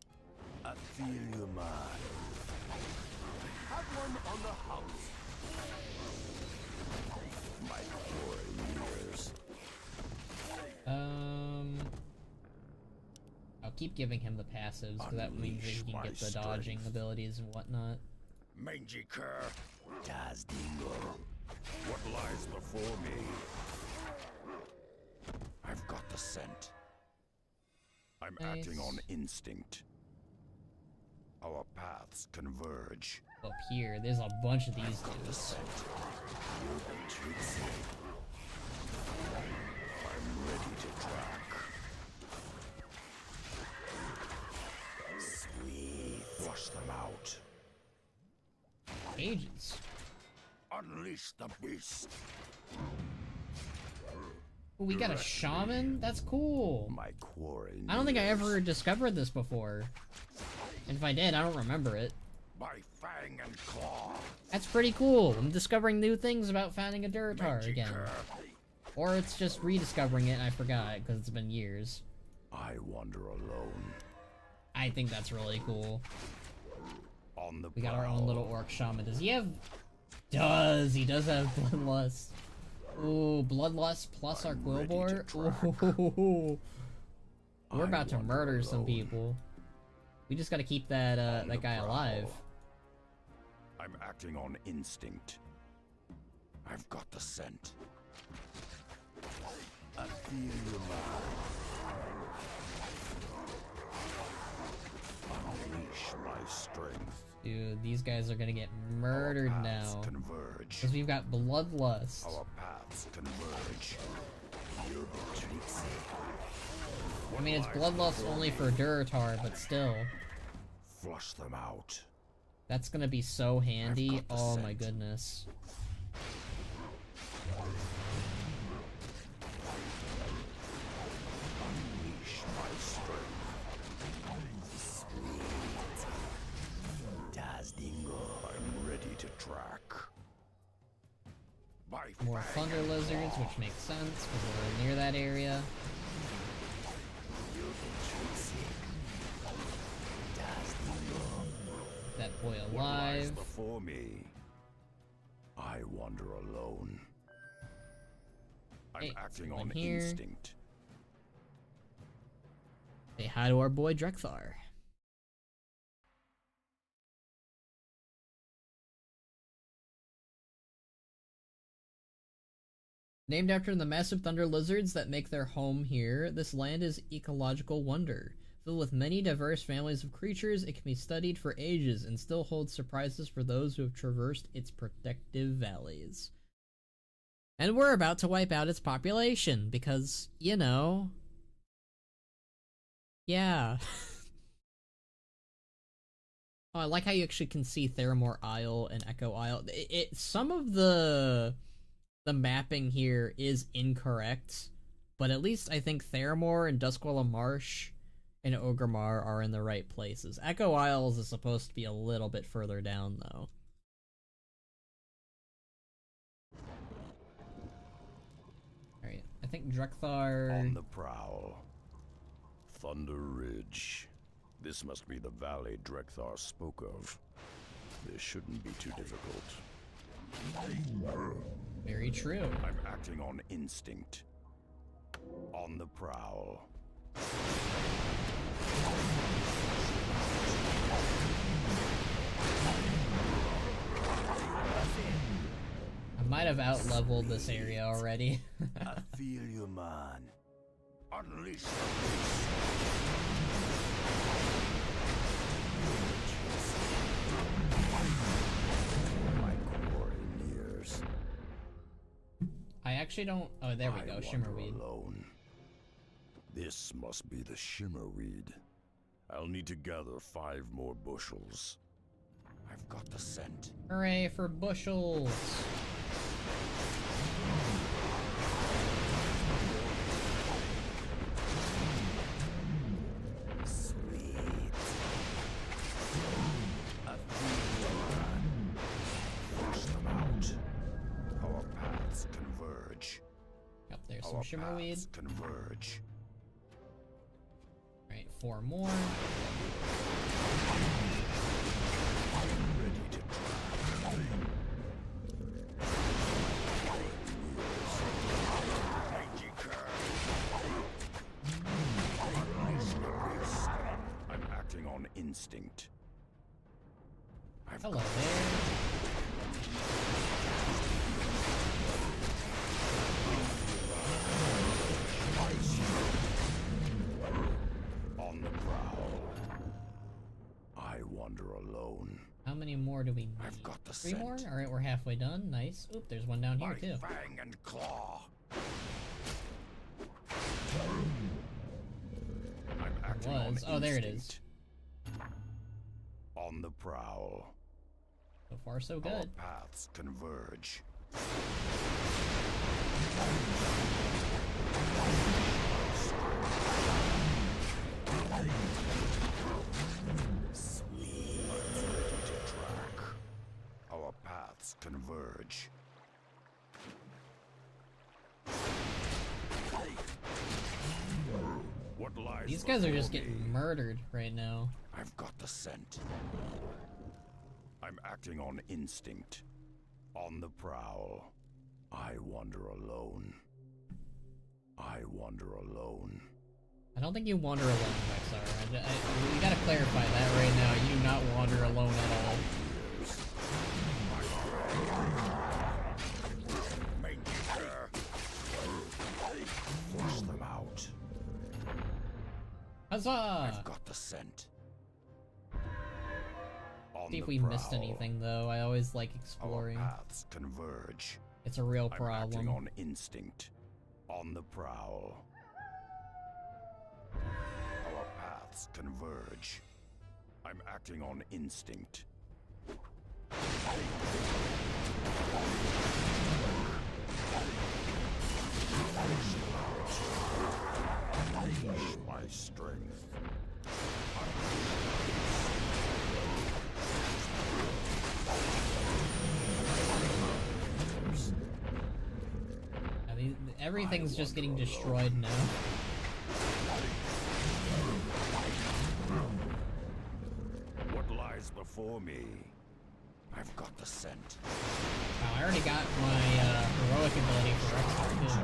I feel your mind. Have one on the house. My quarry nears. I'll keep giving him the passives, because that means that he can get the dodging abilities and whatnot. Mangy cur. Das Dingo. What lies before me? I've got the scent. I'm acting on instinct. Our paths converge. Up here, there's a bunch of these dudes. I'm ready to track. Sweet. Flush them out. Cages. Unleash the beast. Ooh, we got a shaman? That's cool. My quarry. I don't think I ever discovered this before. And if I did, I don't remember it. My fang and claw. That's pretty cool. I'm discovering new things about Founding of Durotar again. Or it's just rediscovering it and I forgot, because it's been years. I wander alone. I think that's really cool. On the We got our own little orc shaman. Does he have... He does have bloodlust. Ooh, bloodlust plus our quillbore? Ooh. We're about to murder some people. We just gotta keep that, that guy alive. I'm acting on instinct. I've got the scent. I feel your mind. Unleash my strength. Dude, these guys are gonna get murdered now. Because we've got bloodlust. Our paths converge. You'll be tricksy. I mean, it's bloodlust only for Durotar, but still. Flush them out. That's gonna be so handy. Oh my goodness. Unleash my strength. Sweet. Das Dingo. I'm ready to track. More thunder lizards, which makes sense because we're near that area. That boy alive. Before me, I wander alone. I'm acting on instinct. Say hi to our boy Drexthar. Named after the massive thunder lizards that make their home here, this land is ecological wonder. Filled with many diverse families of creatures, it can be studied for ages and still holds surprises for those who have traversed its protective valleys. And we're about to wipe out its population, because, you know... Yeah. Oh, I like how you actually can see Theramore Isle and Echo Isle. Some of the mapping here is incorrect, but at least I think Theramore and Duskwalla Marsh and Orgrimmar are in the right places. Echo Isles is supposed to be a little bit further down, though. Alright, I think Drexthar... On the prowl. Thunder Ridge. This must be the valley Drexthar spoke of. This shouldn't be too difficult. Very true. I'm acting on instinct. On the prowl. I might have out-leveled this area already. I feel you, man. Unleash the my quarry nears. I actually don't... Oh, there we go, Shimmerweed. Alone. This must be the Shimmerweed. I'll need to gather 5 more bushels. I've got the scent. Hooray for bushels! Sweet. A Vtuber. Force them out. Our paths converge. Yep, there's some Our shimmerweed. paths converge. Right, 4 more. Ready to try. I'm acting on instinct. Hello there. On the prowl. I wander alone. How many more do we need? I've got the 3 scent. more? Alright, we're halfway done. Nice. Oop, there's one down here My too. fang and claw. I'm acting on Was. Oh, there it is. instinct. On the prowl. So far, so Our good. paths converge. Sweet. Ready to track. Our paths converge. What lies These guys are just before me? getting murdered right now. I've got the scent. I'm acting on instinct. On the prowl. I wander alone. I wander alone. I don't think you wander alone, Vexar. We gotta clarify that right now. You do not wander alone at all. Force them out. Huzzah! I've got the scent. On See if the we missed prowl. anything though. I always like Our exploring. paths converge. It's a real I'm acting problem. on instinct. On the prowl. Our paths converge. I'm acting on instinct. Unleash my strength. Everything's just getting destroyed now. What lies before me? I've got the scent. Wow, I already got my heroic ability for Rexar too.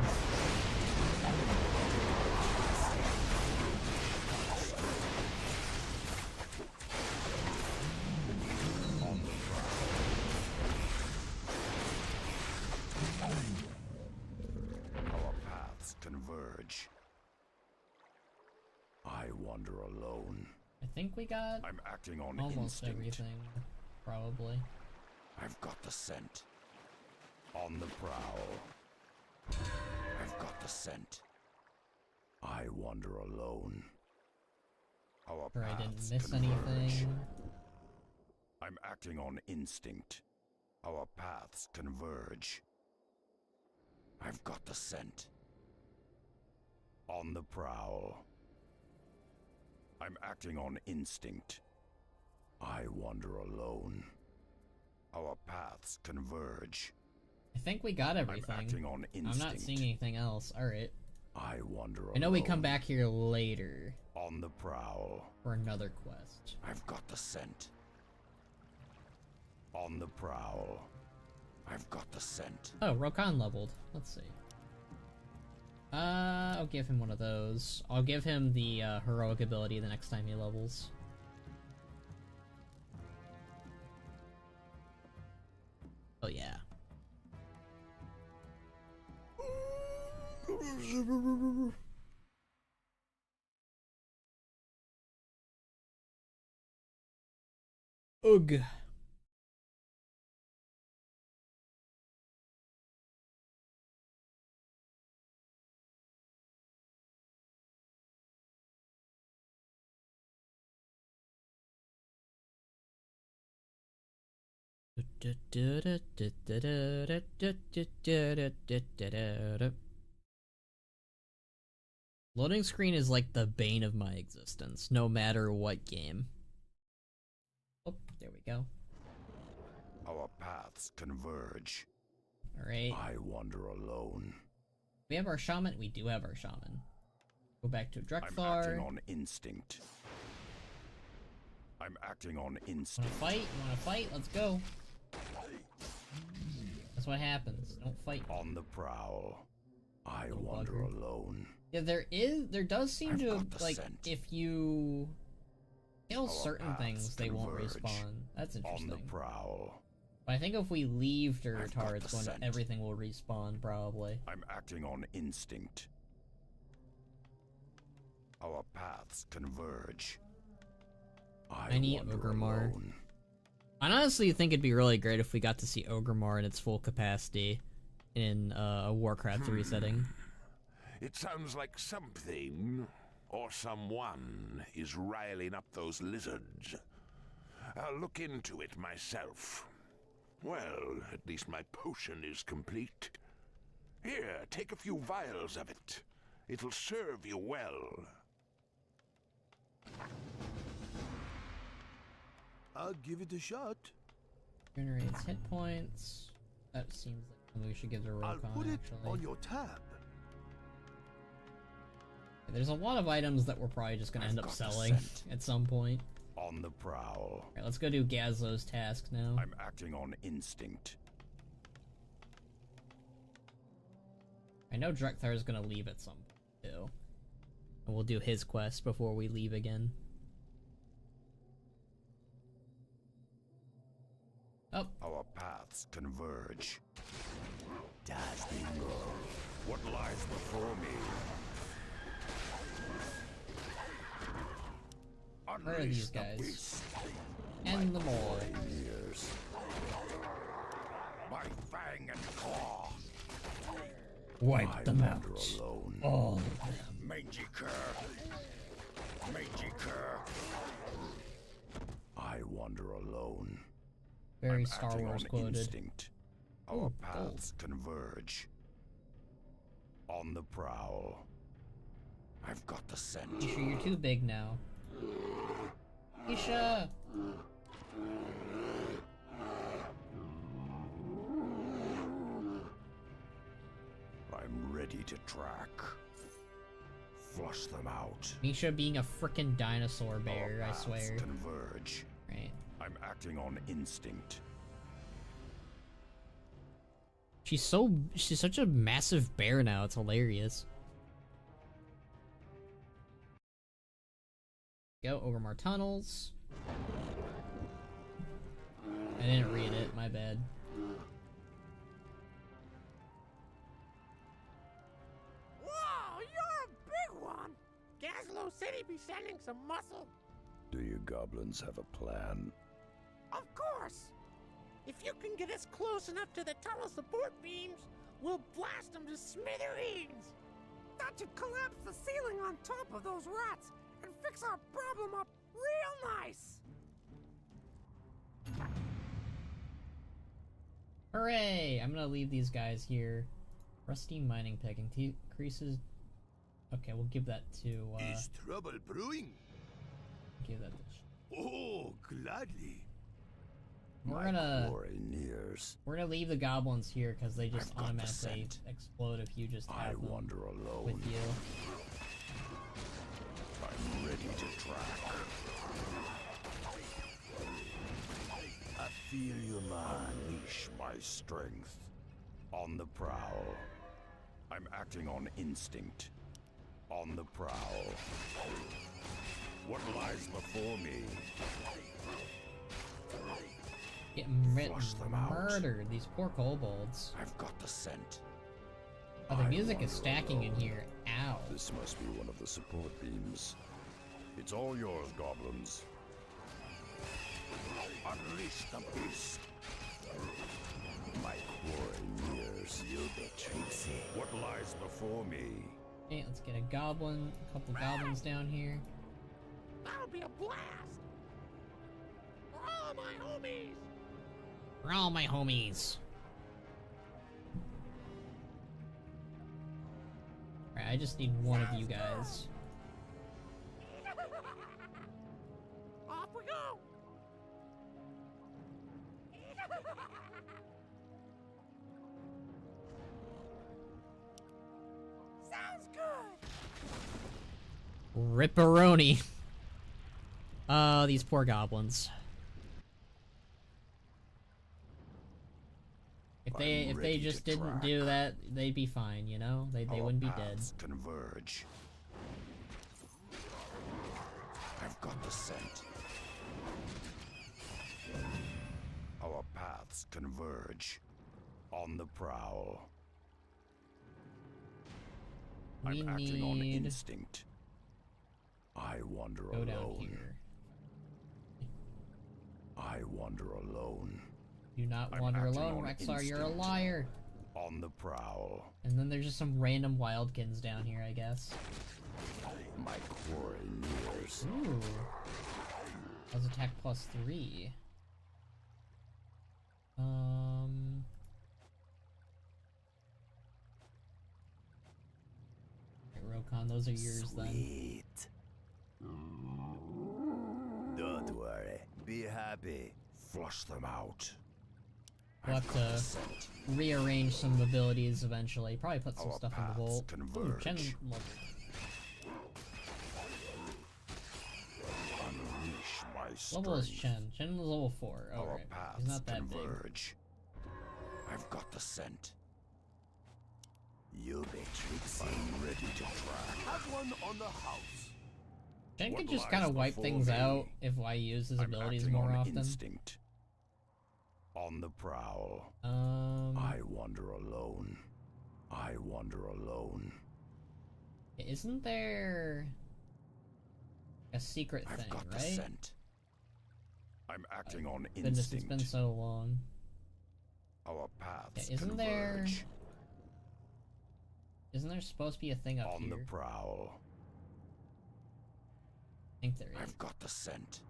On the prowl. Our paths converge. I wander alone. I think we got I'm acting on almost instinct. everything, probably. I've got the scent. On the prowl. I've got the scent. I wander alone. Our Sure I didn't paths miss converge. anything. I'm acting on instinct. Our paths converge. I've got the scent. On the prowl. I'm acting on instinct. I wander alone. Our paths converge. I think we got everything. I'm acting on I'm instinct. not seeing anything else. Alright. I wander alone. I know we come back here later On the prowl. for another quest. I've got the scent. On the prowl. I've got the scent. Oh, Rokan leveled. Let's see. I'll give him one of those. I'll give him the heroic ability the next time he levels. Oh yeah. Ugh. Loading screen is like the bane of my existence, no matter what game. Oh, there we go. Our paths converge. Alright. I wander alone. We have our shaman? We do have our shaman. Go back to I'm Drekthar. acting on instinct. I'm acting on Wanna instinct. fight? You wanna fight? Let's go. That's what happens. Don't fight. On the prowl. I Little wander bugger. alone. Yeah, there does seem I've to, got the like, scent. if you kill Our certain paths things, they won't converge. respawn. That's On interesting. the prowl. But I think if we leave got Durotar, it's the going to, scent. everything will respawn, probably. I'm acting on instinct. Our paths converge. I need wander Ogremar. alone. I honestly think it'd be really great if we got to see Ogremar in its full capacity in a Warcraft 3 setting. It sounds like something or someone is riling up those lizards. I'll look into it myself. Well, at least my potion is complete. Here, take a few vials of it. It'll serve you well. I'll give it a shot. Generates hit points. That seems like something we should give to I'll Rokon, put it actually. on your tab. There's a lot of items that we're probably just gonna I've end up got the selling scent. at some point. On the prowl. Alright, let's go do Gazlo's task now. I'm acting on instinct. I know Drekthar is gonna leave at some point, too. And we'll do his quest before we leave again. Oh, Our paths converge. What lies before me? where are these Unleash the guys? beast. And the mole. Years. My fang and claw. Wipe I them out. wander alone. All Mangy cur. Mangy cur. I wander alone. very I'm Star acting Wars on quoted. instinct. Our Ooh, gold. paths converge. On the prowl. I've got the scent. Isha, you're too big now. Isha! I'm ready to track. Flush them out. Misha being a frickin' dinosaur bear, Our I paths swear. converge. Right. I'm acting on instinct. She's such a massive bear now, it's hilarious. Go, Ogremar Tunnels. I didn't read it, my bad. Whoa, you're a big one! Gazlo said he'd be sending some muscle. Do you goblins have a plan? Of course! If you can get us close enough to the tunnel support beams, we'll blast them to smithereens! That should collapse the ceiling on top of those rats and fix our problem up real nice! Hooray! I'm gonna leave these guys here. Rusty mining pick increases. Okay, we'll give that to. Is trouble brewing? Give that to. Oh, gladly. We're gonna Glory nears. leave the goblins here because they just I've got the automatically scent. explode if you just I have them wander alone. with you. I'm ready to track. I feel you, man. Unleash my strength. On the prowl. I'm acting on instinct. On the prowl. What lies before me? Getting Flush them out. murdered. These poor kobolds. I've got the scent. Oh, the I music is wander stacking in alone. here. Ow. This must be one of the support beams. It's all yours, goblins. Unleash the beast. My quarry nears. What lies before me? Okay, let's get a couple goblins down here. That'll be a blast! For all my homies! For all my homies. Alright, I just need one of you guys. Off we go! Sounds good! Ripperoni. These poor goblins. If they just didn't do that, they'd be fine, you know? They wouldn't be dead. Converge. I've got the scent. Our paths converge. On the prowl. I'm acting on instinct. I wander go down alone. here. I wander alone. Do not I'm wander acting alone, on Rexar, you're a instinct. liar! On the prowl. And then there's just some random wildkins down here, I guess. My quarry nears. Ooh. How's attack +3? Right, Rokon, those are yours then. Sweet. Don't worry. Be happy. Flush them out. We'll have to rearrange some abilities eventually. Probably put some Our stuff in the paths vault. Ooh, converge. Chen, look. Unleash my Level is strength. Chen. Chen is level 4. Our Alright. paths He's not that big. converge. I've got the scent. You be tricksy. I'm ready to track. Have one on the house. Chen What could just lies kind of wipe before things me? out if I use his I'm abilities acting more on often. instinct. On the prowl. I I wander alone. I wander alone. Isn't there a secret I've thing, got the right? scent. I'm acting on Goodness, it's instinct. been so long. Our paths Yeah, isn't there- converge. Isn't there supposed to be a thing up On here? the prowl. I think there is. I've got the scent.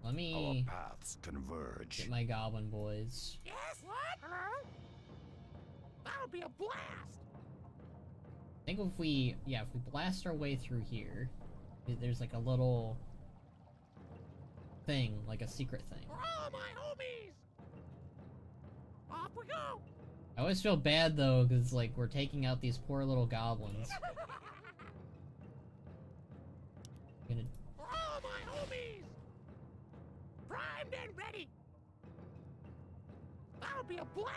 Let Our me paths converge. get my goblin boys. Yes, what? Hello? That'll be a blast! I think if we blast our way through here, there's like a little thing, like a secret thing. For all my homies! Off we go! I always feel bad though, because like we're taking out these poor little goblins. Gonna For all my homies! Primed and ready! That'll be a blast!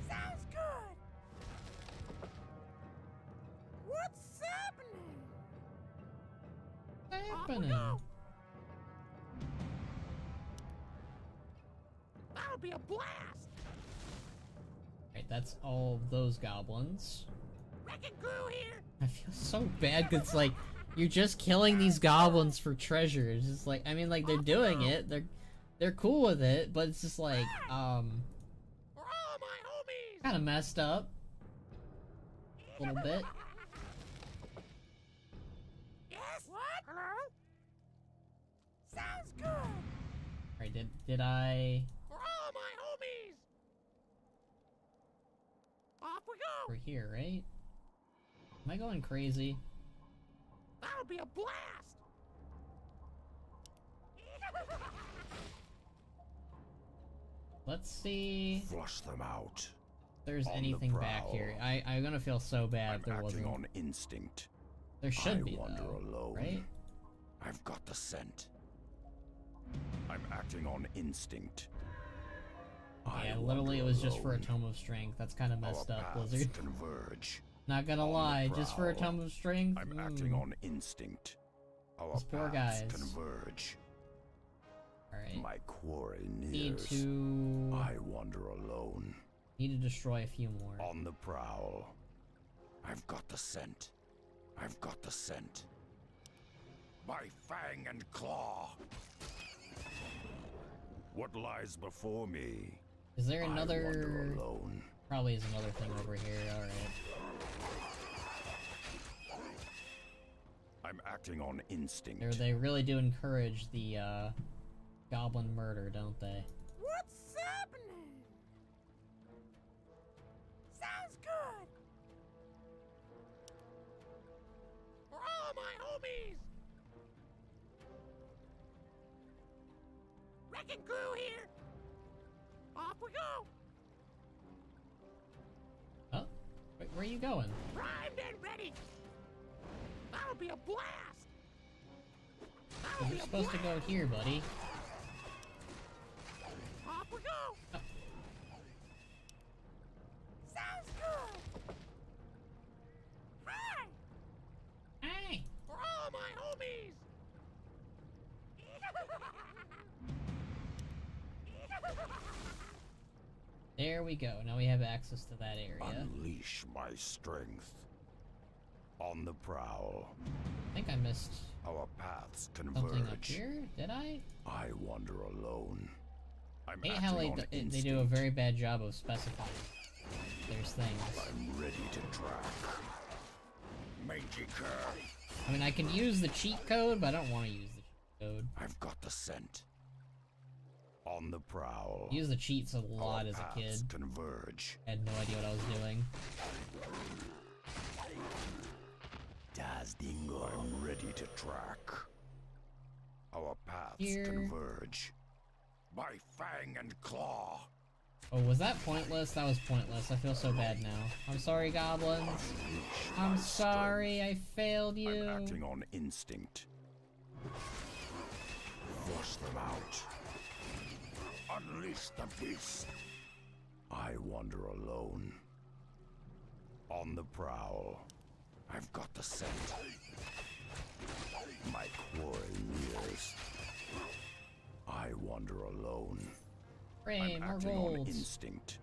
Sounds good! What's happening? Off we happening. go! That'll be a blast! Right, that's all of those goblins. Wrecking crew here! I feel so bad because like you're just killing these goblins for treasure. It's just like, I mean, like they're doing it, they're cool with it, but it's just like For all my homies! kind of messed up a little bit. Yes? What? Hello? Sounds good! Right, did I For all my homies! Off we go! over here, right? Am I going crazy? That'll be a blast! Let's see Flush them out. if there's On the anything back prowl. here. I'm gonna feel so bad I'm if there acting wasn't. on instinct. There should I be wander though, alone. right? I've got the scent. I'm acting on instinct. Yeah, I literally it wander was just for a alone. Tome of Strength. That's kind of messed Our up, paths Blizzard. converge. Not gonna on the lie, just for a prowl. Tome of Strength? I'm acting on instinct. Our Those poor paths guys. converge. Alright. My quarry Need nears. to... I wander alone. Need to destroy a few more. On the prowl. I've got the scent. I've got the scent. By fang and claw. What lies before me? Is there I wander another... alone. Probably is another thing over here, alright. I'm acting on instinct. They really do encourage the goblin murder, don't they? What's happening? Sounds good. For all my homies. Wrecking crew here. Off we go. Oh, wait, where are you going? Primed and ready. That'll be a blast. You're supposed to go here, buddy. Off we go. Oh. Sounds good. Hi. Hey! For all my homies. There we go. Now we have access to that area. Unleash my strength. On the prowl. I think I missed Our paths something up converge. here. Did I? I wander alone. I'm I hate how acting on they do a instinct. very bad job of specifying there's things. I'm ready to track. Mangy cur. I mean, I can use the cheat code, but I don't want to use the cheat code. I've got the scent. On the prowl. I used the cheats a lot Our as a paths kid. converge. I had no idea what I was doing. Das Dingo. I'm ready to track. Our paths Here. converge. By fang and claw. Oh, was that pointless? That was pointless. I feel so bad now. I'm sorry, goblins. Unleash I'm my sorry, I failed strength. you. I'm acting on instinct. Flush them out. Unleash the beast. I wander alone. On the prowl. I've got the scent. My quarry nears. I wander alone. Hooray, I'm more acting on golds. instinct.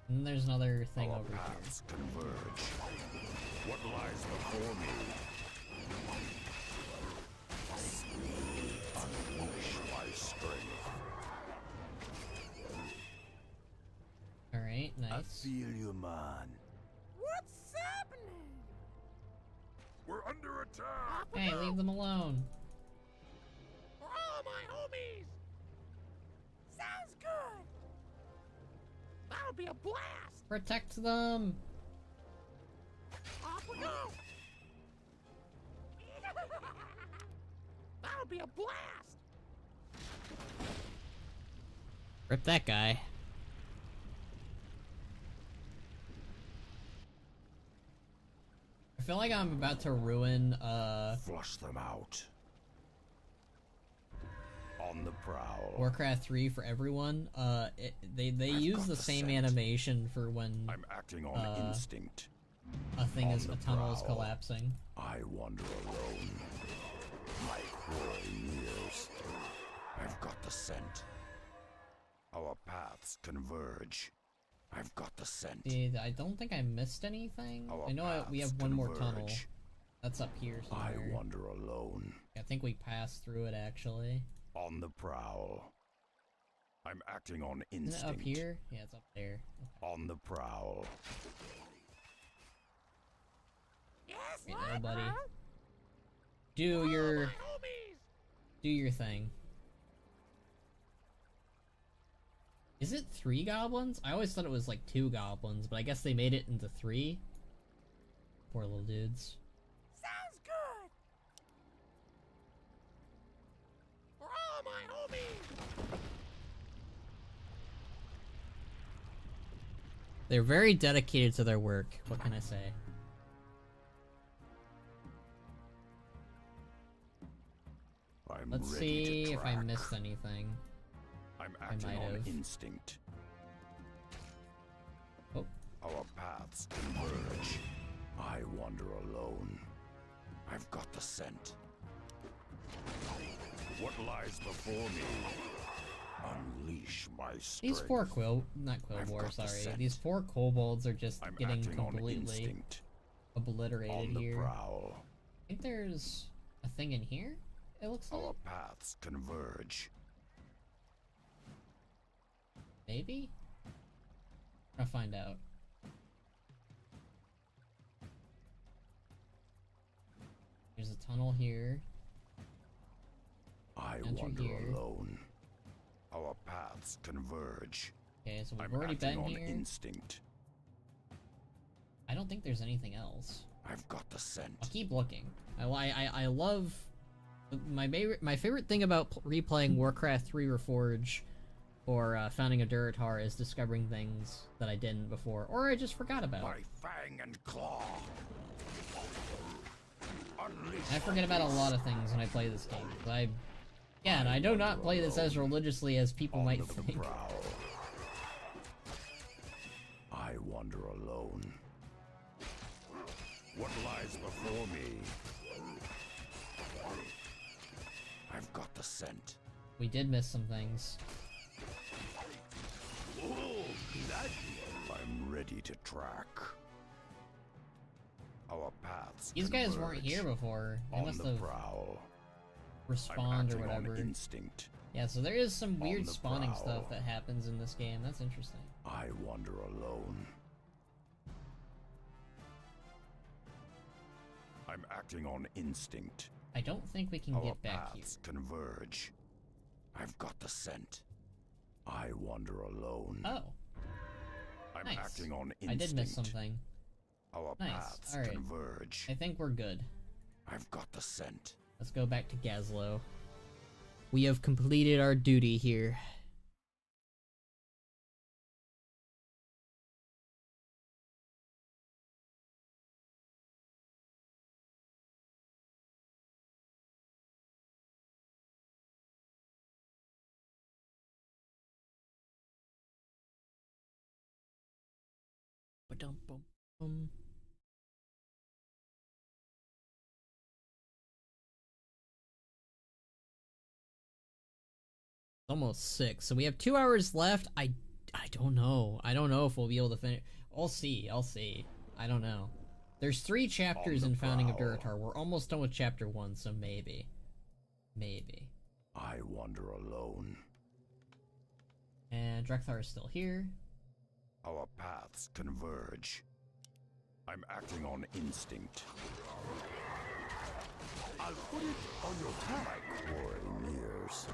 And there's another thing Our over here. paths converge. What lies before me? Unleash my strength. Alright, I nice. feel you, man. What's happening? We're under attack! Off we Hey, go. leave them alone. For all my homies. Sounds good. That'll be a blast. Protect them. Off we go. That'll be a blast. Rip that guy. I feel like I'm about to ruin, Flush them out. On the prowl. Warcraft 3 for everyone. They use got the the same scent. animation for when I'm acting on instinct. a thing on is the a tunnel is prowl. collapsing. I wander alone. My quarry nears. I've got the scent. Our paths converge. I've got the scent. Dude, I don't think I missed anything. Our I know we have paths one more tunnel. converge. That's up here I somewhere. wander alone. I think we passed through it actually. On the prowl. I'm acting on Isn't instinct. it up here? Yeah, it's up there. On the prowl. Yes, Hey, what, little buddy. bro? Do For all your my homies. do your thing. Is it 3 goblins? I always thought it was like 2 goblins, but I guess they made it into 3. Poor little dudes. Sounds good. For all my homies. They're very dedicated to their work. What can I say? I'm Let's ready see to if I track. missed anything. I'm acting might on have. instinct. Oh, Our paths converge. I wander alone. I've got the scent. What lies before me? Unleash my strength. these 4 not I've Quillboar, got the sorry. scent. These 4 kobolds are just I'm getting acting on completely instinct. obliterated On the here. prowl. I think there's a thing in here, it looks like. Our paths converge. Maybe? I'll find out. There's a tunnel here. I Enter wander here. alone. paths converge. Okay, so we've I'm already acting been on here. instinct. I don't think there's anything else. I've got the scent. I'll keep looking. I love my favorite thing about replaying Warcraft 3 Reforged or Founding of Durotar is discovering things that I didn't before, or I just forgot about. My fang and claw. I forget about a lot of things when I play this game. And I do not play this as religiously as people might think. I wander alone. What lies before me? I've got the scent. We did miss some things. Oh, I'm ready to track. Our paths. These guys weren't here before. They must have respawned or whatever. Instinct. Yeah, so there is some weird spawning stuff that happens in this game. That's interesting. I wander alone. I'm acting on instinct. I don't think we can get back here. Paths converge. I've got the scent. I wander alone. Oh. I'm Nice. acting on instinct. I did miss something. Our Nice. paths Alright. converge. I think we're good. I've got the scent. Let's go back to Gazlowe. We have completed our duty here. Ba-dum-bum-bum. Almost 6, so we have 2 hours left. I don't know. I don't know if we'll be able to finish. I'll see. I don't know. There's 3 chapters in Founding of Durotar. We're almost done with chapter 1, so maybe. I wander alone. And Drekthar is still here. Our paths converge. I'm acting on instinct. I'll put it on your tongue. My quarry nears.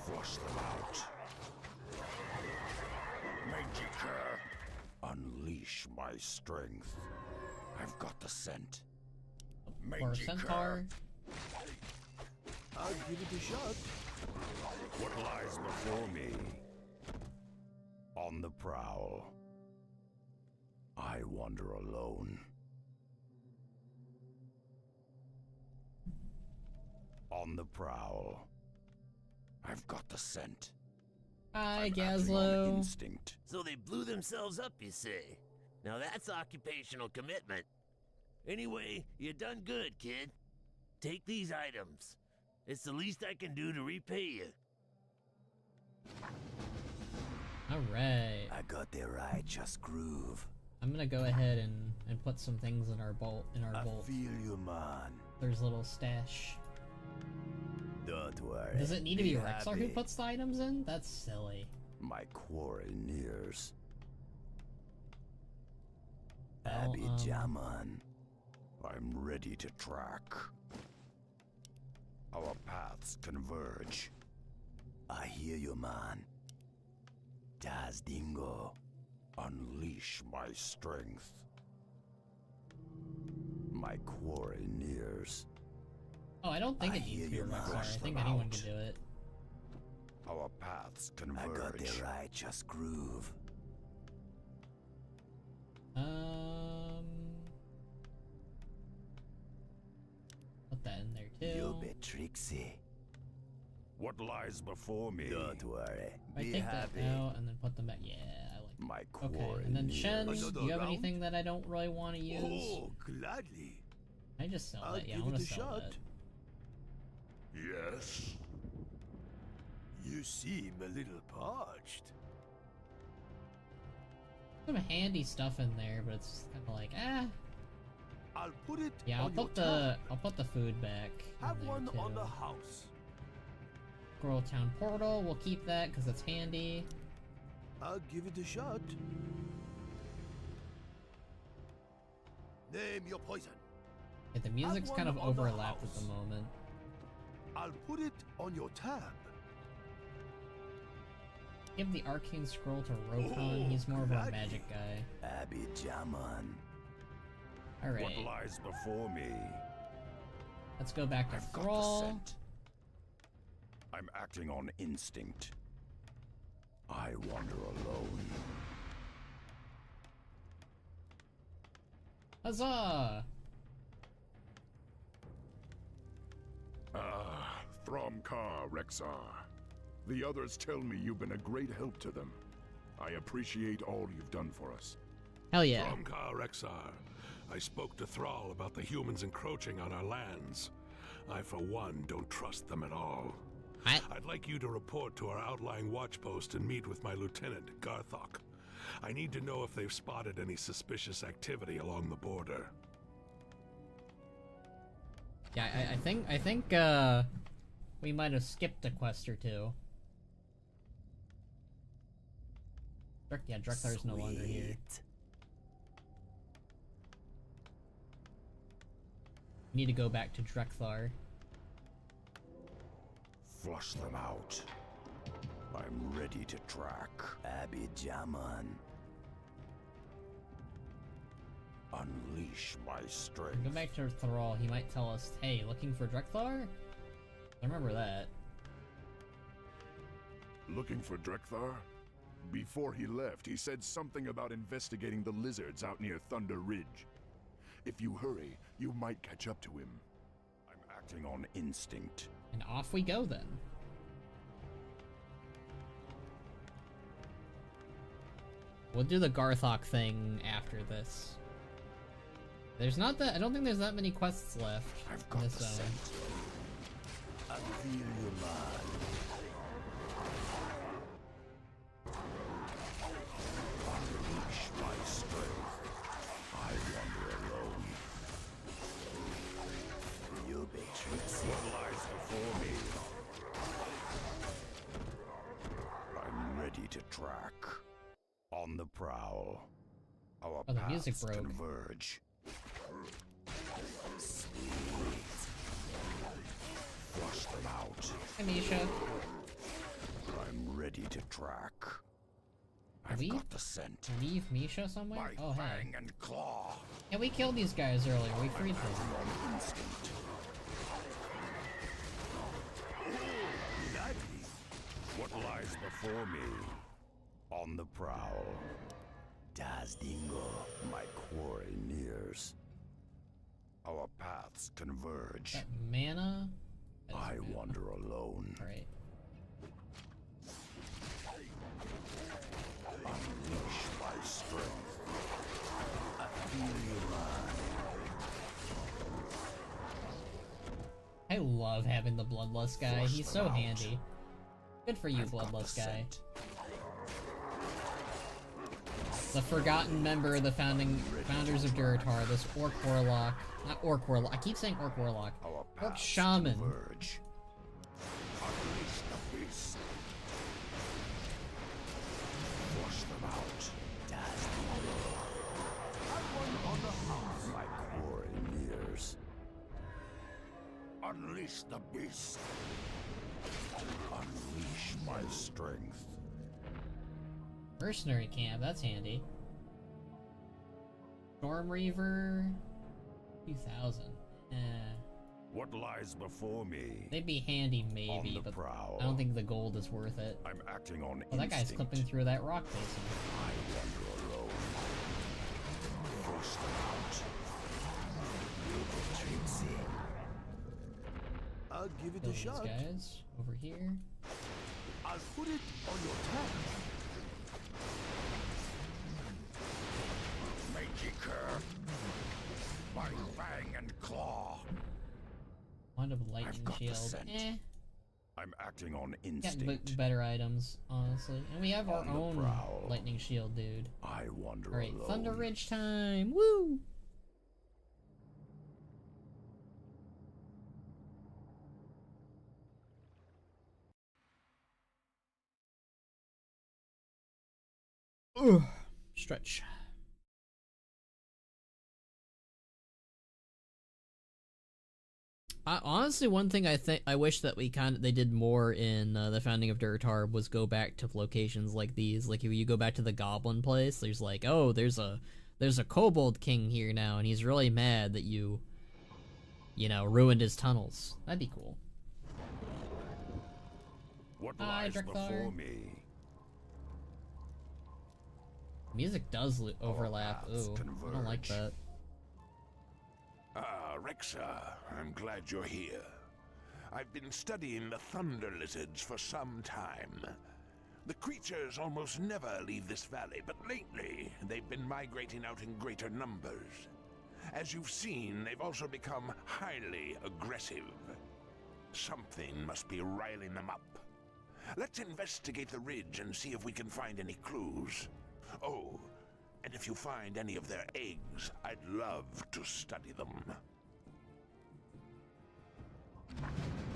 Flush them out. Magiker. Unleash my strength. I've got the scent. Or Centaur. I'll give it a shot. What lies before me? On the prowl. I wander alone. On the prowl. I've got the scent. Hi, I'm acting on Gazlowe. instinct. So they blew themselves up, you say? Now that's occupational commitment. Anyway, you done good, kid. Take these items. It's the least I can do to repay you. Alright. I got the righteous groove. I'm gonna go ahead and put some things in our vault. Feel you, man. There's a little stash. Don't worry. Does it need to be Rexar who happy. puts the items in? That's silly. My quarry nears. Well, Abby Jaman. I'm ready to track. Our paths converge. I hear you, man. Taz Dingo. Unleash my strength. My quarry nears. Oh, I don't think I it needs hear to be you, Rexar. man. I think Flush them anyone out. can do it. Our paths converge. I got the righteous groove. Put that in there too. You be tricksy. What lies before me? Don't worry. I take that out and then put them back. Yeah, I like My that. Okay, quarry and then nears. Shen, do Another you have round? anything that I don't really want to use? Oh, gladly. I just sell I'll that. Yeah, I give want it to a sell shot. that. Yes? You seem a little parched. Some handy stuff in there, but it's kind of like, I'll put it Yeah, I'll on your put tongue. the food back. in Have there, one on too. the house. Squirrel Town Portal, we'll keep that because it's handy. I'll give it a shot. Name your poison. Yeah, the music's one kind of on the overlapped at house. the moment. I'll put it on your tab. Give the arcane scroll to Rokon. He's more of a magic guy. Abidjaman. Alright. What lies before me? Let's go back to I've got the Thrall. scent. I'm acting on instinct. I wander alone. Huzzah! Ah, Thromkar, Rexar. The others tell me you've been a great help to them. I appreciate all you've done for us. Hell yeah. Thromkar Rexar. I spoke to Thrall about the humans encroaching on our lands. I, for one, don't trust them at all. I'd like you to report to our outlying watchpost and meet with my lieutenant, Garthok. I need to know if they've spotted any suspicious activity along the border. Yeah, I think we might have skipped a quest or two. Yeah, Drek'Thar's no longer here. We need to go back to Drek'Thar. Flush them out. I'm ready to track. Abidjaman. Unleash my strength. Go back to Thrall. He might tell us, hey, looking for Drek'Thar? I remember that. Looking for Drek'Thar? Before he left, he said something about investigating the lizards out near Thunder Ridge. If you hurry, you might catch up to him. I'm acting on instinct. And off we go then. We'll do the Garthok thing after this. There's not that. I don't think there's that many quests left in this zone. I feel your mind. Unleash my strength. I wander alone. You betray what lies before me. I'm ready to track. On the prowl. Our the music paths broke. converge. Sweet. Flush them out. Hi, Misha. I'm ready to track. I've We got the scent. leave Misha somewhere? My Oh, hey. fang and claw. Yeah, we killed these guys earlier. We freed them. On instinct. What lies before me? On the prowl. Dazdingo, my quarry nears. Our paths converge. That mana? That is I mana. wander alone. Alright. Unleash my strength. I feel your mind. I love having the Bloodlust guy. Flush He's them so out. handy. Good for you, I've got the Bloodlust guy. scent. The forgotten member of the founders of Durotar, this Orc Warlock. Not Orc Warlock. I keep saying Orc Warlock. Our Orc paths Shaman. converge. Unleash the beast. Flush them out. On the house. My quarry nears. Unleash the beast. Unleash my strength. Mercenary camp, that's handy. Storm Reaver. 2000. What lies before me? They'd be handy maybe, On the but prowl. I don't think the gold is worth it. I'm acting on Oh, that guy's instinct. clipping through that rock basin. I wander alone. Flush them out. You betray me. I'll give it Kill a these shot. guys over here. I'll put it on your tab. Magiker. My fang and claw. Wand of Lightning got the Shield. scent. I'm acting on Got instinct. better items, honestly. And we have our On the own prowl. Lightning Shield, dude. I wander Alright, alone. Thunder Ridge time! Woo! Ugh. Stretch. Honestly, one thing I wish that they did more in the Founding of Durotar was go back to locations like these. Like if you go back to the Goblin place, there's like, oh, there's a Kobold King here now, and he's really mad that you know, ruined his tunnels. That'd be cool. What lies before me? Music does overlap. Ooh, I don't like that. Ah, Rexar, I'm glad you're here. I've been studying the Thunder Lizards for some time. The creatures almost never leave this valley, but lately they've been migrating out in greater numbers. As you've seen, they've also become highly aggressive. Something must be riling them up. Let's investigate the ridge and see if we can find any clues. Oh, and if you find any of their eggs, I'd love to study them.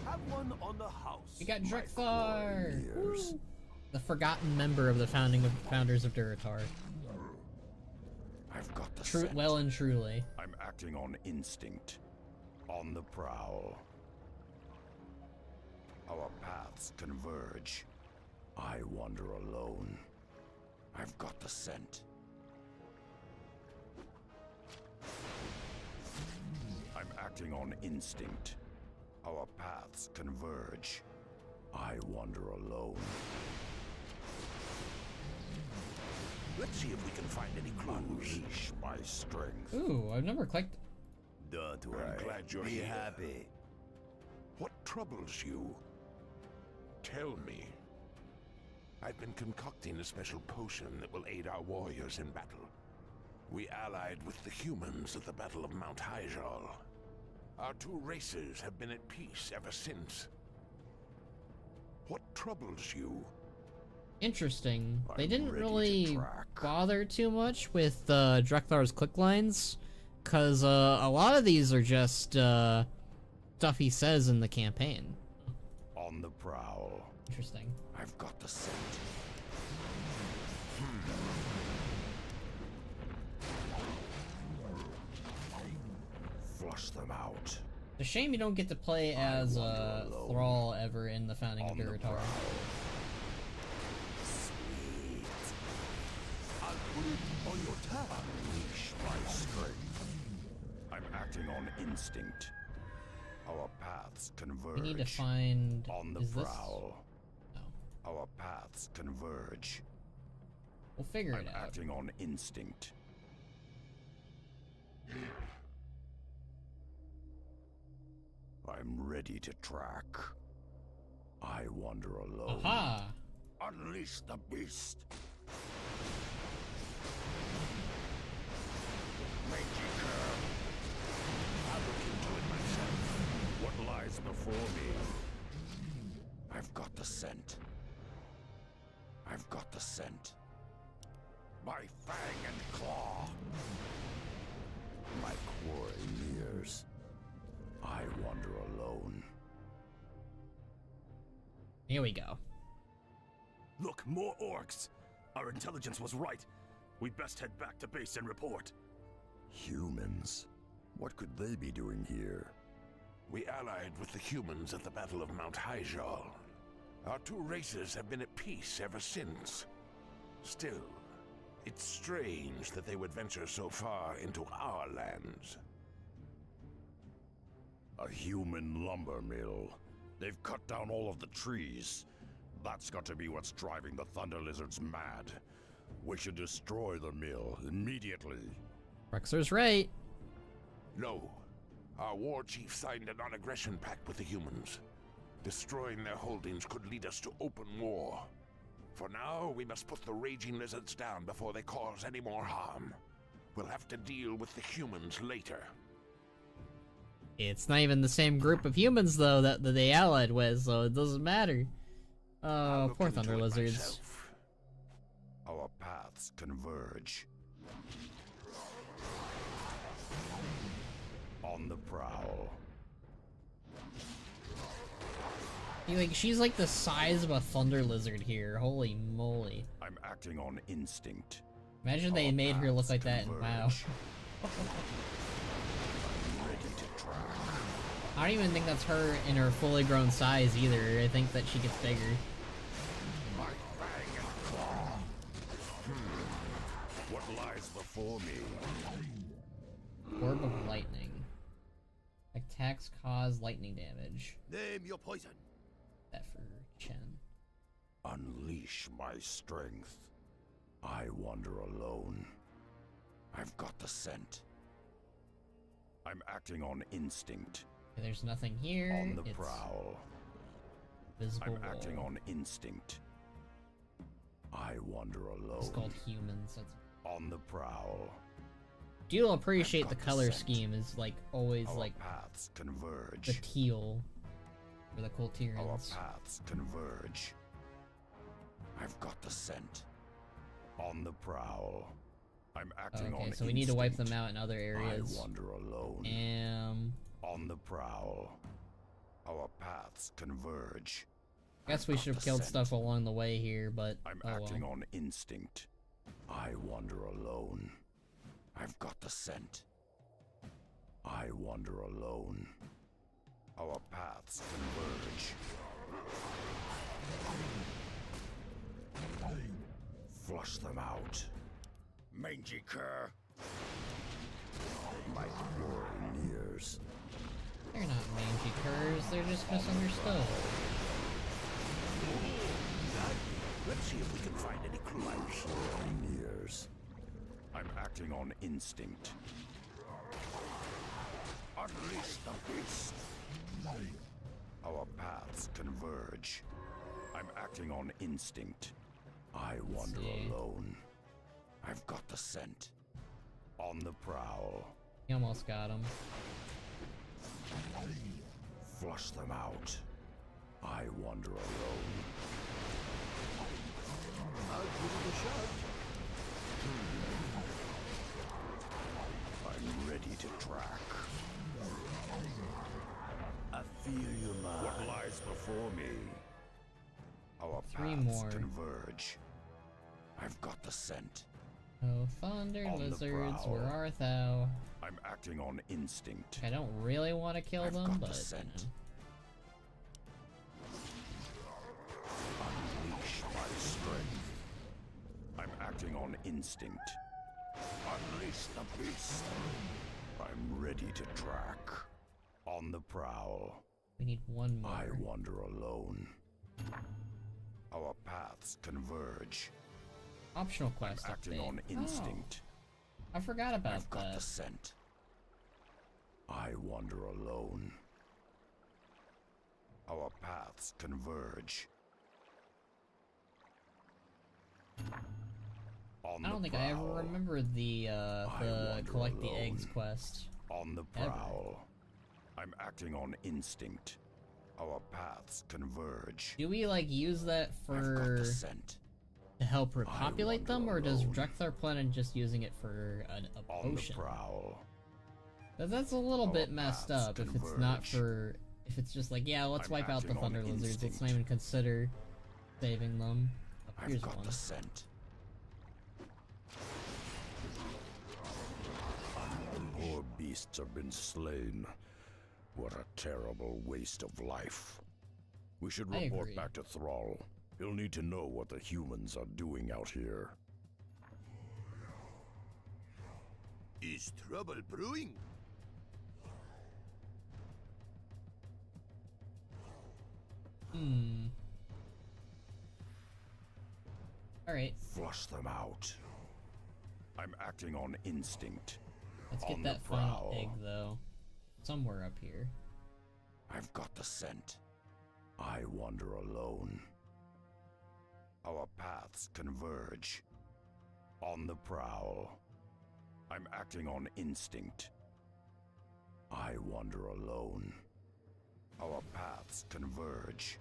Have one on the house. You got Drekthar! The forgotten member of the Founders of Durotar. I've got the scent. Well and truly. I'm acting on instinct. On the prowl. Our paths converge. I wander alone. I've got the scent. I'm acting on instinct. Our paths converge. I wander alone. Let's see if we can find any clues. Unleash my strength. Ooh, I've never clicked. Don't worry. I'm glad you're Be here. happy. What troubles you? Tell me. I've been concocting a special potion that will aid our warriors in battle. We allied with the humans at the Battle of Mount Hyjal. Our two races have been at peace ever since. What troubles you? Interesting. They I'm didn't ready to really track. bother too much with Drekthar's click lines, because a lot of these are just stuff he says in the campaign. On the prowl. Interesting. I've got the scent. Flush them out. It's a shame you don't get to play as Thrall ever in the Founding of Durotar. Sweet. I'll put it on your tab. Unleash my strength. I'm acting on instinct. Our paths converge. We need to find. On the Is this? prowl. No. Our paths converge. We'll figure I'm it out. acting on instinct. I'm ready to track. I wander alone. Aha! Unleash the beast. Mangy curve. I'll look into it myself. What lies before me? I've got the scent. I've got the scent. My fang and claw. My quarry nears. I wander alone. Here we go. Look, more orcs. Our intelligence was right. We best head back to base and report. Humans? What could they be doing here? We allied with the humans at the Battle of Mount Hyjal. Our two races have been at peace ever since. Still, it's strange that they would venture so far into our lands. A human lumber mill. They've cut down all of the trees. That's got to be what's driving the Thunder Lizards mad. We should destroy the mill immediately. Rexar's right. No. Our war chief signed a non-aggression pact with the humans. Destroying their holdings could lead us to open war. For now, we must put the raging lizards down before they cause any more harm. We'll have to deal with the humans later. It's not even the same group of humans, though, that they allied with, so it doesn't matter. Oh, poor Thunder Lizards. Myself. Our paths converge. On the prowl. She's like the size of a Thunder Lizard here. Holy moly. I'm acting on instinct. Imagine they made her look like that in WoW. I don't even think that's her in her fully grown size either. I think that she gets bigger. My fang and claw. What lies before me? Orb of lightning. Attacks cause lightning damage. Name your poison. That for Chen. Unleash my strength. I wander alone. I've got the scent. I'm acting on instinct. Okay, there's nothing here. On the it's prowl. Visible I'm acting wall. on instinct. I wander alone. It's called humans. That's... On the prowl. Do appreciate the color scheme is like always Our like paths converge. the teal for the Our Colterians. paths converge. I've got the scent. On the prowl. I'm acting on Okay, so we need to wipe them instinct. out in other areas. I wander alone. On the prowl. Our paths converge. Guess we should have killed stuff along the way here, but I'm oh acting well. on instinct. I wander alone. I've got the scent. I wander alone. Our paths converge. Flush them out. Mangy cur. My glory nears. They're not mangy curs, they're just misunderstood. Let's see if we can find any clues. Nears. I'm acting on instinct. Unleash the beast. Our paths converge. I'm acting on instinct. I wander alone. I've got the scent. On the prowl. You almost got him. Flush them out. I wander alone. I'll give it a shot. I'm ready to track. I feel your mind. What lies before me? Our Three paths more. converge. I've got the scent. Oh, thunder On the lizards, prowl. where art thou? I'm acting on instinct. I don't really want to kill I've them, got but the scent. Unleash my strength. I'm acting on instinct. Unleash the beast. I'm ready to track. On the prowl. we need one more. I wander alone. Our paths converge. Optional quest I'm acting update. on instinct. Oh, I forgot about I've got that. the scent. I wander alone. Our paths converge. On I don't the think I ever prowl. remembered the wander collect the alone. eggs quest. On the Ever. prowl. I'm acting on instinct. Our paths converge. Do we like use that I've got for the scent. to help repopulate wander them, or does alone. Drekthar plan on just using it for a On the potion? prowl. That's a little Our bit messed paths up if it's not converge. for if it's just like, yeah, let's I'm wipe out the acting on thunder lizards. Let's not instinct. even consider saving them. Oh, I've here's got one. the scent. Poor beasts have been slain. What a terrible waste of life. We should I report agree. back to Thrall. He'll need to know what the humans are doing out here. Is trouble brewing? Alright, Flush them out. I'm acting on instinct. let's On get the that final prowl. egg though. Somewhere up here. I've got the scent. I wander alone. Our paths converge. On the prowl. I'm acting on instinct. I wander alone. Our paths converge.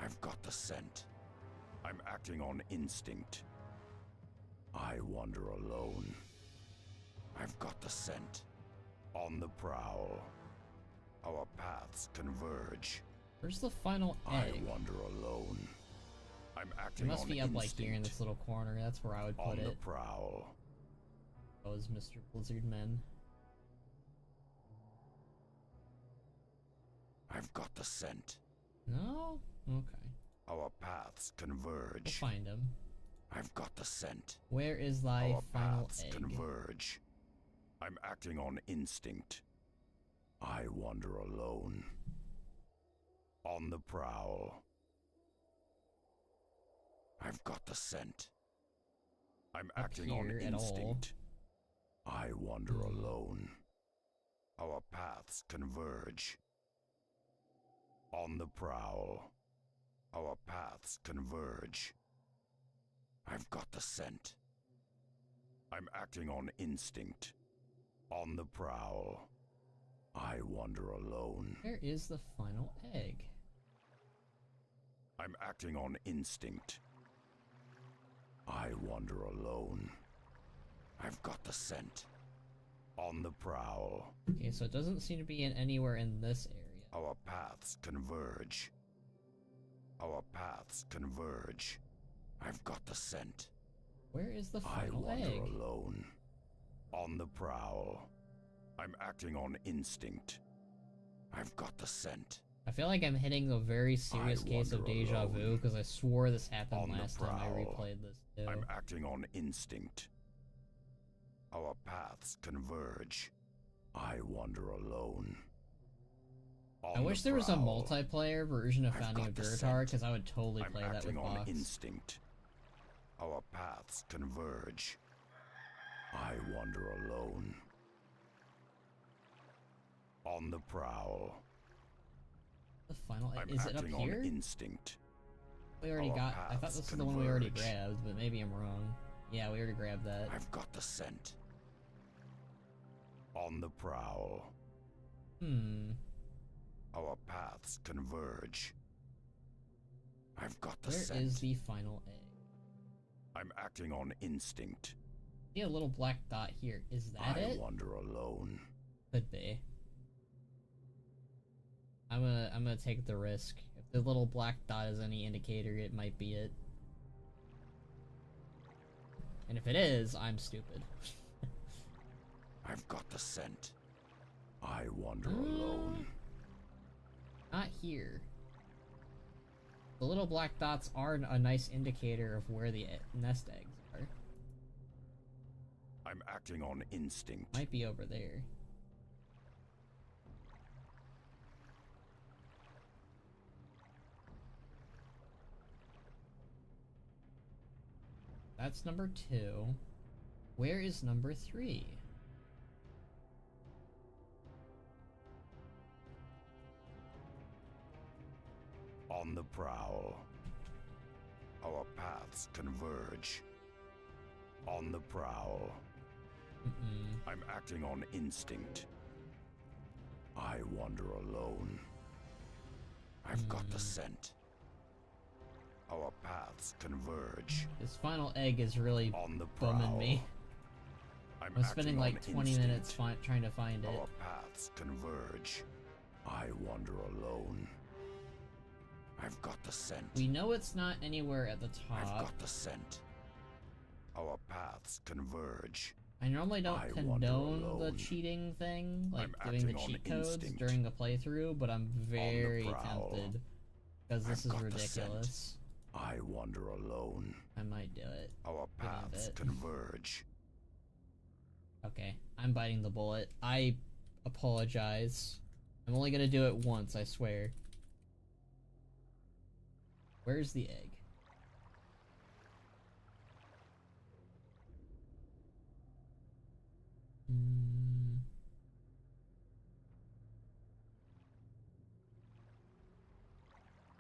I've got the scent. I'm acting on instinct. I wander alone. I've got the scent. On the prowl. Our paths converge. Where's the final I egg? wander alone. I'm It acting must on be up instinct. like here in this little corner. That's where I would On put the it. prowl. Those Mr. Blizzard men. I've got the scent. No? Okay. Our paths converge. We'll find him. I've got the scent. Where is thy Our final paths egg? converge. I'm acting on instinct. I wander alone. On the prowl. I've got the scent. I'm acting on here at all? instinct. I wander alone. Our paths converge. On the prowl. Our paths converge. I've got the scent. I'm acting on instinct. On the prowl. I wander alone. Where is the final egg? I'm acting on instinct. I wander alone. I've got the scent. On the prowl. Okay, so it doesn't seem to be in anywhere in this area. Our paths converge. Our paths converge. I've got the scent. Where is the I final wander egg? alone. On the prowl. I'm acting on instinct. I've got the scent. I feel like I'm hitting a very serious case of deja vu because I swore this happened last time I replayed this too. I'm acting on instinct. Our paths converge. I wander alone. I wish there was a multiplayer version of Founding of Durotar because I would totally play that with bots. Instinct. Our paths converge. I wander alone. On the prowl. The final egg. I'm Is it up acting here? on instinct. We already Our got. I thought paths this was the one we already converge. grabbed, but maybe I'm wrong. Yeah, we already grabbed that. I've got the scent. On the prowl. Our paths converge. I've got the scent. Where is the final egg? I'm acting on instinct. See a little black dot here. Is that it? I wander alone. Could be. I'm gonna take the risk. If the little black dot is any indicator, it might be it. And if it is, I'm stupid. I've got the scent. I wander alone. Not here. The little black dots are a nice indicator of where the nest eggs are. I'm acting on instinct. Might be over there. That's number 2. Where is number 3? On the prowl. Our paths converge. On the prowl. I'm acting on instinct. I wander alone. I've got the scent. Our paths converge. This final egg is really On the bumming prowl. me. I'm spending like 20 minutes trying to find it. Our paths converge. I wander alone. I've got the scent. We know it's not anywhere at the I've top. got the scent. Our paths converge. I normally don't I wander condone the alone. cheating thing, like I'm doing the acting on cheat codes instinct. during the playthrough, but I'm very prowl. tempted. Because this I've is got the scent. ridiculous. I wander alone. I might do it. Our Get on paths it. converge. Okay, I'm biting the bullet. I apologize. I'm only gonna do it once, I swear. Where's the egg?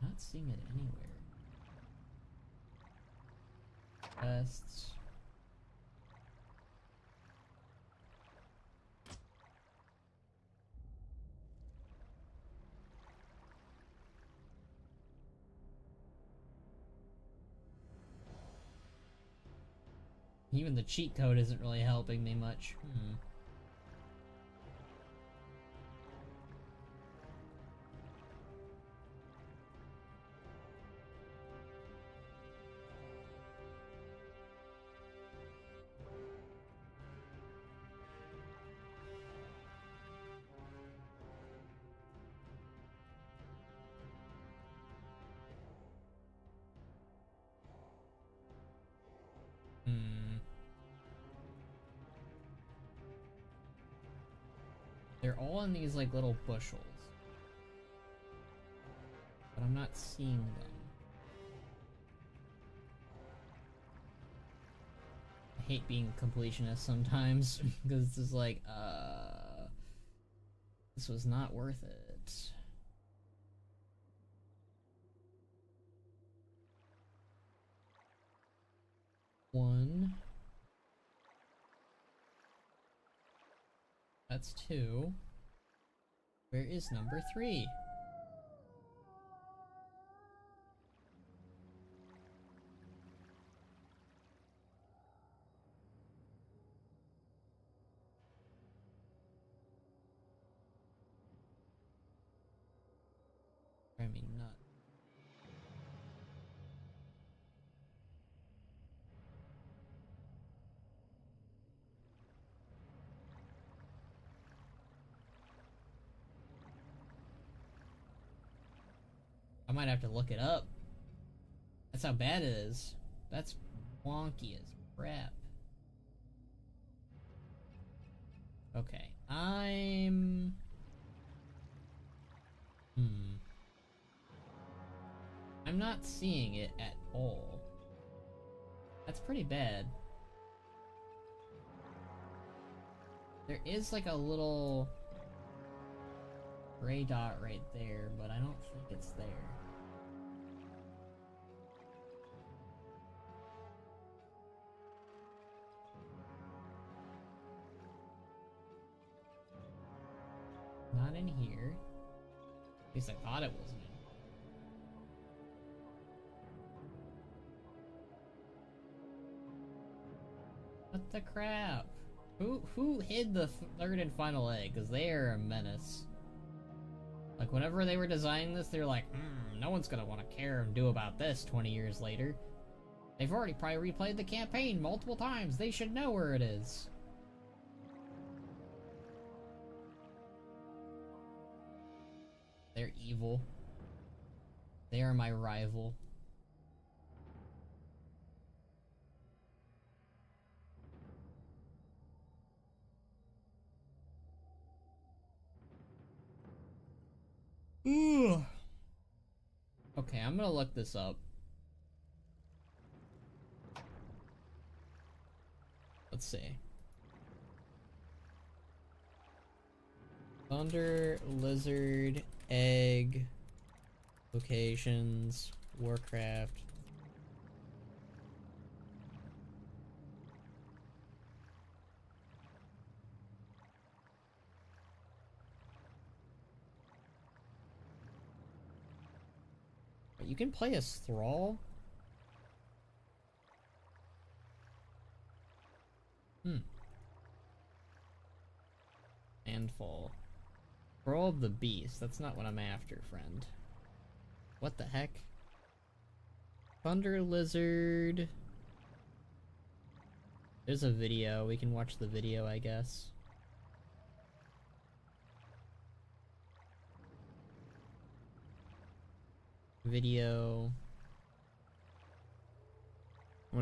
Not seeing it anywhere. Tests. Even the cheat code isn't really helping me much. They're all in these like little bushels. But I'm not seeing them. I hate being a completionist sometimes because it's just like, this was not worth it. One. That's two. Where is number three? I mean, not. I might have to look it up. That's how bad it is. That's wonky as crap. Okay, I'm not seeing it at all. That's pretty bad. There is like a little gray dot right there, but I don't think it's there. Not in here. At least I thought it wasn't in. What the crap? Who hid the third and final egg? Because they are a menace. Like, whenever they were designing this, they're like, no one's gonna want to care and do about this 20 years later. They've already probably replayed the campaign multiple times. They should know where it is. They're evil. They are my rival. Ooh. Okay, I'm gonna look this up. Let's see. Thunder, lizard, egg, locations, Warcraft. You can play as Thrall? Handful. Thrall of the Beast. That's not what I'm after, friend. What the heck? Thunder Lizard. There's a video. We can watch the video, I guess. Video. I'm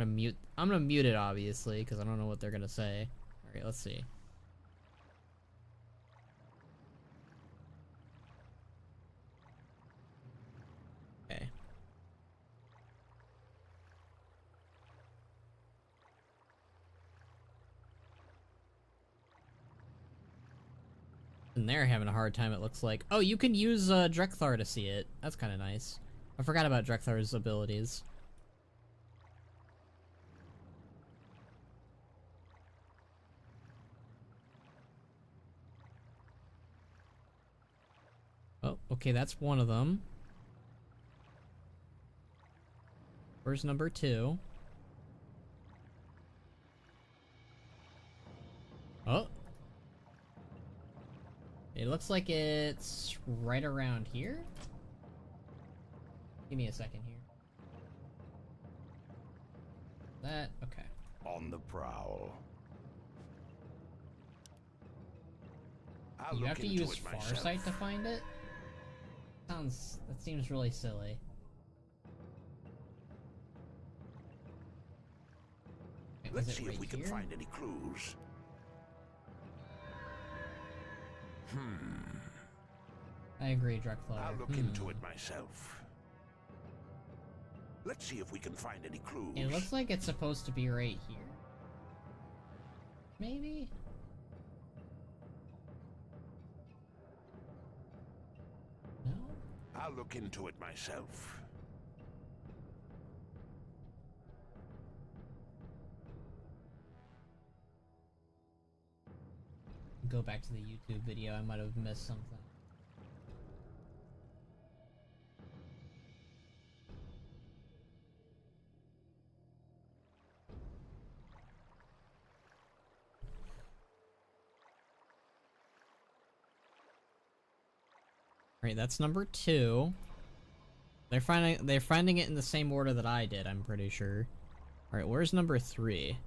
gonna mute it, obviously, because I don't know what they're gonna say. Alright, let's see. Okay. And they're having a hard time, it looks like. Oh, you can use Drekthar to see it. That's kind of nice. I forgot about Drekthar's abilities. Oh, okay, that's one of them. Where's number two? Oh. It looks like it's right around here. Give me a second here. That, okay. On the prowl. You have to use Farsight to find it? That seems really silly. Wait, Let's see if we can find any clues. I agree, Drexler. I'll look into it myself. Let's see if we can find any clues. It looks like it's supposed to be right here. Maybe? No? I'll look into it myself. Go back to the YouTube video, I might have missed something. Right, that's number 2. They're finding it in the same order that I did, I'm pretty sure. Alright, where's number 3?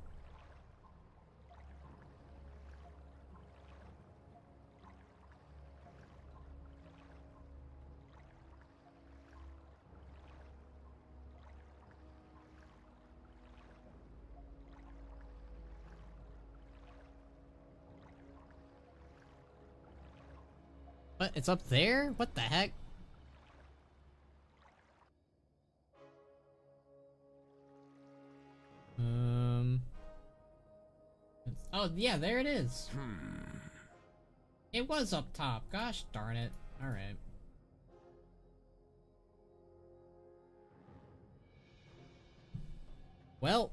What? It's up there? What the heck? Oh, yeah, there it is. It was up top. Gosh darn it. Alright. Well.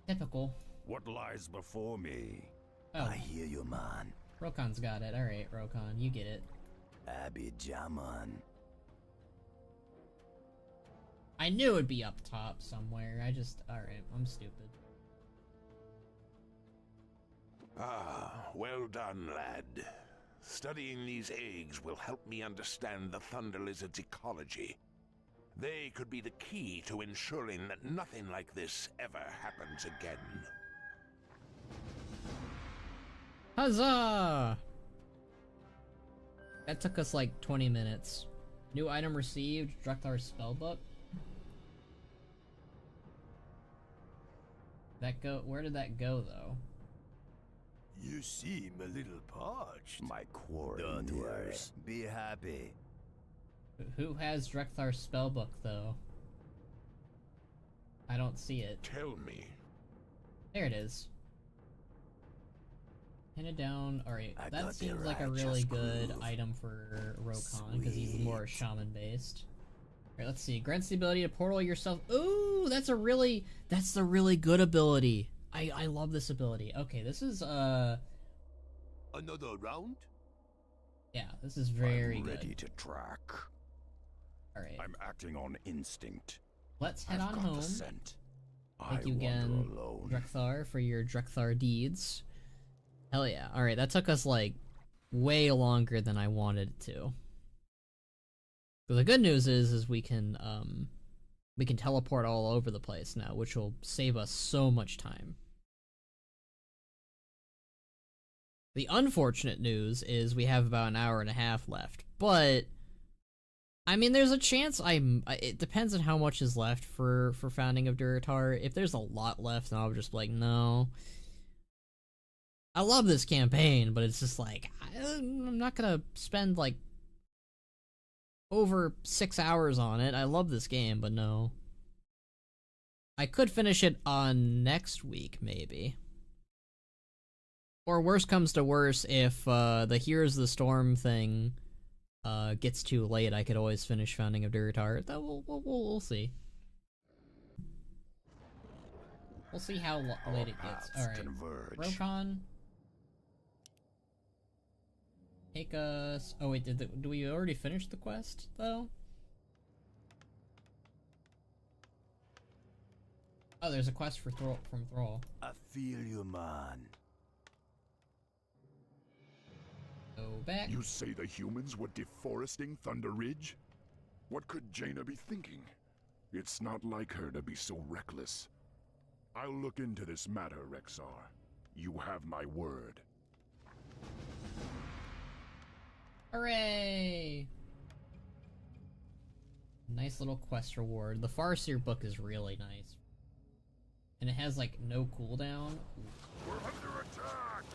Typical. What lies before me? Oh. I hear you, man. Rokon's got it. Alright, Rokon, you get it. Abby Jaman. I knew it'd be up top somewhere. Alright, I'm stupid. Ah, well done, lad. Studying these eggs will help me understand the Thunder Lizard's ecology. They could be the key to ensuring that nothing like this ever happens again. Huzzah! That took us like 20 minutes. New item received, Drekthar spellbook. Where did that go though? You seem a little parched. My quarry. Don't worry. Be happy. Who has Drekthar's spellbook though? I don't see it. Tell me. There it is. Pin it down. Alright, that seems like a righteous really good groove. item for Rokon, because he's more shaman based. Alright, let's see. Grants the ability to portal yourself. Ooh, that's the really good ability. I love this ability. Okay, this is Another round? yeah, this is very I'm ready good. to track. Alright. I'm acting on instinct. Let's head I've on got home. the scent. Thank you I again, wander alone. Drekthar, for your Drekthar deeds. Hell yeah. Alright, that took us like way longer than I wanted it to. But the good news is we can teleport all over the place now, which will save us so much time. The unfortunate news is we have about an hour and a half left, but I mean, there's a chance it depends on how much is left for Founding of Durotar. If there's a lot left, then I'll just be like, no. I love this campaign, but it's just like, I'm not gonna spend like over 6 hours on it. I love this game, but no. I could finish it on next week, maybe. Or worse comes to worse, if the Heroes of the Storm thing gets too late, I could always finish Founding of Durotar. We'll see. We'll see how late it gets. Alright, Rokon. Take us... Oh wait, do we already finish the quest, though? Oh, there's a quest for from Thrall. I feel you, man. Go back. You say the humans were deforesting Thunder Ridge? What could Jaina be thinking? It's not like her to be so reckless. I'll look into this matter, Rexar. You have my word. Hooray! Nice little quest reward. The Farseer book is really nice. And it has like no cooldown. We're under attack!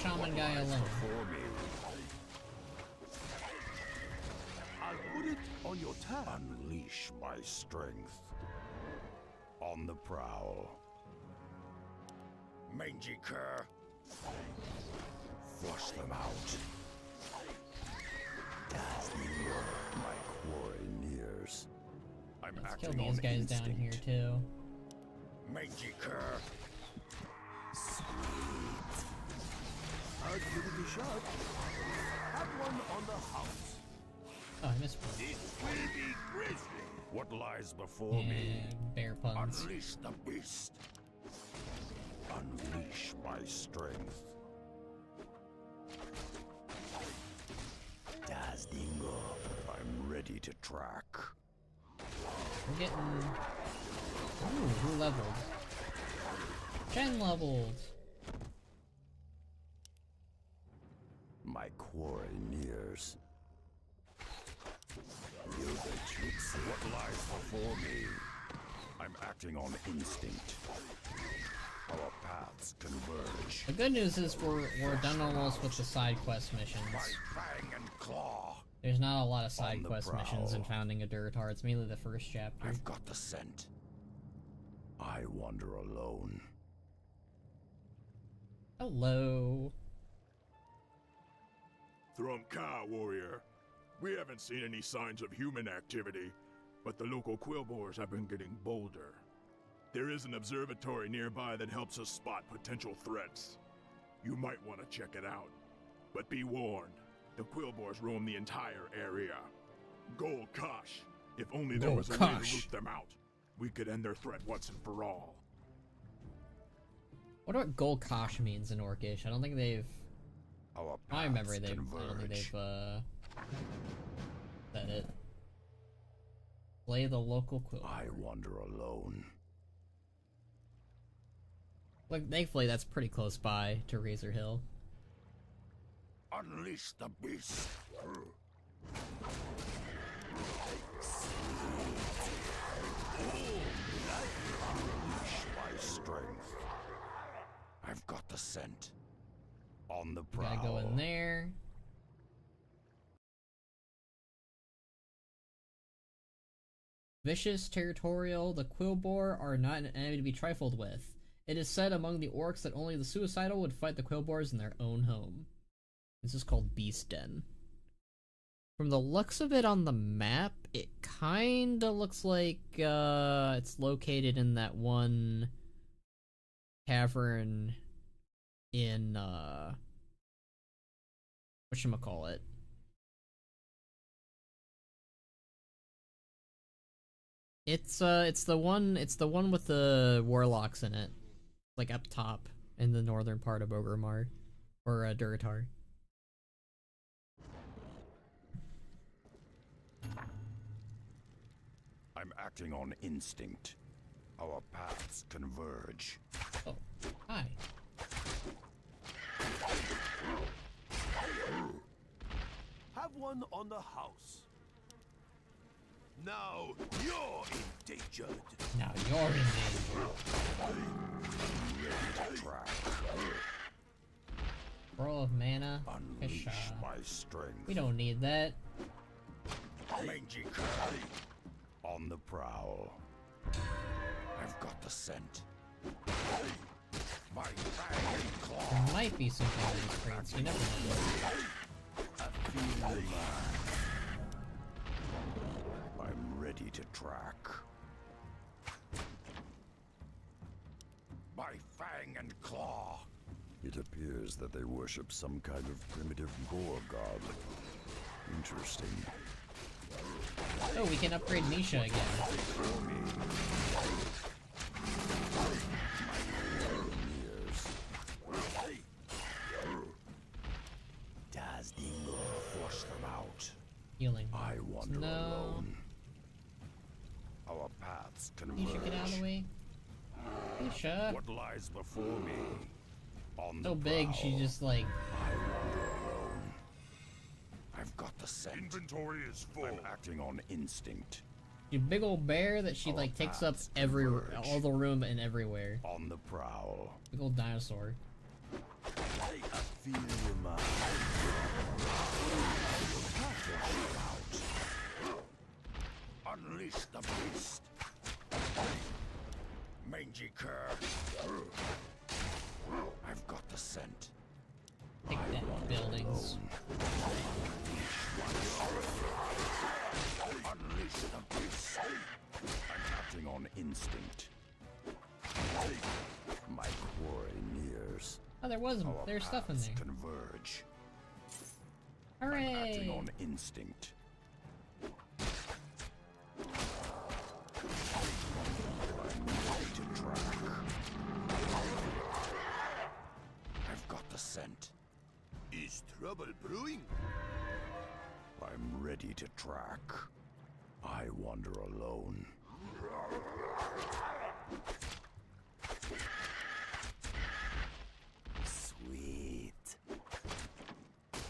shaman guy alone. I'll put it on your tab. Unleash my strength. On the prowl. Mangy cur. Flush them out. My quarry nears. I'm Let's kill acting these on guys instinct. down here too. Mangy cur. I'll give it a shot. Have one on the house. Oh, I missed one. It will be grisly. What lies before me? And bear puns. Unleash the beast. Unleash my strength. Das Dingo. I'm ready to track. We're getting... Ooh, who leveled? 10 leveled! My quarry nears. What lies before me? I'm acting on instinct. Our paths converge. The good news is we're done almost with the side quest missions. Fang and claw. There's not a lot of side On the quest missions in prowl. Founding of Durotar. It's mainly the first chapter. I've got the scent. I wander alone. Hello. Thrumka, warrior. We haven't seen any signs of human activity, but the local quillboars have been getting bolder. There is an observatory nearby that helps us spot potential threats. You might want to check it out. But be warned, the quillboars roam the entire area. Gol Kosh. If only there was a way to root them out, we could end their threat once and for all. What about Gol Kosh means in Orcish? I don't think they've... Our I remember paths they've... I don't think converge. they've, said it. Play the local quill. I wander alone. Like, thankfully that's pretty close by to Razor Hill. Unleash the beast. Unleash my strength. I've got the scent. On the prowl. Gotta go in there. Vicious, territorial, the Quillboar are not an enemy to be trifled with. It is said among the orcs that only the suicidal would fight the Quillboars in their own home. This is called Beast Den. From the looks of it on the map, it kinda looks like it's located in that one cavern in whatchamacallit? It's the one with the warlocks in it. Like up top in the northern part of Orgrimmar or Durotar. I'm acting on instinct. Our paths converge. Oh, hi. Have one on the house. Now you're endangered. Now you're in danger. Ready to track. Pearl of mana. Unleash Kasha. my strength. We don't need that. Mangy cur. On the prowl. I've got the scent. My fang and claw. There might be something in these crates. You never know. I'm ready to track. My fang and claw. It appears that they worship some kind of primitive boar god. Interesting. Oh, we can upgrade Misha again. Das Dingo. Flush them out. Healing. I wander No. alone. Our paths converge. Misha, get out of the way. Misha. What lies before me? On the So big, prowl. she just like... I wander alone. I've got the scent. Inventory is full. I'm acting on instinct. A big old bear that she Our like takes up paths every converge. all the room and everywhere. On the prowl. Big old dinosaur. feel you, man. Unleash the beast. Mangy cur. I've got the scent. Take that, buildings. Unleash the beast. I'm acting on instinct. My quarry nears. Oh, there's stuff in there. Converge. Hooray! I'm acting on instinct. I'm ready to track. I've got the scent. Is trouble brewing? I'm ready to track. I wander alone. Sweet.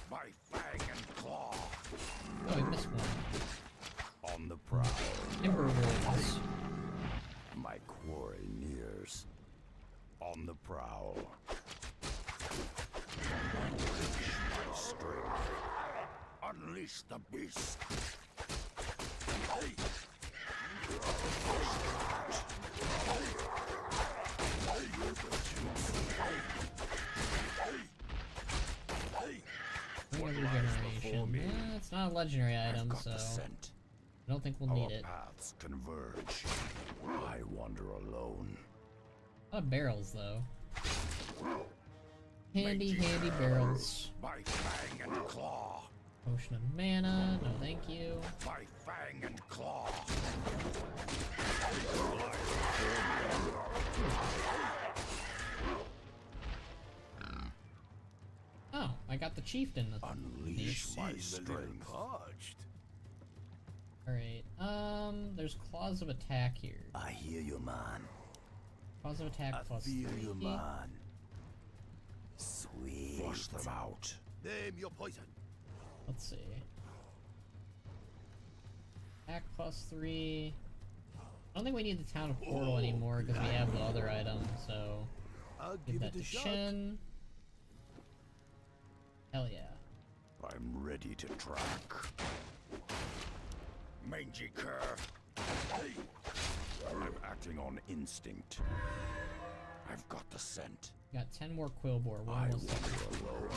My fang and claw. Oh, I missed one. On the prowl. AmberRamm. My quarry nears. On the prowl. Unleash my strength. Unleash the beast. Regeneration. It's not a legendary item, so I don't think we'll need it. Paths converge. I wander alone. A lot of barrels, though. Handy barrels. My fang and claw. Potion of mana. No, thank you. My fang and claw. Oh, I got the chieftain. Unleash my strength. Alright, there's claws of attack here. I hear you, man. Claws of attack I plus feel 3. you, man. Sweet. Flush them out. Name your poison. Let's see. Attack plus 3. I don't think we need the town of Portal anymore because we have the other item, so I'll give give that it a to shot. Shen. Hell yeah. I'm ready to track. Mangy cur. I'm acting on instinct. I've got the scent. Got 10 more Quillbore. We're I almost wander there. alone.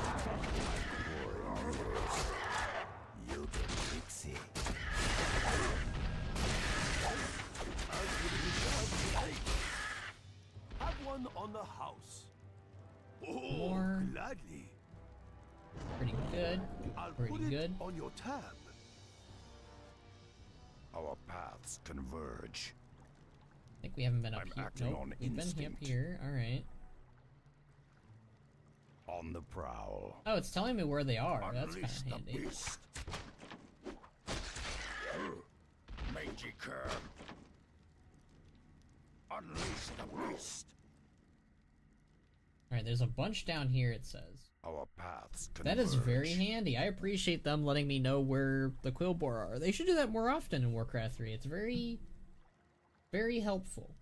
My quarry nears. You get tricksy. I'll give it a shot. Have one on the house. Oh, More. gladly. Pretty good. I'll Pretty put it good. on your tab. Our paths converge. I think we haven't been up I'm here. acting Nope, on we've been up instinct. here. Alright. On the prowl. Oh, it's telling me where they are. That's kind Unleash of the handy. beast. Mangy cur. Unleash the beast. Alright, there's a bunch down here, it says. Our paths converge. That is very handy. I appreciate them letting me know where the Quillbore are. They should do that more often in Warcraft 3. It's very, very helpful.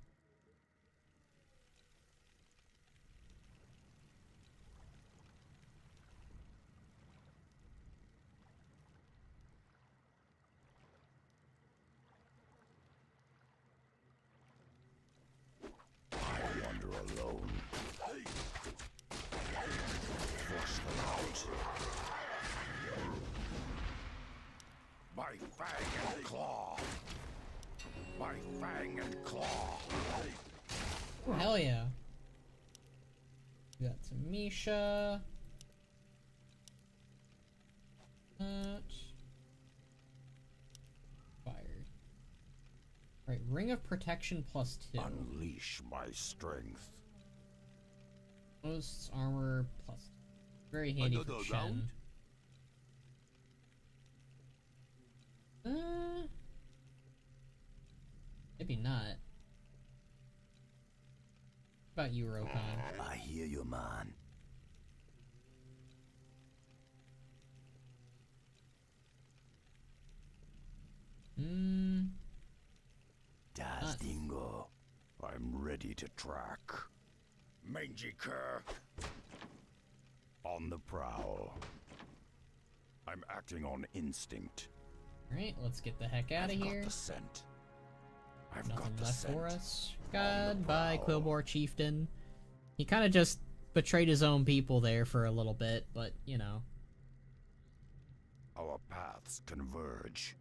I wander alone. Flush them out. My fang and claw. My fang and claw. Oh, hell yeah. We got Tamisha. Fired. Right, Ring of Protection plus 2. Unleash my strength. Most armor plus 2. Very handy Another for Shen. round? Maybe not. What about you, Rokan? I hear you, man. Das Dingo. I'm ready to track. Mangy cur. On the prowl. I'm acting on instinct. Alright, let's get the heck out of here. Got the scent. I've Nothing got the left scent. for us. Goodbye, Quillbore Chieftain. He kind of just betrayed his own people there for a little bit, but, you know. Our paths converge.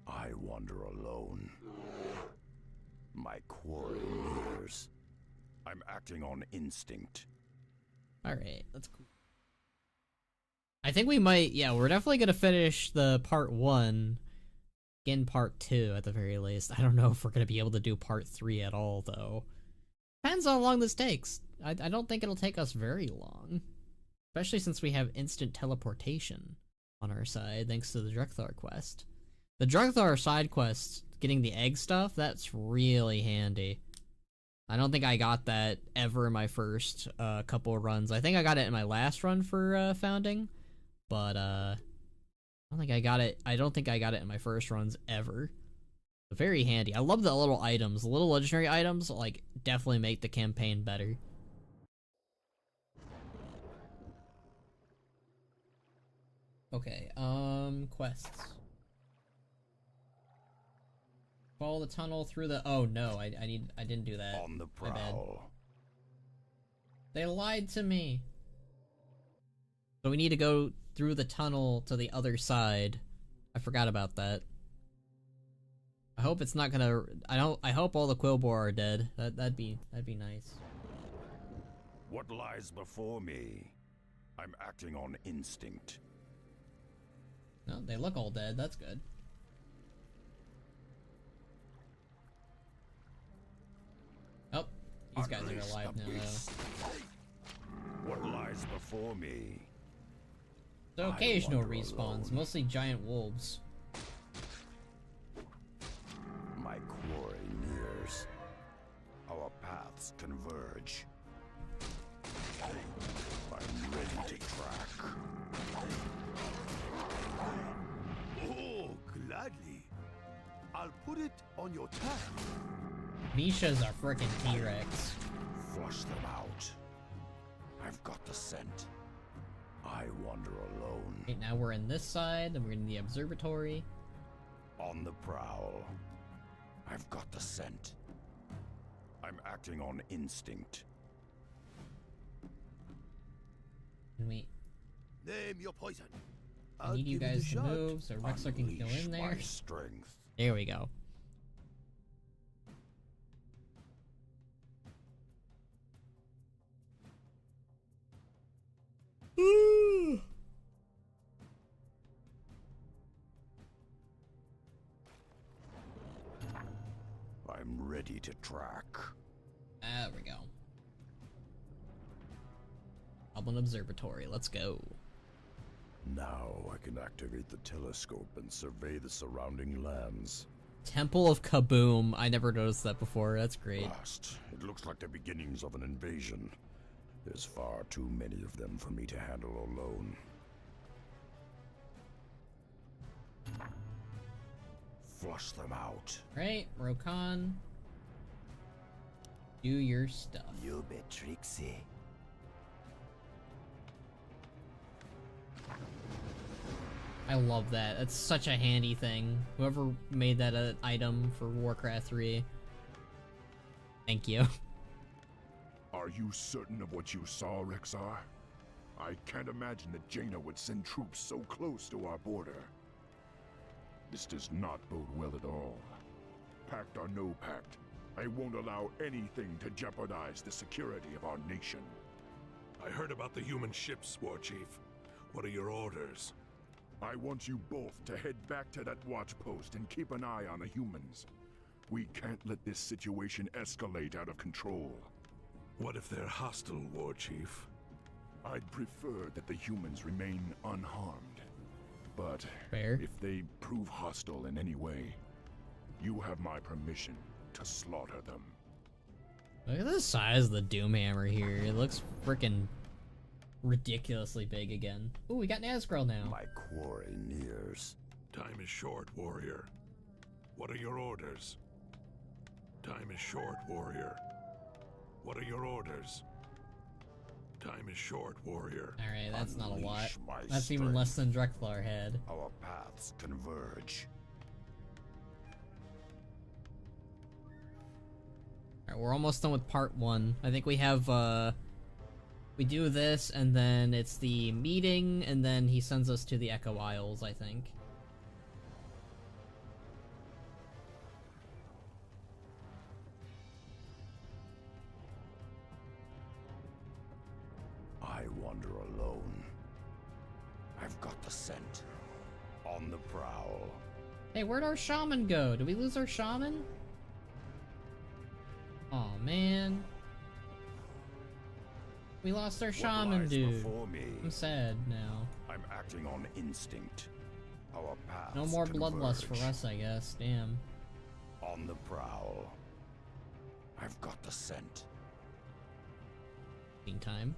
I wander alone. My quarry nears. I'm acting on instinct. Alright, that's cool. I think we might, yeah, we're definitely gonna finish the part 1 in part 2 at the very least. I don't know if we're gonna be able to do part 3 at all, though. Depends on how long this takes. I don't think it'll take us very long. Especially since we have instant teleportation on our side, thanks to the Drekthar quest. The Drekthar side quest, getting the egg stuff, that's really handy. I don't think I got that ever in my first couple of runs. I think I got it in my last run for Founding, but I don't think I got it in my first runs ever. Very handy. I love the little items. The little legendary items, like, definitely make the campaign better. Okay, quests. Follow the tunnel through the— oh no, I didn't do that. On the My bad. prowl. They lied to me. So we need to go through the tunnel to the other side. I forgot about that. I hope it's not gonna— I hope all the Quillbore are dead. That'd be nice. What lies before me? I'm acting on instinct. No, they look all dead. That's good. Oh, these guys are alive now, though. What lies before me? So occasional respawns, mostly giant wolves. My quarry nears. Our paths converge. I'm ready to track. Oh, gladly. I'll put it on your tab. Misha's a frickin' T-Rex. Flush them out. I've got the scent. I wander alone. Okay, now we're in this side, and we're in the observatory. On the prowl. I've got the scent. I'm acting on instinct. And we Name your poison. I need you give it a guys to shot. move so Rexler can kill in there. My strength. There we go. I'm ready to track. There we go. Goblin Observatory, let's go. Now I can activate the telescope and survey the surrounding lands. Temple of Kaboom. I never noticed that before. That's great. Blast. It looks like the beginnings of an invasion. There's far too many of them for me to handle alone. Flush them out. Right, Rokan. Do your stuff. You be tricksy. I love that. That's such a handy thing. Whoever made that an item for Warcraft 3. Thank you. Are you certain of what you saw, Rexar? I can't imagine that Jaina would send troops so close to our border. This does not bode well at all. Pact or no pact, I won't allow anything to jeopardize the security of our nation. I heard about the human ships, War Chief. What are your orders? I want you both to head back to that watch post and keep an eye on the humans. We can't let this situation escalate out of control. What if they're hostile, War Chief? I'd prefer that the humans remain unharmed. But Fair. if they prove hostile in any way, you have my permission to slaughter them. Look at the size of the Doomhammer here. It looks freaking ridiculously big again. Ooh, we got Nazgul now. My quarry nears. Time is short, warrior. What are your orders? Time is short, warrior. What are your orders? Time is short, warrior. Alright, that's not a lot. Unleash my That's even strength. less than Drexlar had. Our paths converge. Alright, we're almost done with part 1. I think we have, we do this, and then it's the meeting, and then he sends us to the Echo Isles, I think. I wander alone. I've got the scent. On the prowl. Hey, where'd our shaman go? Did we lose our shaman? Aw, man. We lost our shaman, dude. I'm sad now. I'm acting on instinct. Our paths No more bloodlust converge. for us, I guess. Damn. On the prowl. I've got the scent. Meantime.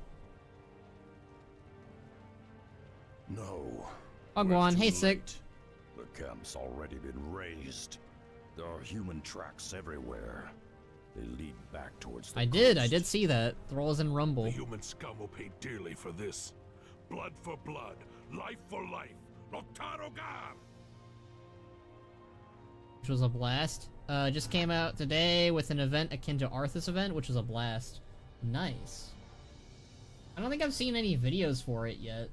No. I'll go we're on. too Hey, Sick. late. The camp's already been raised. There are human tracks everywhere. They lead back towards the I coast. did see that. Thralls and Rumble. The human scum will pay dearly for this. Blood for blood, life for life. Notaro Gar! Which was a blast. Just came out today with an event akin to Arthas event, which was a blast. Nice. I don't think I've seen any videos for it yet.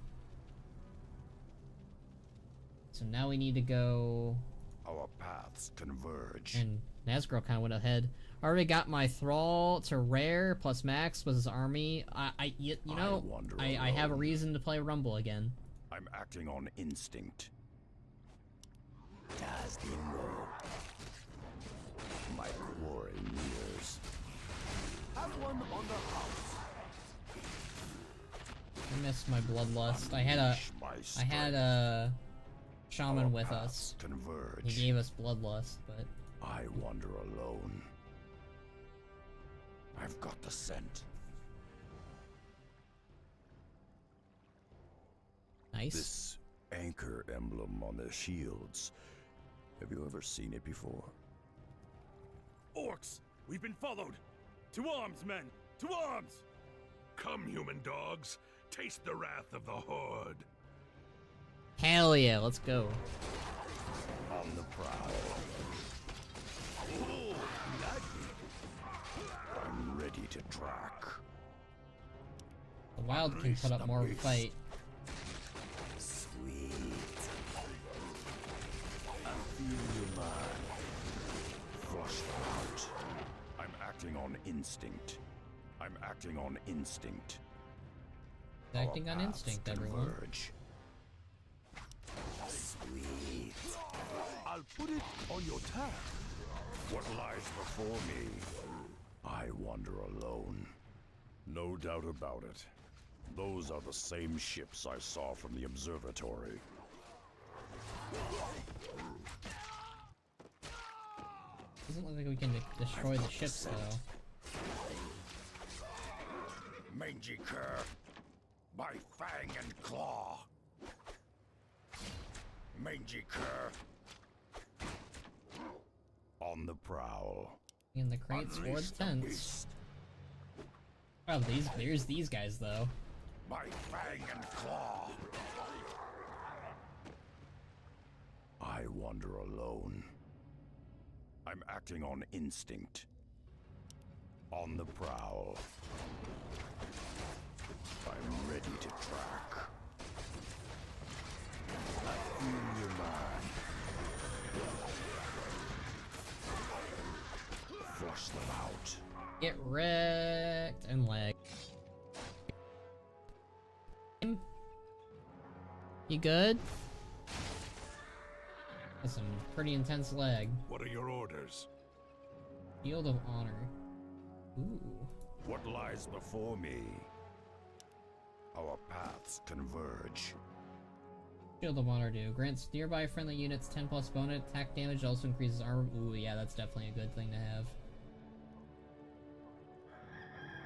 So now we need to go... Our paths converge. And Nazgul kind of went ahead. I already got my Thrall to rare plus max with his army. You know, I have a reason to play Rumble again. I'm acting on instinct. Das Dingo. My quarry nears. Have one on the house. I missed my bloodlust. I had a shaman Our with us. paths converge. He gave us bloodlust, but I wander alone. I've got the scent. nice. This anchor emblem on their shields. Have you ever seen it before? Orcs! We've been followed! To arms, men! To arms! Come, human dogs. Taste the wrath of the Horde. Hell yeah, let's go. On the prowl. I'm ready to track. The wild can put up more of a fight. Sweet. I feel your mind. Flush them out. I'm acting on instinct. I'm acting on instinct. Acting Our on paths instinct, everyone. converge. Sweet. I'll put it on your tab. What lies before me? I wander alone. No doubt about it. Those are the same ships I saw from the observatory. Doesn't look like we can destroy the ships though. Mangy cur, by fang and claw. Mangy cur. On the prowl. In the crates or the tents. Oh, there's these guys though. By fang and claw. I wander alone. I'm acting on instinct. On the prowl. I'm ready to track. I feel your mind. Flush them out. Get wrecked and lag. You good? That's some pretty intense lag. What are your orders? Field of Honor. Ooh. What lies before me? Our paths converge. Shield of Honor do. Grants nearby friendly units 10 plus bonus attack damage, also increases armor. Ooh, yeah, that's definitely a good thing to have.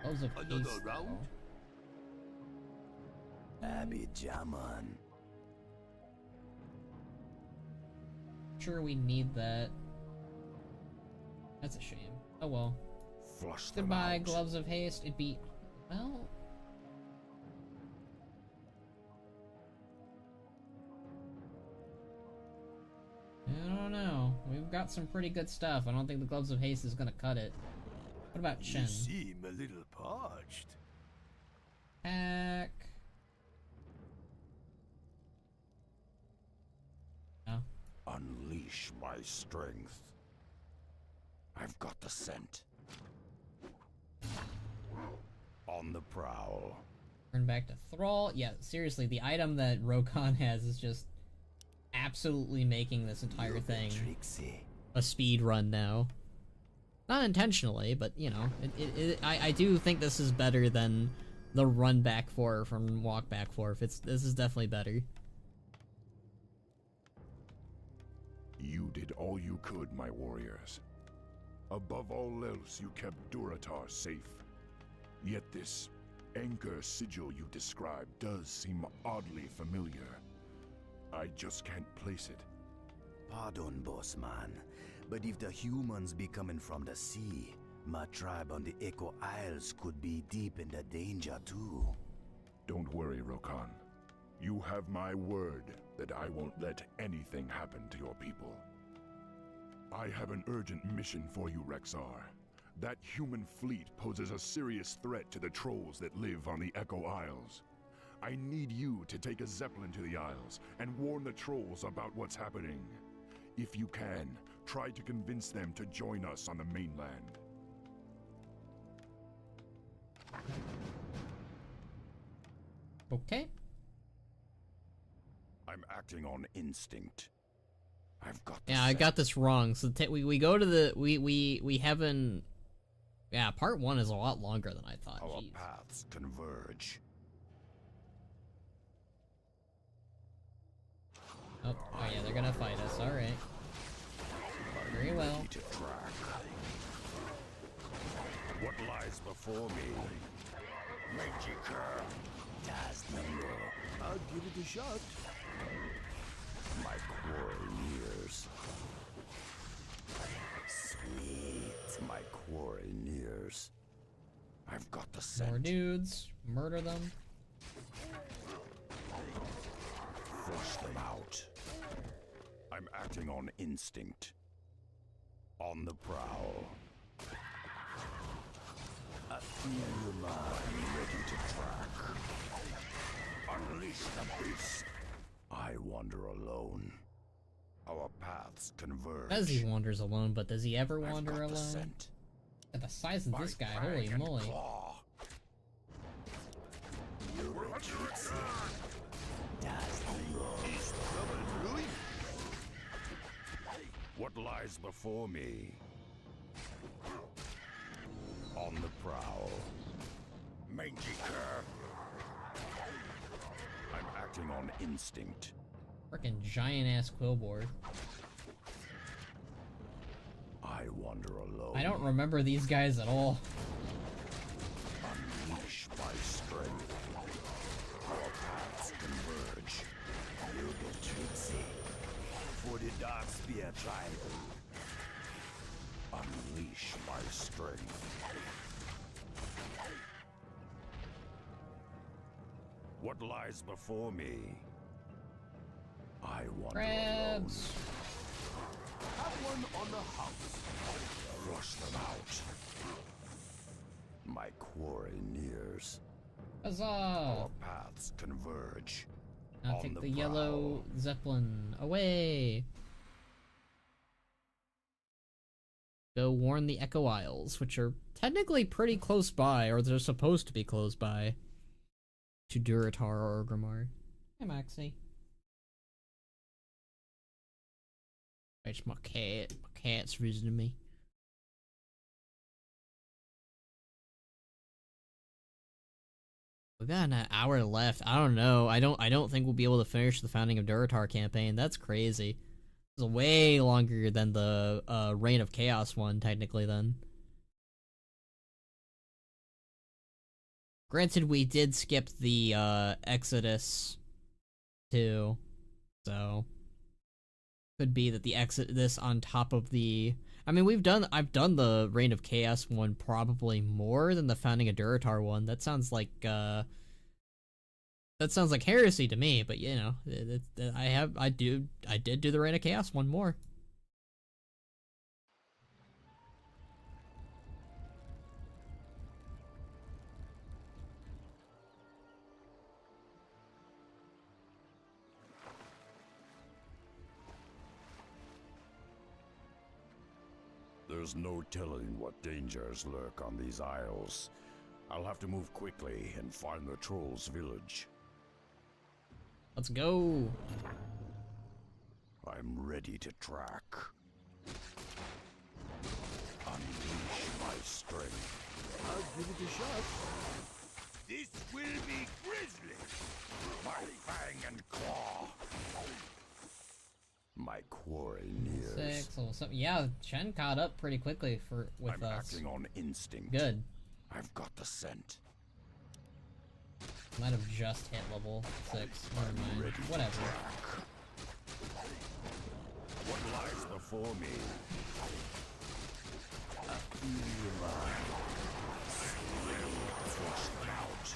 Gloves of Another Haste, round? Abby Jaman. Sure, we need that. That's a shame. Oh well. Flush them Goodbye, out. Gloves of Haste. It'd be... Well... we've got some pretty good stuff. I don't think the Gloves of Haste is gonna cut it. What about Shen? You seem a little parched. Heck. No. Unleash my strength. I've got the scent. On the prowl. Turn back to Thrall. Yeah, seriously, the item that Rokon has is just absolutely making this entire thing a speed run now. Not intentionally, but you know, I do think this is better than the run back 4 from walk back 4. This is definitely better. You did all you could, my warriors. Above all else, you kept Durotar safe. Yet this anchor sigil you described does seem oddly familiar. I just can't place it. Pardon, boss man, but if the humans be coming from the sea, my tribe on the Echo Isles could be deep in the danger too. Don't worry, Rokon. You have my word that I won't let anything happen to your people. I have an urgent mission for you, Rexar. That human fleet poses a serious threat to the trolls that live on the Echo Isles. I need you to take a zeppelin to the Isles and warn the trolls about what's happening. If you can, try to convince them to join us on the mainland. Okay. I'm acting on instinct. I've got Yeah, I got this wrong. So we go to the we haven't. Yeah, part 1 is a lot longer than I thought. Our Jeez. paths converge. Oh yeah, they're gonna fight us. All right. Very well. To track. What lies before me? Magiker. Das Number. I'll give it a shot. My quarry nears. Sweet. My quarry nears. I've got the scent. More dudes. Murder them. Force them out. I'm acting on instinct. On the prowl. I feel you, man. I'm ready to track. Unleash the beast. I wander alone. Our paths converge. As he wanders alone, but does he ever wander I've got the alone? scent. At the size of My this guy, fang holy and moly. claw. What lies before me? On the prowl. Mangy cur. I'm acting on instinct. Frickin' giant ass quillboard. I wander alone. I don't remember these guys at all. Unleash my strength. Our paths converge. You get tricksy. For the Dark Spear tribe. Unleash my strength. What lies before me? I wander Crabs. Have one on the house. alone. Rush them out. My quarry nears. Huzzah! Our paths converge. Now On take the the yellow prowl. zeppelin away. Go warn the Echo Isles, which are technically pretty close by, or they're supposed to be close by, to Durotar or Orgrimmar. Hey, Maxie. It's my cat. My cat's visiting me. We got an hour left. I don't know. I don't think we'll be able to finish the Founding of Durotar campaign. That's crazy. It's way longer than the Reign of Chaos one, technically, then. Granted, we did skip the Exodus too, so could be that the Exodus on top of the. I mean, I've done the Reign of Chaos one probably more than the Founding of Durotar one. That sounds like heresy to me, but you know, I did do the Reign of Chaos one more. There's no telling what dangers lurk on these isles. I'll have to move quickly and find the troll's village. Let's go. I'm ready to track. Unleash my strength. I'll give it a shot. This will be grisly. My fang and claw. My quarry nears. 6 level 7. Yeah, Shen caught up pretty quickly with I'm us. acting on instinct. Good. I've got the scent. Might have just hit level 6. Never mind. Whatever. What lies before me? I feel your mind. Flush them out.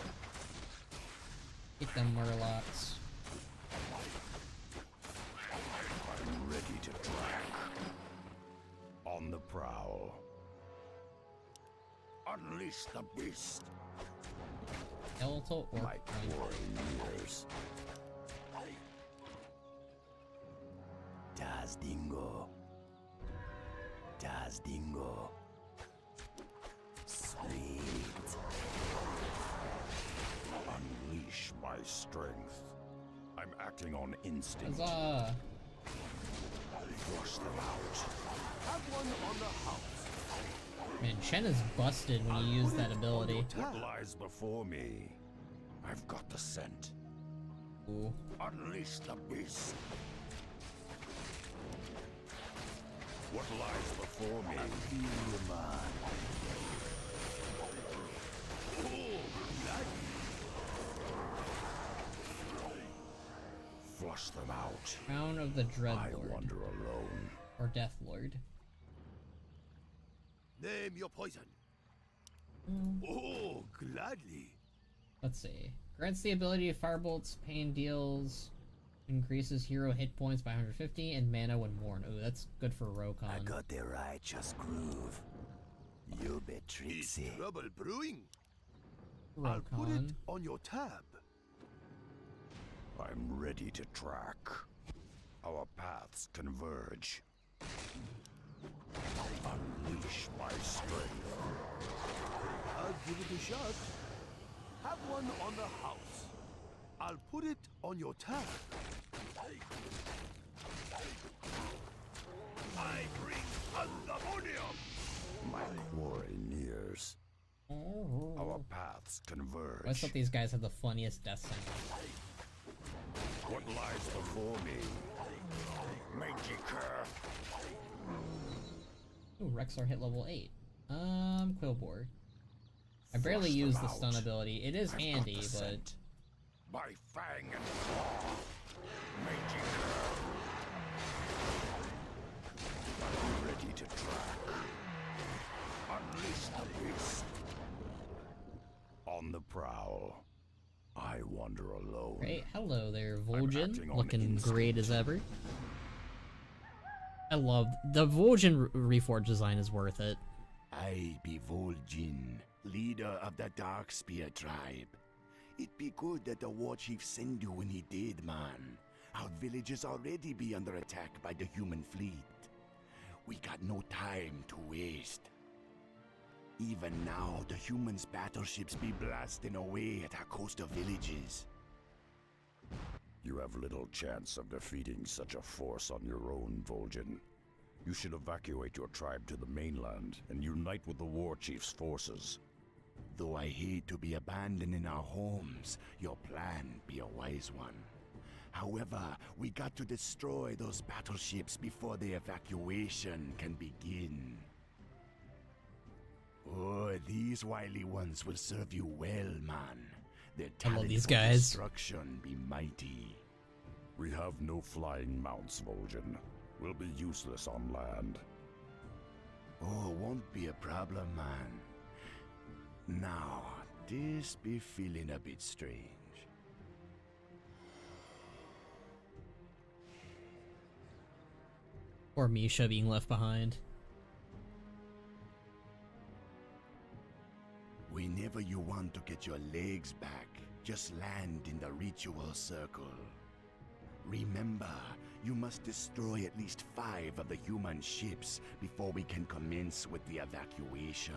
Get them Murlocs. I'm ready to track. On the prowl. Unleash the beast. Skeletal or my quarry nears. Das Dingo. Das Dingo. Sweet. Unleash my strength. I'm acting on instinct. Huzzah! Flush them out. Have one on the house. Man, Shen is busted when you use that ability. What lies before me? I've got the scent. Ooh. Unleash the beast. What lies before me? Feel your mind. Flush them out. Crown of the Dreadlord. I wander alone. Or Death Lord. Name your poison. Oh, gladly. Let's see. Grants the ability to firebolts, pain deals, increases hero hit points by 150, and mana when worn. Ooh, that's good for Rokon. I got the righteous groove. You bet, Trixie. Trouble brewing. Rokon. I'll put it on your tab. I'm ready to track. Our paths converge. Unleash my strength. I'll give it a shot. Have one on the house. I'll put it on your tab. I bring pandemonium. My quarry nears. Our paths converge. I thought these guys have the funniest death sentence. What lies before me? Magicka. Ooh, Rexar hit level 8. Quillboard. I barely use the stun ability. It is handy, but... By fang and claw. Magicka. I'm ready to track. Unleash the beast. On the prowl. I wander alone. Great. Hello there, Vol'jin. Looking great as ever. I love... The Vol'jin Reforged design is worth it. I be Vol'jin, leader of the Darkspear tribe. It be good that the war chief sent you when he did, man. Our villages already be under attack by the human fleet. We got no time to waste. Even now, the humans' battleships be blasting away at our coastal villages. You have little chance of defeating such a force on your own, Vol'jin. You should evacuate your tribe to the mainland and unite with the war chief's forces. Though I hate to be abandoning our homes, your plan be a wise one. However, we got to destroy those battleships before the evacuation can begin. Oh, these wily ones will serve you well, man. Their talent these for guys. destruction be mighty. We have no flying mounts, Vol'jin. We'll be useless on land. Oh, won't be a problem, man. Now, this be feeling a bit strange. Or Misha being left behind. Whenever you want to get your legs back, just land in the ritual circle. Remember, you must destroy at least 5 of the human ships before we can commence with the evacuation.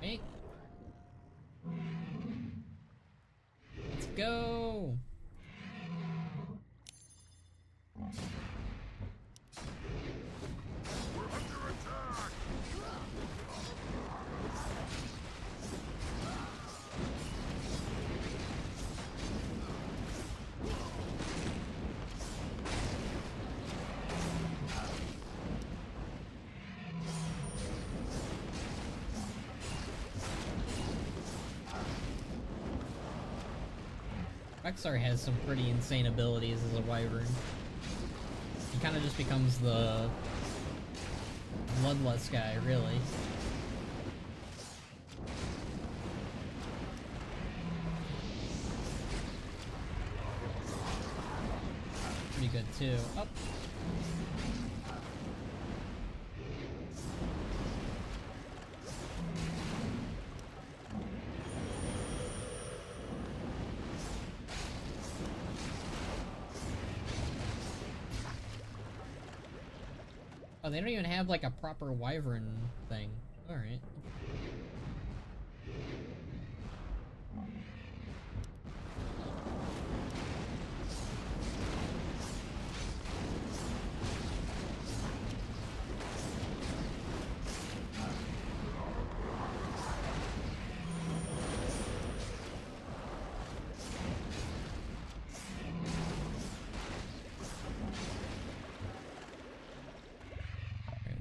Hey. Let's go. Rexar has some pretty insane abilities as a wyvern. He kind of just becomes the bloodlust guy, really. Pretty good too. Oh. Oh, they don't even have like a proper wyvern thing. Alright.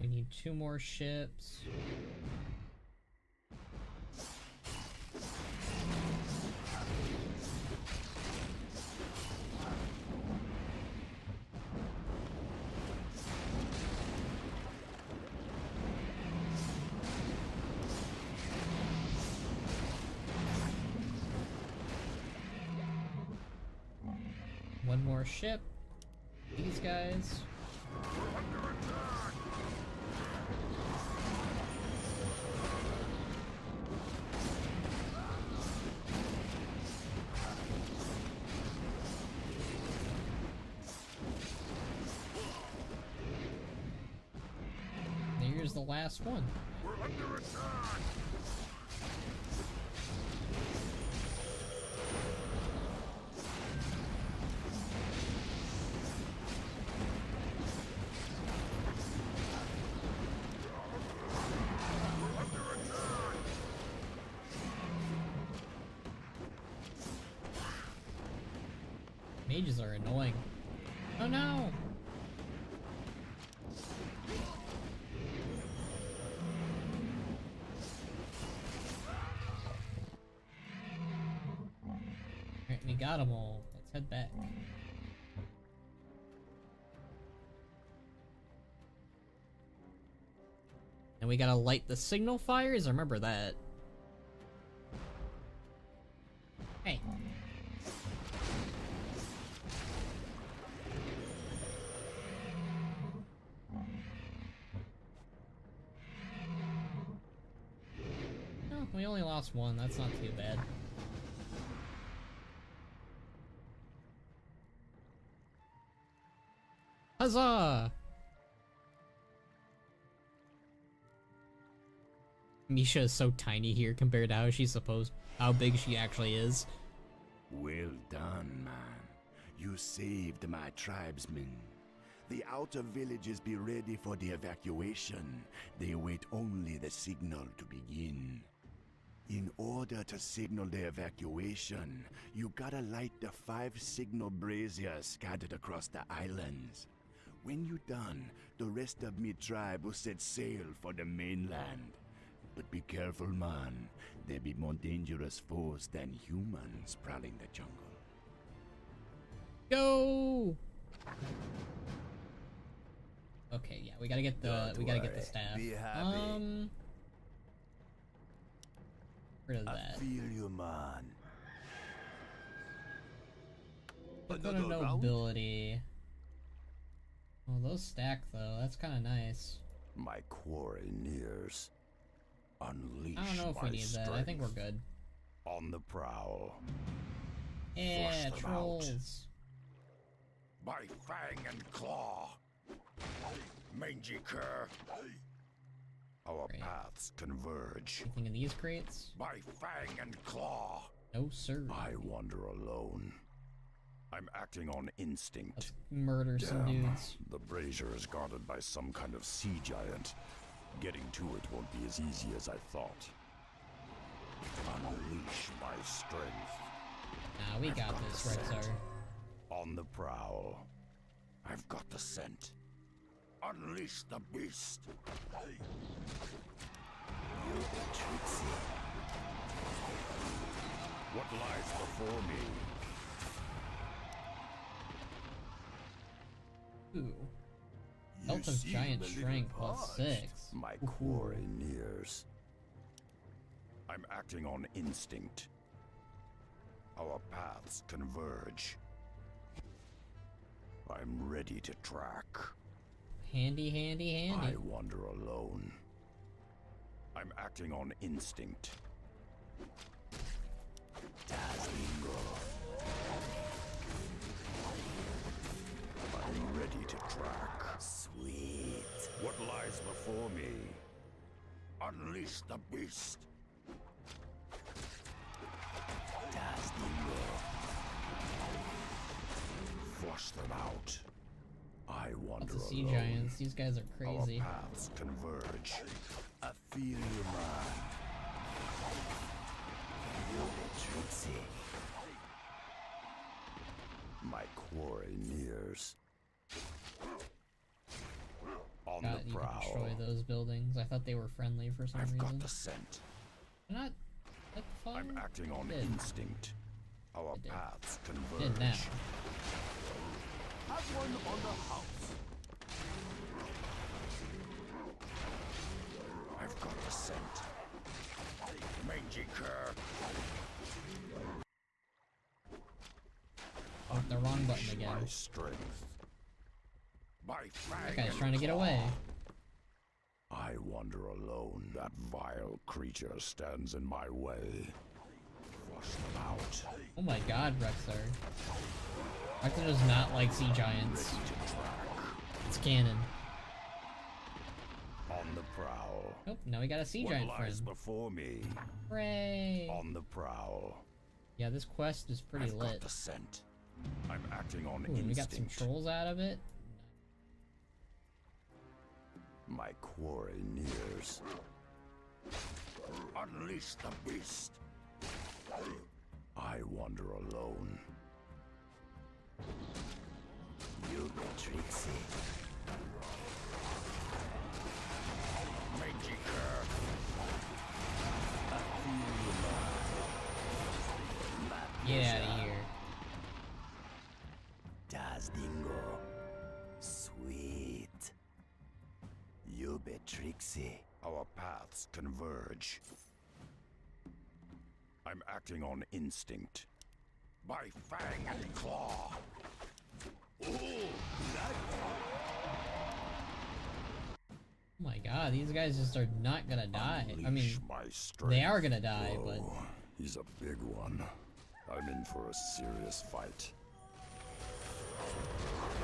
We need 2 more ships. One more ship. These guys. Here's the last one. We're under attack! Mages are annoying. Oh no! Alright, we got them all. Let's head back. And we gotta light the signal fires? I remember that. Hey. Oh, we only lost one. That's not too bad. Huzzah! Misha is so tiny here compared to how big she actually is. Well done, man. You saved my tribesmen. The outer villages be ready for the evacuation. They wait only the signal to begin. In order to signal the evacuation, you gotta light the 5 signal braziers scattered across the islands. When you're done, the rest of me tribe will set sail for the mainland. But be careful, man. There be more dangerous foes than humans prowling the jungle. Go! Okay, yeah, we gotta get the staff. Be happy. Rid of that. I feel you, man. Go to nobility. Well, those stack though. That's kind of nice. My quarry nears. Unleash I don't know if we need that. I think we're good. On the prowl. Yeah, Flush them trolls. By fang and claw. Mangy cur. Our paths converge. Anything in these crates? By fang and claw. No, sir. I wander alone. I'm acting on instinct. Let's murder some dudes. The brazier is guarded by some kind of sea giant. Getting to it won't be as easy as I thought. Unleash my strength. Nah, we got this, Rexar. On the prowl. I've got the scent. Unleash the beast. You're the tricksy. What lies before me? Ooh. Belt of giant strength +6. My quarry nears. I'm acting on instinct. Our paths converge. I'm ready to track. Handy, handy, handy. I wander alone. I'm acting on instinct. I'm ready to track. Sweet. What lies before me? Unleash the beast. Flush them out. I wander Lots of sea alone. giants. These guys are crazy. Our paths converge. I feel you, man. Tricksy. My quarry nears. On God, the you prowl. can destroy those buildings. I thought they were friendly for some I've reason. got the scent. They're not that fun. I'm acting on Did. instinct. Our paths converge. Did now. Have one on the house. I've got the scent. Mangy cur. Oh, the wrong button again. My strength. By fang That guy's and trying to get claw. away. I wander alone. That vile creature stands in my way. Flush them out. Oh my god, Rexar. Rexar does not like sea giants. It's canon. On the prowl. Nope, now we got a sea What giant lies friend. before me? Hooray! On the prowl. Yeah, this quest is pretty I've got lit. the scent. I'm acting on Ooh, and we got some instinct. trolls out of it. My quarry nears. Unleash the beast. I wander alone. You be tricksy. Mangy cur. Get out of here. Das Dingo. Sweet. You be tricksy. Our paths converge. I'm acting on instinct. By fang and claw. Ooh, that Oh my god, these guys just are not gonna die. I mean, Unleash my strength. they are gonna die, but Whoa, he's a big one. I'm in for a serious fight.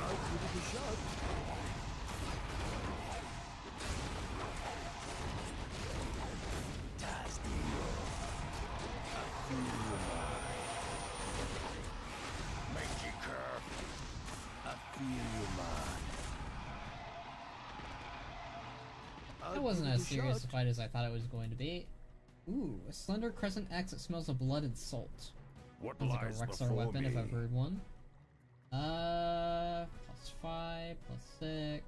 I'll give it a shot. Das Dingo. Mangy cur. I feel you, man. that wasn't as serious a fight as I thought it was going to be. Ooh, a slender crescent axe that smells of blood and salt. What Sounds like a lies Rexar before weapon me? if I've heard one. +5, +6.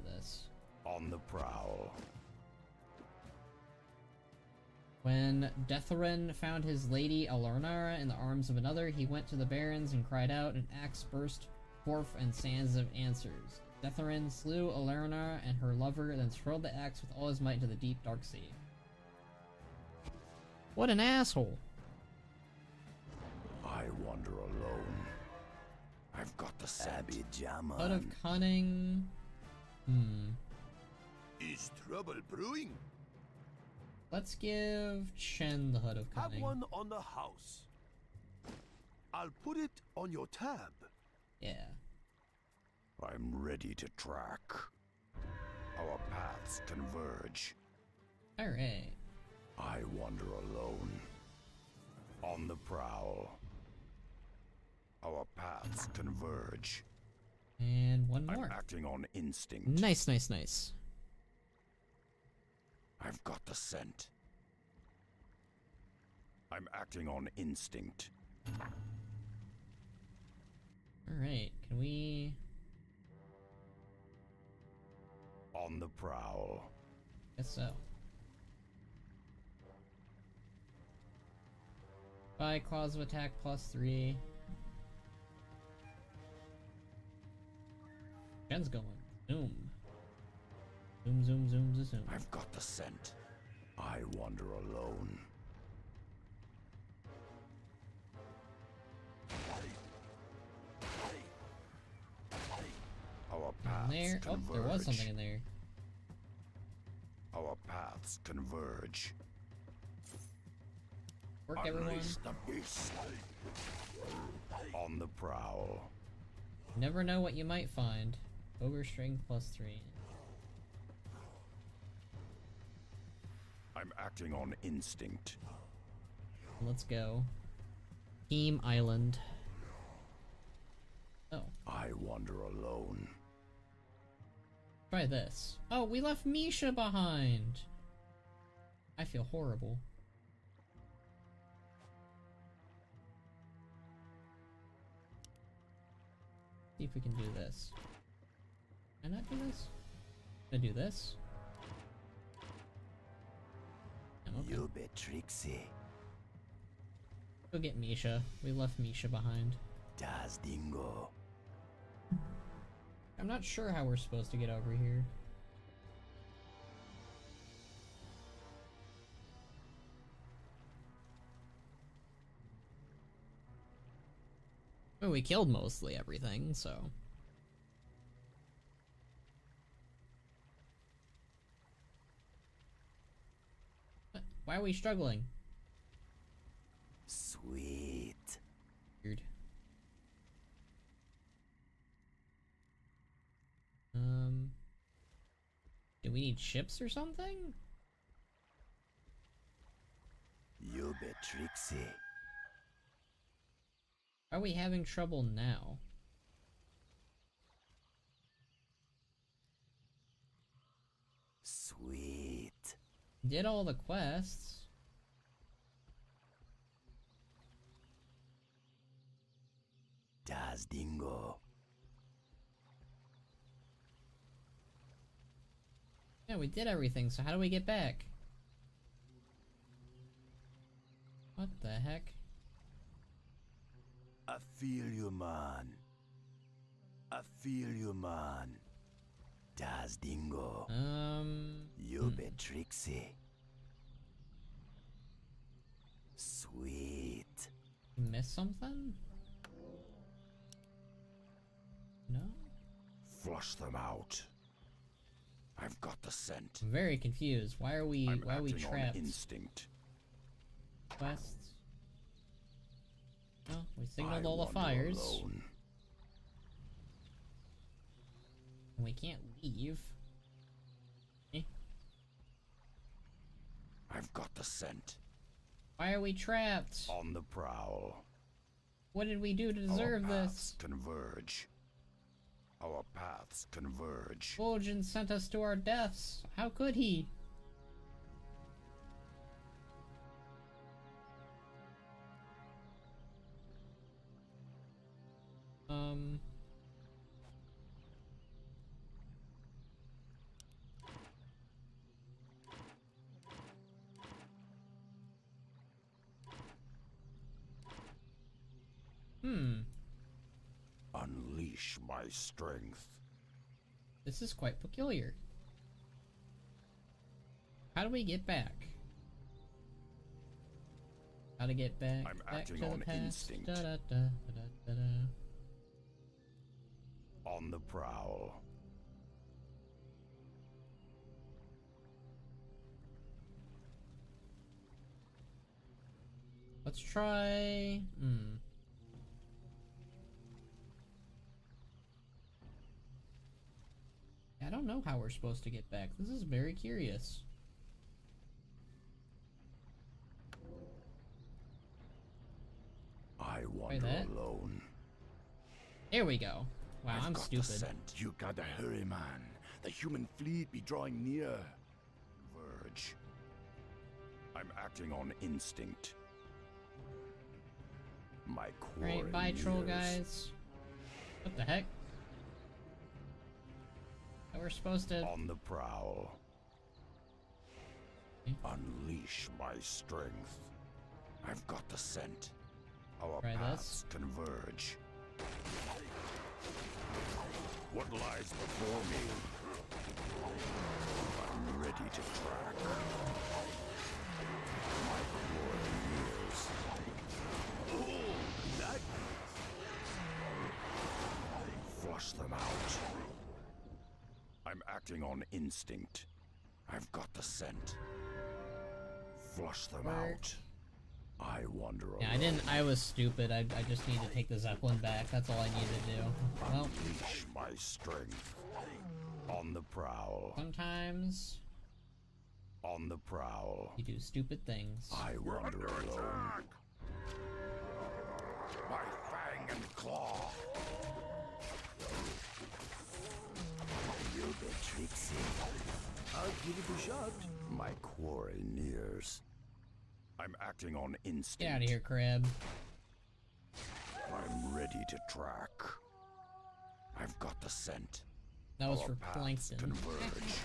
This. On the prowl. When Detherin found his lady Alernara in the arms of another, he went to the barons and cried out, an axe burst forth and sands of answers. Detherin slew Alernara and her lover, then hurled the axe with all his might into the deep dark sea. What an asshole! I wander alone. I've got the scent. Hut of Cunning. Is trouble brewing? Let's give Chen the Hut of Have Cunning. one on the house. I'll put it on your tab. Yeah. I'm ready to track. Our paths converge. Alright. I wander alone. On the prowl. Our paths converge. And one more. I'm acting on instinct. Nice, nice, nice. I've got the scent. I'm acting on instinct. Alright, can we... On the prowl. Guess so. By claws of attack +3. Jen's going. Zoom. Zoom, zoom, zoom, zoom, zoom. I've got the scent. I wander alone. Our paths There. converge. Oh, there was something in there. Our paths converge. Work, everyone. Unleash the beast. On the prowl. Never know what you might find. Ogre strength +3. I'm acting on instinct. Let's go. Team Island. Oh. I wander alone. Try this. Oh, we left Misha behind! I feel horrible. See if we can do this. Can I not do this? Can I do this? Okay. You be tricksy. Go get Misha. We left Misha behind. Das Dingo. I'm not sure how we're supposed to get over here. Well, we killed mostly everything, so... What? Why are we struggling? Sweet. Weird. Do we need ships or something? You be tricksy. Are we having trouble now? Sweet. Did all the quests. Das Dingo. Yeah, we did everything, so how do we get back? What the heck? I feel you, man. I feel you, man. Das Dingo. You be tricksy. Sweet. Miss something? No? Flush them out. I've got the scent. I'm very confused. Why are we trapped? On instinct. Quests? No, we signaled all the fires. Alone. And we can't leave. Eh? I've got the scent. Why are we trapped? On the prowl. What did we do to deserve Our paths this? converge. Our paths converge. Fulgen sent us to our deaths. How could he? Unleash my strength. This is quite peculiar. How do we get back? How to get back? I'm back acting to on the past. instinct. Da, da, da, da, da, da. On the prowl. Let's try... I don't know how we're supposed to get back. This is very curious. I wander alone. Here we go. Wow, I'm stupid. You gotta hurry, man. The human fleet be drawing near. Verge. I'm acting on instinct. My quarry. Right, bye, troll guys. What the heck? We're supposed to... On the prowl. Unleash my strength. I've got the scent. Our paths converge. What lies before me? I'm ready to track. My quarry years. Flush them out. I'm acting on instinct. I've got the scent. Flush them out. I wander alone. Yeah, I was stupid. I just need to take the Zeppelin back. That's all I need to do. Well, unleash my strength. On the prowl. Sometimes... On the prowl. You do stupid things. I wander alone. My fang and claw. You're the tricksy. I'll give it a shot. My quarry nears. I'm acting on instinct. Get out of here, crab. I'm ready to track. I've got the scent. That was Our for paths plankton. Converge.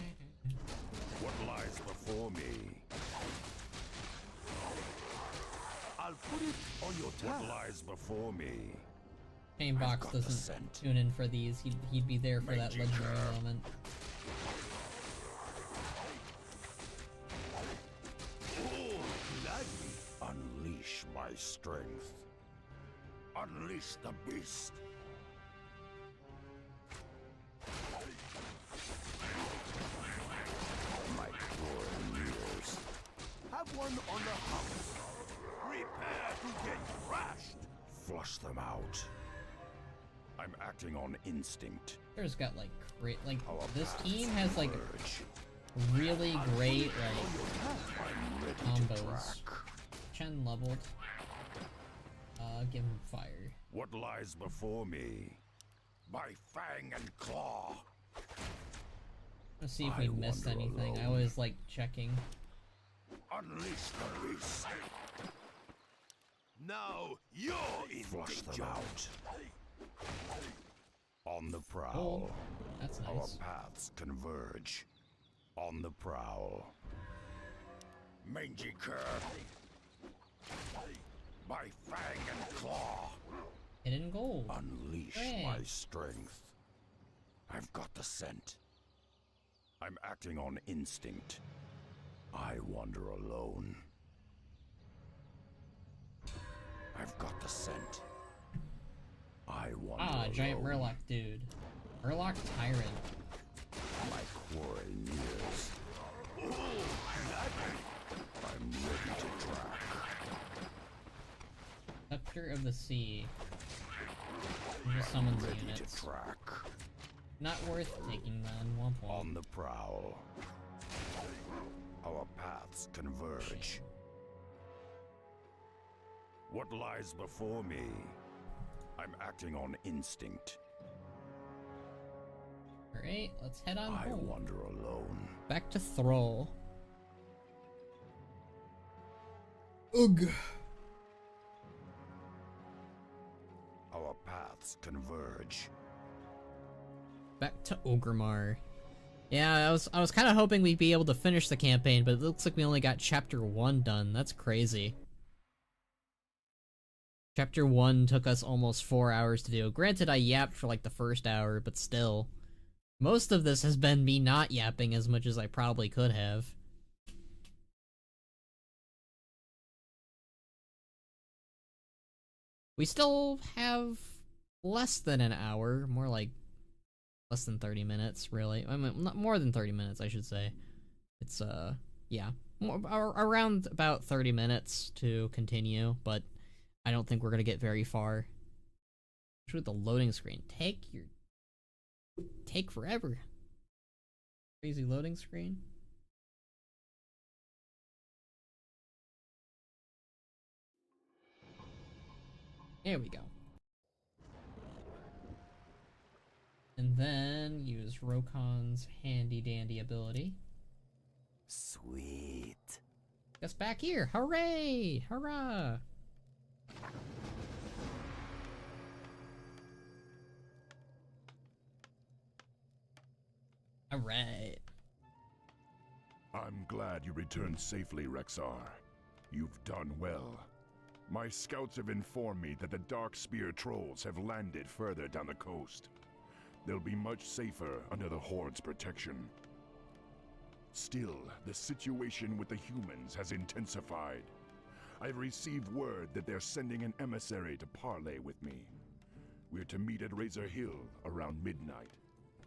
What lies before me? I'll put it on your tab. What lies before me? Chainbox doesn't tune in for these. He'd be there for that legendary element. Unleash my strength. Unleash the beast. My quarry nears. Have one on the house. Prepare to get crashed. Flush them out. I'm acting on instinct. There's got like great, like this team has like really great like combos. Chen leveled. Give him fire. What lies before me? My fang and claw. Let's see if we missed anything. I always like checking. Unleash the beast. Now you're in Flush danger. them out. On the prowl. That's Our nice. paths converge. On the prowl. Mangy cur. My fang and claw. Hidden gold. Unleash Hooray. my strength. I've got the scent. I'm acting on instinct. I wander alone. I've got the scent. I wander alone. Giant Murloc dude. Murloc Tyrant. My quarry nears. I'm ready to track. Scepter of the Sea. Just summons Ready units. to track. Not worth taking then. 1 point. On the prowl. Our paths converge. What lies before me? I'm acting on instinct. Alright, let's head on I home. wander alone. Back to Thrall. Ugh. Our paths converge. Back to Orgrimmar. Yeah, I was kind of hoping we'd be able to finish the campaign, but it looks like we only got Chapter 1 done. That's crazy. Chapter 1 took us almost 4 hours to do. Granted, I yapped for like the first hour, but still. Most of this has been me not yapping as much as I probably could have. We still have less than an hour, more like less than 30 minutes, really. I mean, not more than 30 minutes, I should say. It's, yeah. Around about 30 minutes to continue, but I don't think we're gonna get very far. With the loading screen. Take forever. Crazy loading screen. There we go. And then use Rokon's handy dandy ability. Sweet. Guess back here. Hooray! Hurrah! Alright. I'm glad you returned safely, Rexar. You've done well. My scouts have informed me that the Dark Spear trolls have landed further down the coast. They'll be much safer under the Horde's protection. Still, the situation with the humans has intensified. I've received word that they're sending an emissary to parley with me. We're to meet at Razor Hill around midnight.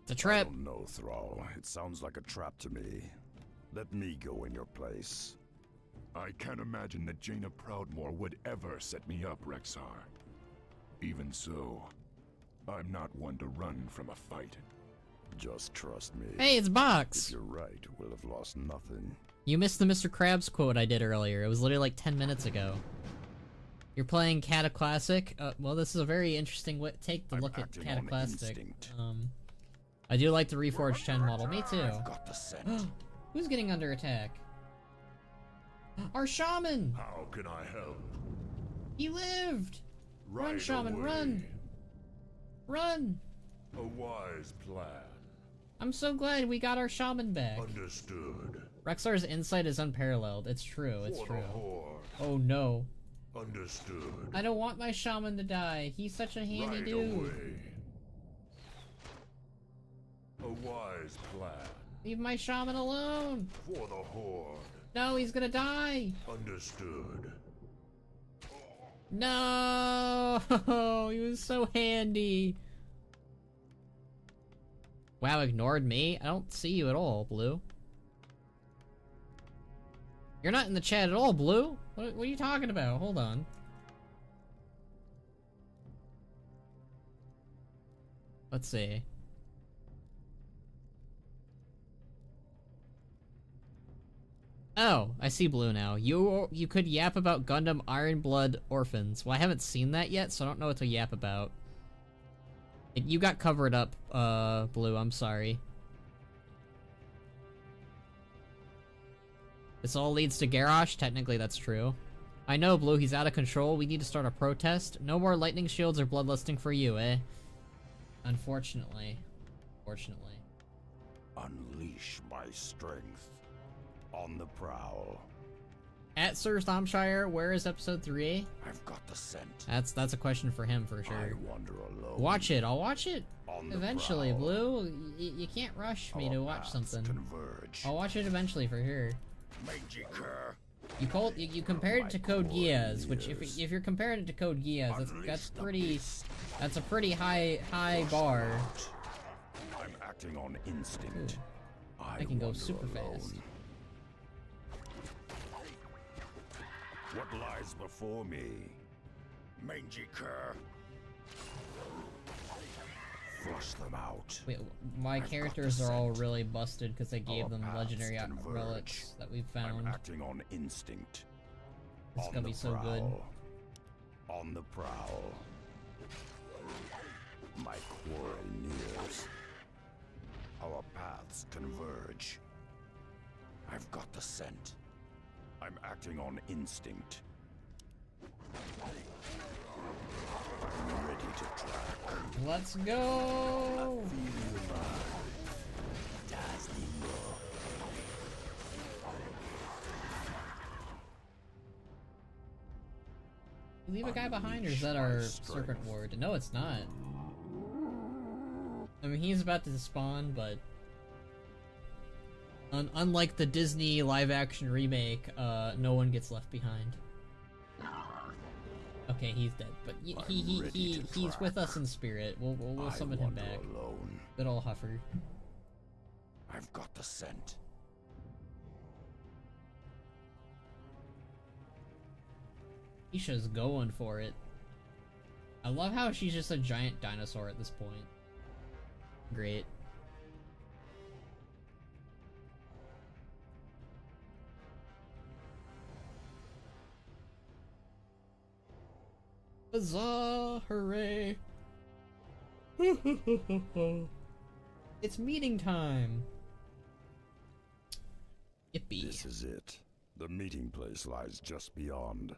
It's a trap. I don't know, Thrall. It sounds like a trap to me. Let me go in your place. I can't imagine that Jaina Proudmoore would ever set me up, Rexar. Even so, I'm not one to run from a fight. Just trust me. Hey, it's Box! If you're right, we'll have lost nothing. You missed the Mr. Krabs quote I did earlier. It was literally like 10 minutes ago. You're playing Cataclassic? Well, this is a very interesting take to look at Cataclassic. I do like the Reforged 10 model. Me too. I've got the scent. Who's getting under attack? Our shaman! How can I help? He lived! Right Run, shaman, away. run! Run! A wise plan. I'm so glad we got our shaman back. Understood. Rexar's insight is unparalleled. It's true, it's For true. the Horde. Oh no. Understood. I don't want my shaman to die. He's such a handy Right dude. away. A wise plan. Leave my shaman alone! For the Horde. No, he's gonna die! Understood. No! He was so handy! Wow, ignored me? I don't see you at all, Blue. You're not in the chat at all, Blue! What are you talking about? Hold on. Let's see. Oh, I see Blue now. You could yap about Gundam Iron Blood Orphans. Well, I haven't seen that yet, so I don't know what to yap about. You got covered up, Blue, I'm sorry. This all leads to Garrosh? Technically, that's true. I know, Blue, he's out of control. We need to start a protest. No more lightning shields or bloodlusting for you, eh? Unfortunately. Unfortunately. Unleash my strength. On the prowl. At Sir Stomshire, where is episode 3? I've got the scent. That's a question for him for sure. I wander alone. Watch it. I'll watch it On eventually, the prowl. Blue. You can't rush me Our to watch paths something. Converge. I'll watch it eventually for sure. Mangy cur. You compared it to Code Geass, which if you're comparing it to Code Geass, that's a pretty high bar. I'm acting on instinct. I can go wander super alone. fast. What lies before me? Mangy cur. Flush them out. Wait, my characters are all really busted because I gave them legendary converge. relics that we've found. I'm acting on instinct. It's On gonna the be so good. prowl. On the prowl. My quarry nears. Our paths converge. I've got the scent. I'm acting on instinct. I'm ready to track. Let's go! Leave a guy behind, or is that our serpent ward? No, it's not. I mean, he's about to spawn, but unlike the Disney live-action remake, no one gets left behind. Okay, he's dead, but he's with us in spirit. We'll summon him back. Alone. Good ol' Huffer. I've got the scent. Isha's going for it. I love how she's just a giant dinosaur at this point. Great. Huzzah! Hooray! It's meeting time! Yippee. This is it. The meeting place lies just beyond.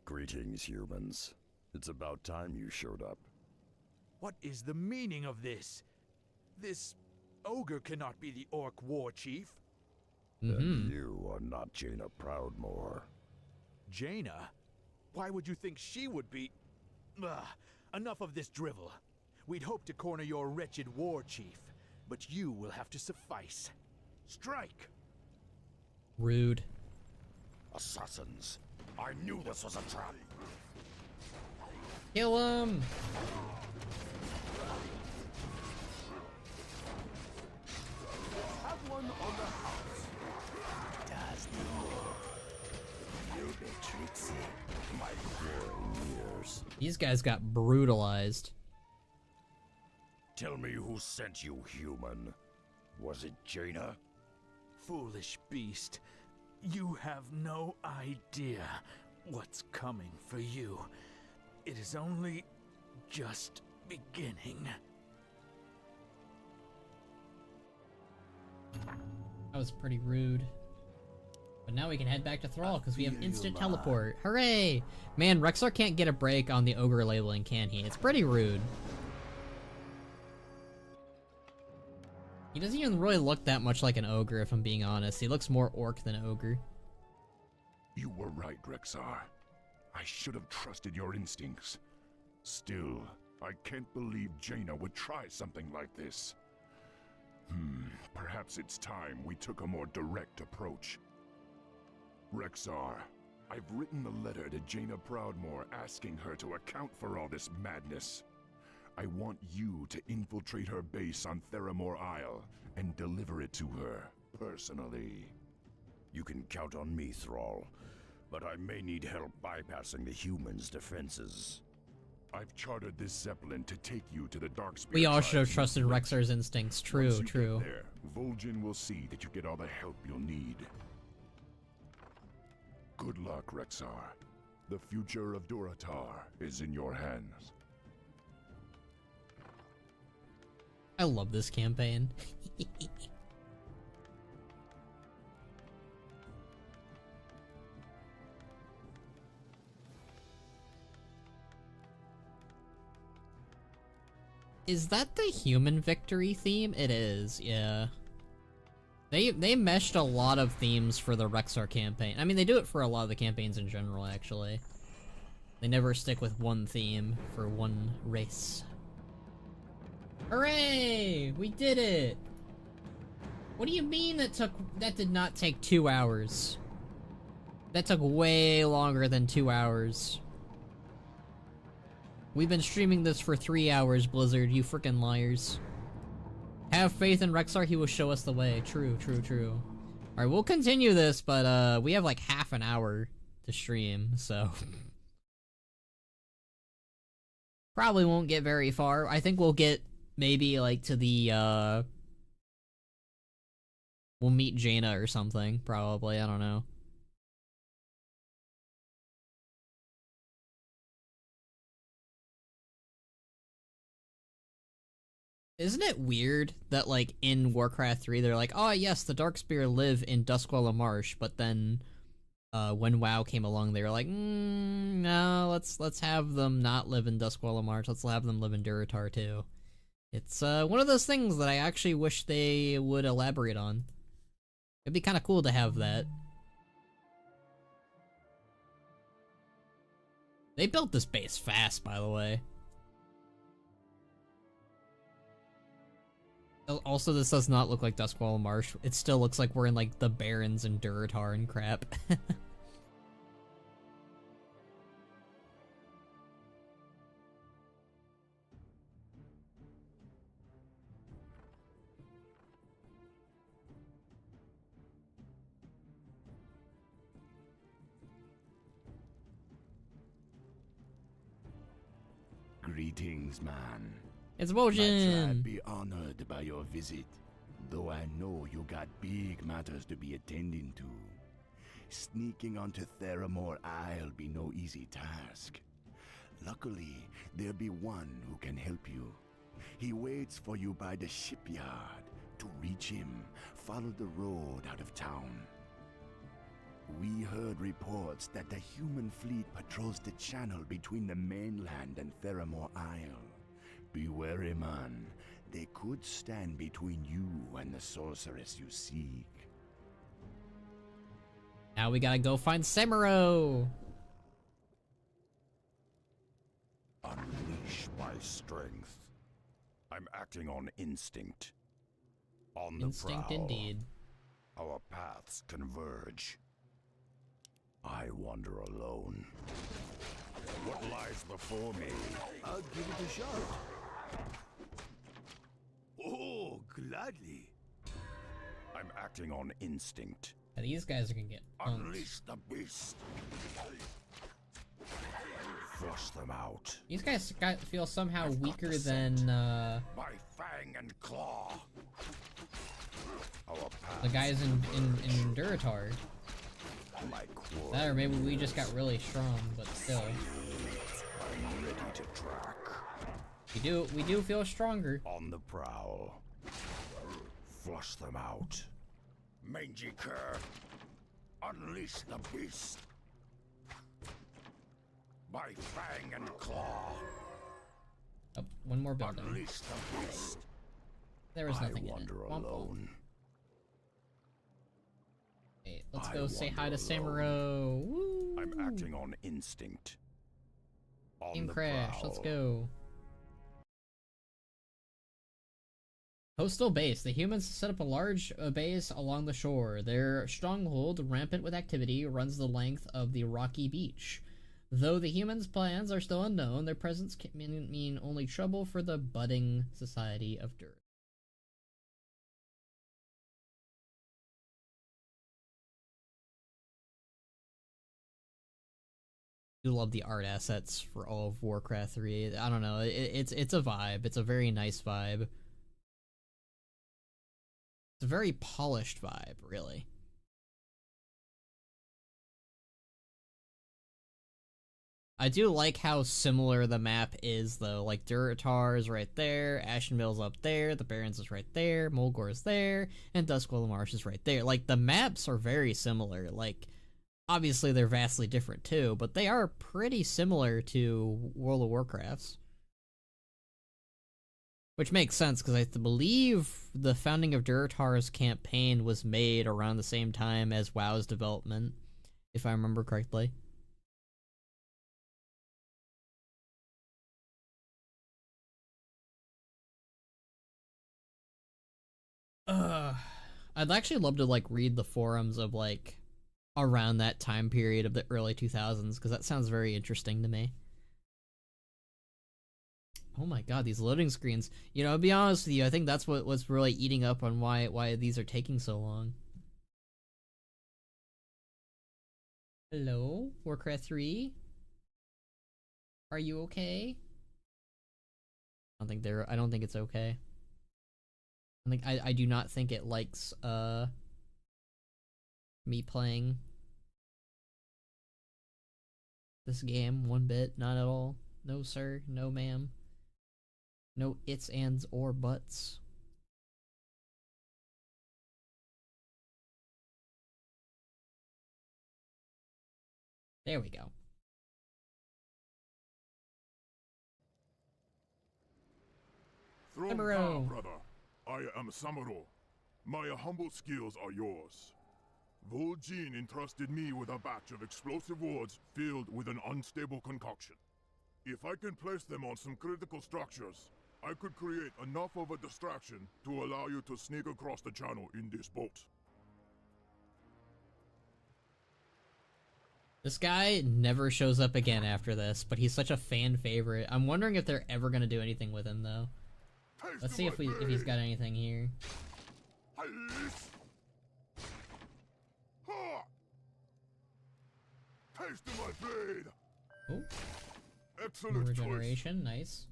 Greetings, humans. It's about time you showed up. What is the meaning of this? This ogre cannot be the orc war chief. And you are not Jaina Proudmoore. Jaina? Why would you think she would be? Ugh, enough of this drivel. We'd hoped to corner your wretched war chief, but you will have to suffice. Strike! Rude. Assassins. I knew this was a trap. Kill him! Have one on the house. Does no. You Trixie. My growing years. These guys got brutalized. Tell me who sent you, human. Was it Jaina? Foolish beast. You have no idea what's coming for you. It is only just beginning. That was pretty rude. But now we can head back to Thrall because we have instant teleport. Hooray! Man, Rexar can't get a break on the ogre labeling, can he? It's pretty rude. He doesn't even really look that much like an ogre, if I'm being honest. He looks more orc than ogre. You were right, Rexar. I should have trusted your instincts. Still, I can't believe Jaina would try something like this. Perhaps it's time we took a more direct approach. Rexar, I've written the letter to Jaina Proudmoore asking her to account for all this madness. I want you to infiltrate her base on Theramore Isle and deliver it to her, personally. You can count on me, Thrall, but I may need help bypassing the humans' defenses. I've chartered this Zeppelin to take you to the Darkspear. We all should have trusted Rexar's instincts. True, Once you true. get there, Vol'jin will see that you get all the help you'll need. Good luck, Rexar. The future of Durotar is in your hands. I love this campaign. Is that the human victory theme? It is, yeah. They meshed a lot of themes for the Rexar campaign. I mean, they do it for a lot of the campaigns in general, actually. They never stick with one theme for one race. Hooray! We did it! What do you mean that did not take 2 hours? That took way longer than 2 hours. We've been streaming this for 3 hours, Blizzard, you frickin' liars. Have faith in Rexar, he will show us the way. True, true, true. Alright, we'll continue this, but we have like half an hour to stream, so... Probably won't get very far. I think we'll get maybe like to the we'll meet Jaina or something, probably, I don't know. Isn't it weird that, like, in Warcraft 3, they're like, oh yes, the Darkspear live in Duskwalla Marsh, but then, when WoW came along, they were like, no, let's have them not live in Duskwalla Marsh, let's have them live in Durotar too. It's, one of those things that I actually wish they would elaborate on. It'd be kinda cool to have that. They built this base fast, by the way. Also, this does not look like Duskwalla Marsh. It still looks like we're in, like, the Barrens and Durotar and crap. Greetings, man. It's My Wojin. tribe be honored by your visit, though I know you got big matters to be attending to. Sneaking onto Theramore Isle be no easy task. Luckily, there be one who can help you. He waits for you by the shipyard. To reach him, follow the road out of town. We heard reports that the human fleet patrols the channel between the mainland and Theramore Isle. Be wary, man. They could stand between you and the sorceress you seek. Now we gotta go find Samuro. Unleash my strength. I'm acting on instinct. On the Instinct prowl. indeed. Our paths converge. I wander alone. What lies before me? I'll give it a shot. Oh, gladly. I'm acting on instinct. Yeah, these guys are gonna get punked. Unleash the beast. Flush them out. These guys feel somehow weaker than My fang and claw. Our the guys in Durotar. My quarry. That or maybe we just got really strong, but still. I'm ready to track. We do feel stronger. On the prowl. Flush them out. Mangy cur. Unleash the beast. My fang and claw. Oh, one more building. Unleash the beast. There was nothing I wander in it. Womp womp. alone. Hey, let's go say hi to Samuro. Woo! I'm acting on instinct. On Team the crash. prowl. Let's go. Coastal base. The humans set up a large base along the shore. Their stronghold, rampant with activity, runs the length of the rocky beach. Though the humans' plans are still unknown, their presence can mean only trouble for the budding society of Dirt. I do love the art assets for all of Warcraft 3. I don't know, it's a vibe. It's a very nice vibe. It's a very polished vibe, really. I do like how similar the map is, though. Like, Durotar is right there, Ashenvale's up there, the Barrens is right there, Mulgore is there, and Duskwell Marsh is right there. Like, the maps are very similar. Like, obviously they're vastly different too, but they are pretty similar to World of Warcraft's. Which makes sense, because I believe the Founding of Durotar's campaign was made around the same time as WoW's development, if I remember correctly. I'd actually love to, like, read the forums of, like, around that time period of the early 2000s, because that sounds very interesting to me. Oh my god, these loading screens. You know, to be honest with you, I think that's what's really eating up on why these are taking so long. Hello, Warcraft 3? Are you okay? I don't think it's okay. I do not think it likes me playing this game one bit. Not at all. No sir, no ma'am. No its, ands, or buts. There we go. Throne Samuro. brother. I am Samuro. My humble skills are yours. Vol'jin entrusted me with a batch of explosive wards filled with an unstable concoction. If I can place them on some critical structures, I could create enough of a distraction to allow you to sneak across the channel in this boat. This guy never shows up again after this, but he's such a fan favorite. I'm wondering if they're ever gonna do anything with him, though. Let's see if he's got anything here. Taste of my blade. Oh. Excellent Regeneration, nice.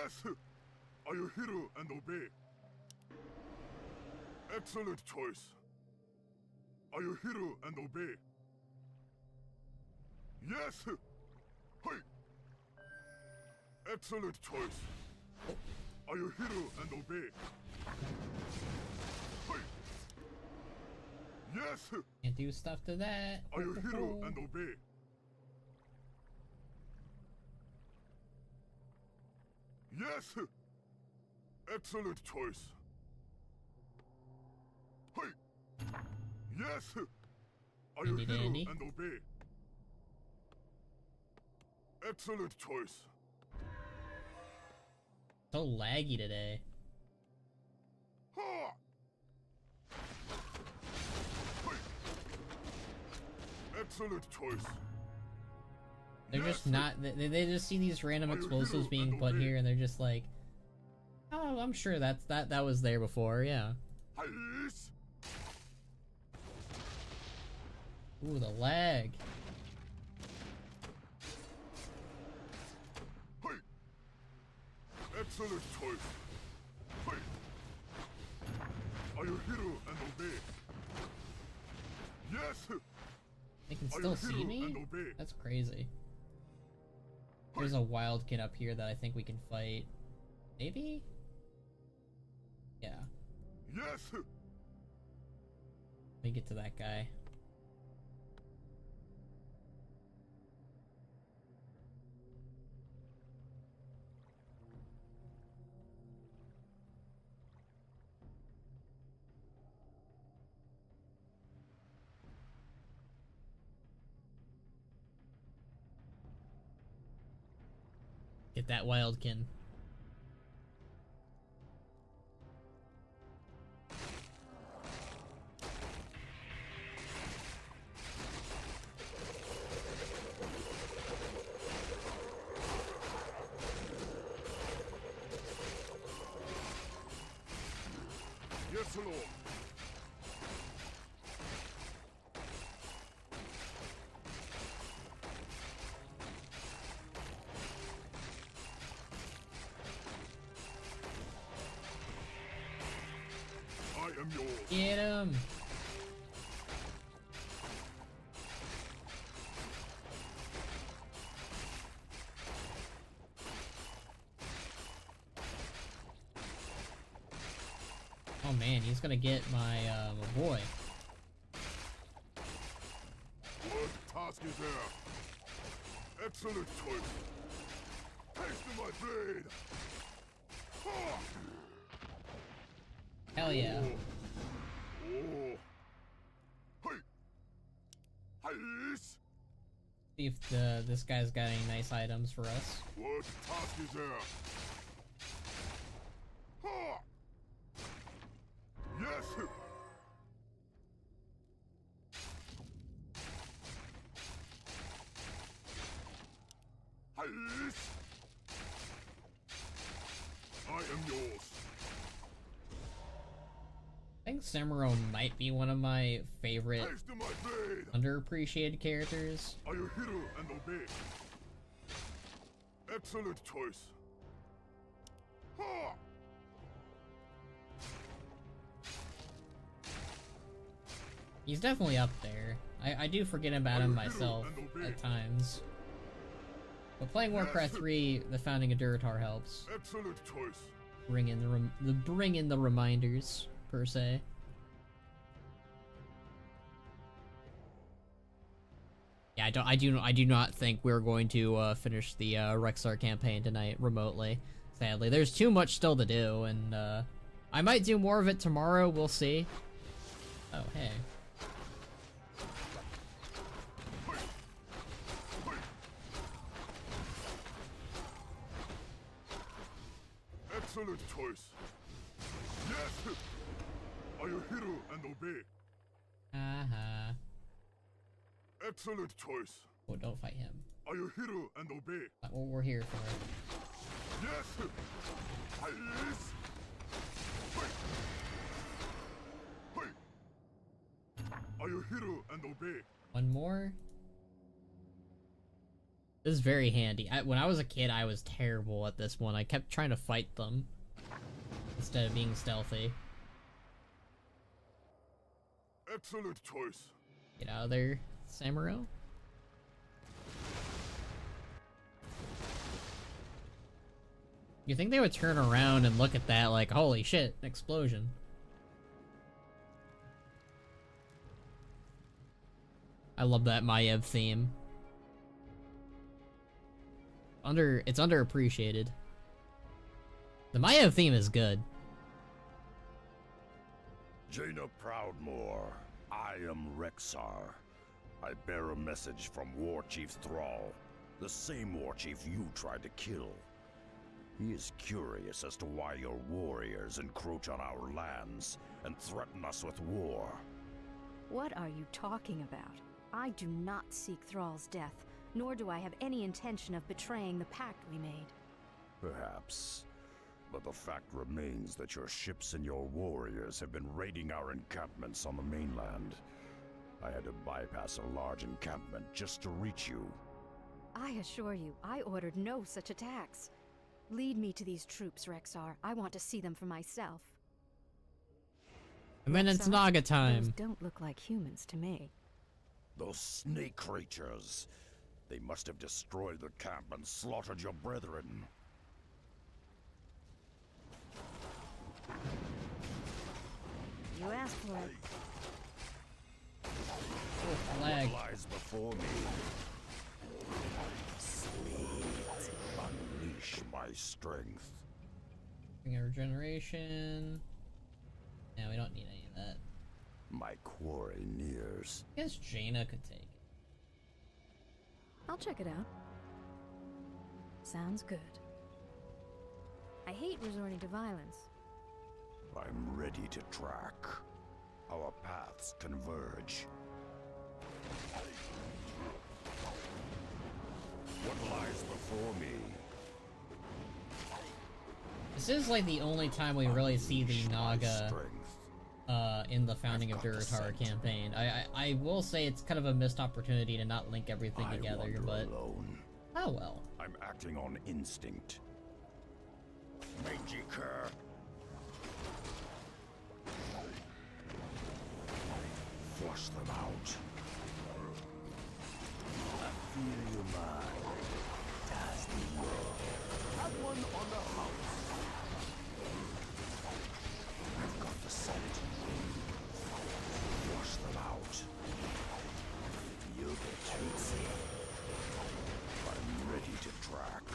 Yes! Are you hero and obey? Excellent choice. Are you hero and obey? Yes! Hey! Excellent choice. Are you hero and obey? Hey! Yes! Can't do stuff to that. Are you hero and obey? Yes! Excellent choice. Hey! Yes! Are you hero and obey? Excellent choice. So laggy today. Ha! Hey! Excellent choice. They're just not. They just see these random explosives being put here, and they're just like, "Oh, I'm sure that was there before." Yeah. Ooh, the lag. Hey! Excellent choice. Hey! Are you hero and obey? Yes! They can still see me? That's crazy. There's a wildkin up here that I think we can fight. Maybe? Yeah. Yes! Let me get to that guy. Get that wildkin. Yes, Lord. I am yours. Get him! Oh man, he's gonna get my boy. What task is there? Excellent choice. Taste of my blade. Ha! Hell yeah. Oh. Hey. Hey. See if this guy's got any nice items for us. What task is there? Ha! Yes. Hey. I am yours. I think Samuro might be one of my favorite underappreciated characters. Are you hero and obey? Excellent choice. Ha! He's definitely up there. I do forget about him myself at times. But playing Warcraft 3, the Founding of Durotar helps. Excellent choice. Bring in the reminders, per se. Yeah, I do not think we're going to finish the Rexxar campaign tonight remotely. Sadly, there's too much still to do, and I might do more of it tomorrow. We'll see. Oh, hey. Excellent choice. Yes! Are you hero and obey? Uh-huh. Excellent choice. Oh, don't fight him. Are you hero and obey? That's what we're here for. Yes! Yes! Hey! Hey! Are you hero and obey? One more? This is very handy. When I was a kid, I was terrible at this one. I kept trying to fight them instead of being stealthy. Excellent choice. Get out of there, Samuro. You think they would turn around and look at that like, holy shit, an explosion. I love that Maiev theme. It's underappreciated. The Maiev theme is good. Jaina Proudmoore, I am Rexar. I bear a message from War Chief Thrall, the same War Chief you tried to kill. He is curious as to why your warriors encroach on our lands and threaten us with war. What are you talking about? I do not seek Thrall's death, nor do I have any intention of betraying the pact we made. Perhaps. But the fact remains that your ships and your warriors have been raiding our encampments on the mainland. I had to bypass a large encampment just to reach you. I assure you, I ordered no such attacks. Lead me to these troops, Rexar. I want to see them for myself. And then it's Naga time. Those don't look like humans to me. Those snake creatures. They must have destroyed the camp and slaughtered your brethren. You asked for it. Oh, lag. What lies before me? Sleep. Unleash my strength. Bring a regeneration. Yeah, we don't need any of that. My quarry nears. I guess Jaina could take it. I'll check it out. Sounds good. I hate resorting to violence. I'm ready to track. Our paths converge. What lies before me? This is like the only time we really see the Naga in the Founding of Durotar campaign. I will say it's kind of a missed opportunity to not link everything together, but alone. Oh well. I'm acting on instinct. Mangy cur. Flush them out. I feel you, man. Does the have one on the house. I've got the scent. Flush them out. You get treatsy. I'm ready to track.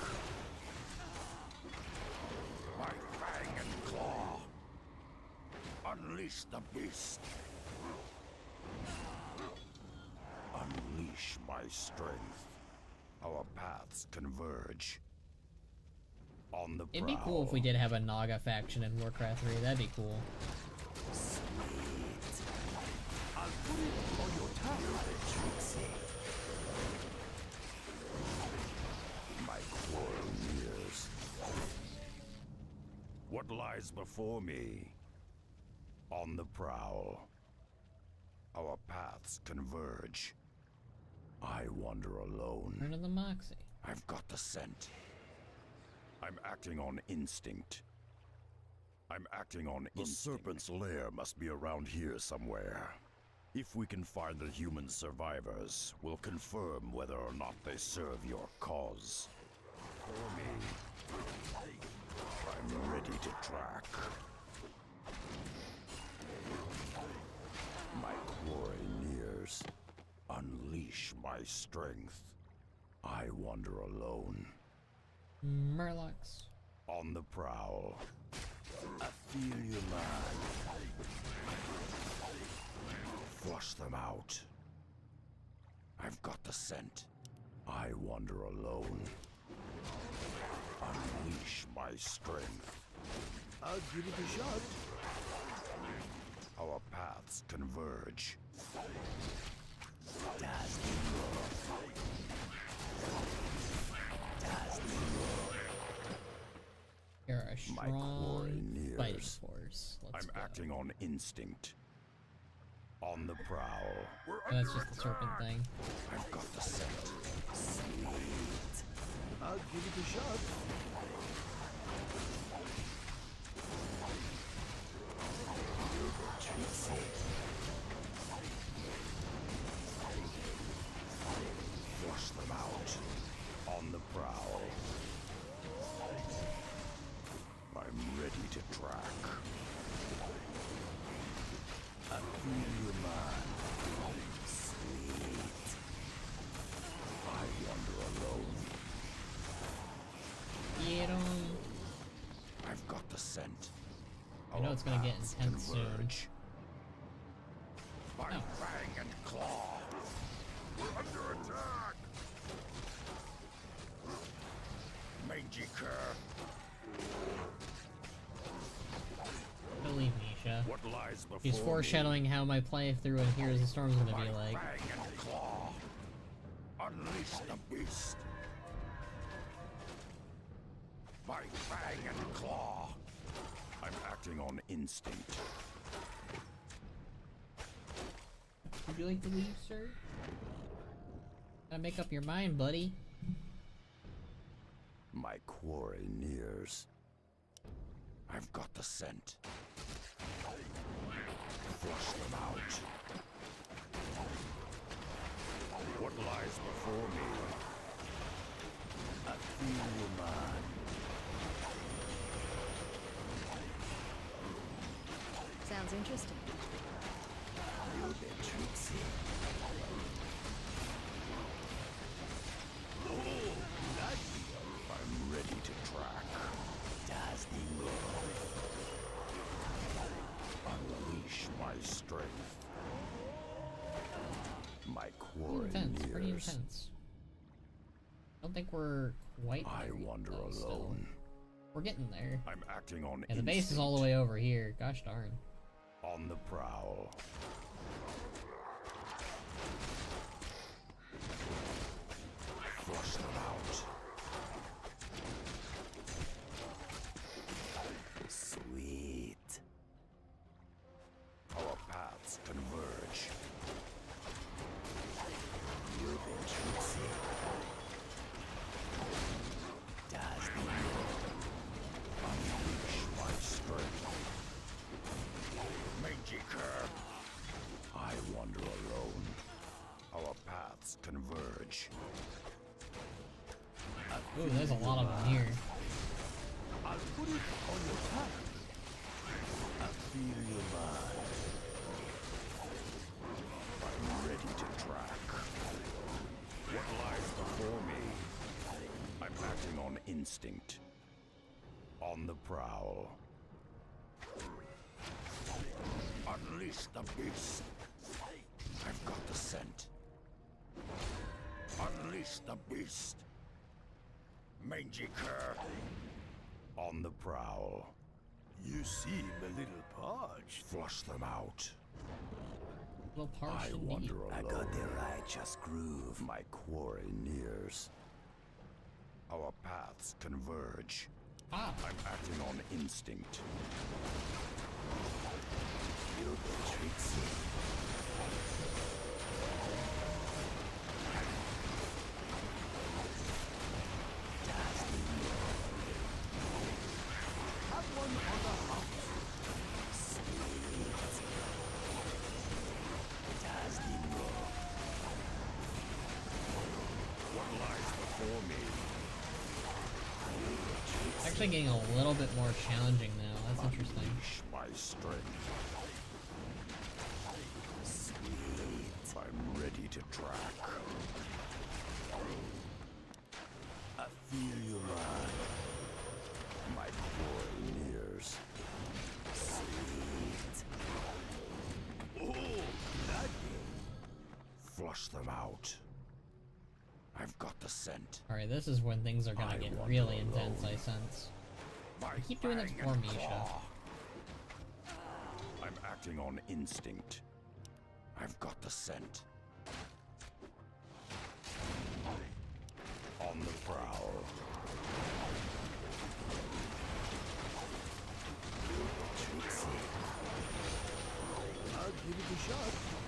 My fang and claw. Unleash the beast. Unleash my strength. Our paths converge. On the It'd be cool if we did have a Naga faction in Warcraft 3. That'd be cool. Sweet. I'll put it on your tongue. My quarrel nears. What lies before me? On the prowl. Our paths converge. I wander alone. Turn to the Moxie. I've got the scent. I'm acting on instinct. I'm acting on instinct. The serpent's lair must be around here somewhere. If we can find the human survivors, we'll confirm whether or not they serve your cause. For me, I'm ready to track. My quarry nears. Unleash my strength. I wander alone. Murlocs. On the prowl. I feel you, man. Flush them out. I've got the scent. I wander alone. Unleash my strength. I'll give it a shot. Our paths converge. You're a strong fighting force. I'm acting on instinct. On the prowl. Oh, that's just the serpent thing. I've got the scent. Sweet. I'll give it a shot. Flush them out. On the prowl. I'm ready to track. I feel you, man. Sweet. I wander alone. Get 'em. I've got the scent. I know it's gonna get intense soon. By fang and claw. We're under attack. Mangy cur. Believe me, Isha. What lies before He's foreshadowing how my playthrough in Heroes of the Storm is gonna be like. Fang and claw. Unleash the beast. By fang and claw. I'm acting on instinct. Would you like to leave, sir? Gotta make up your mind, buddy. My quarry nears. I've got the scent. Flush them out. What lies before me? I feel you, man. Sounds interesting. You'll be tricksy. I'm ready to track. Unleash my strength. My quarry Intense, pretty nears. intense. I don't think we're quite I there yet, wander though, still. alone. We're getting there. I'm acting on Yeah, the base is all the way over here. Gosh darn. On the prowl. Flush them out. Sweet. Our paths converge. You've been tricksy. Does the unleash my strength. Mangy cur. I wander alone. Our paths converge. Ooh, there's a lot of them here. I'll put it on your tongue. I feel you, man. I'm ready to track. What lies before me? I'm acting on instinct. On the prowl. Unleash the beast. I've got the scent. Unleash the beast. Mangy cur. On the prowl. You seem a little parched. Flush them out. Little parched I indeed. wander alone. I got the righteous groove. My quarry nears. Our paths converge. Ah. I'm acting on instinct. You'll be tricksy. Have one on the hop. What lies before me? It's actually getting a little bit more challenging now. That's interesting. Unleash my strength. Sweet. I'm ready to track. I feel you, man. My quarry nears. Sweet. Oh, flush them out. I've got the scent. Alright, this is when things are gonna get really intense, I sense. Keep doing that for me, Isha. I'm acting on instinct. I've got the scent. On the prowl. I'll give it a shot.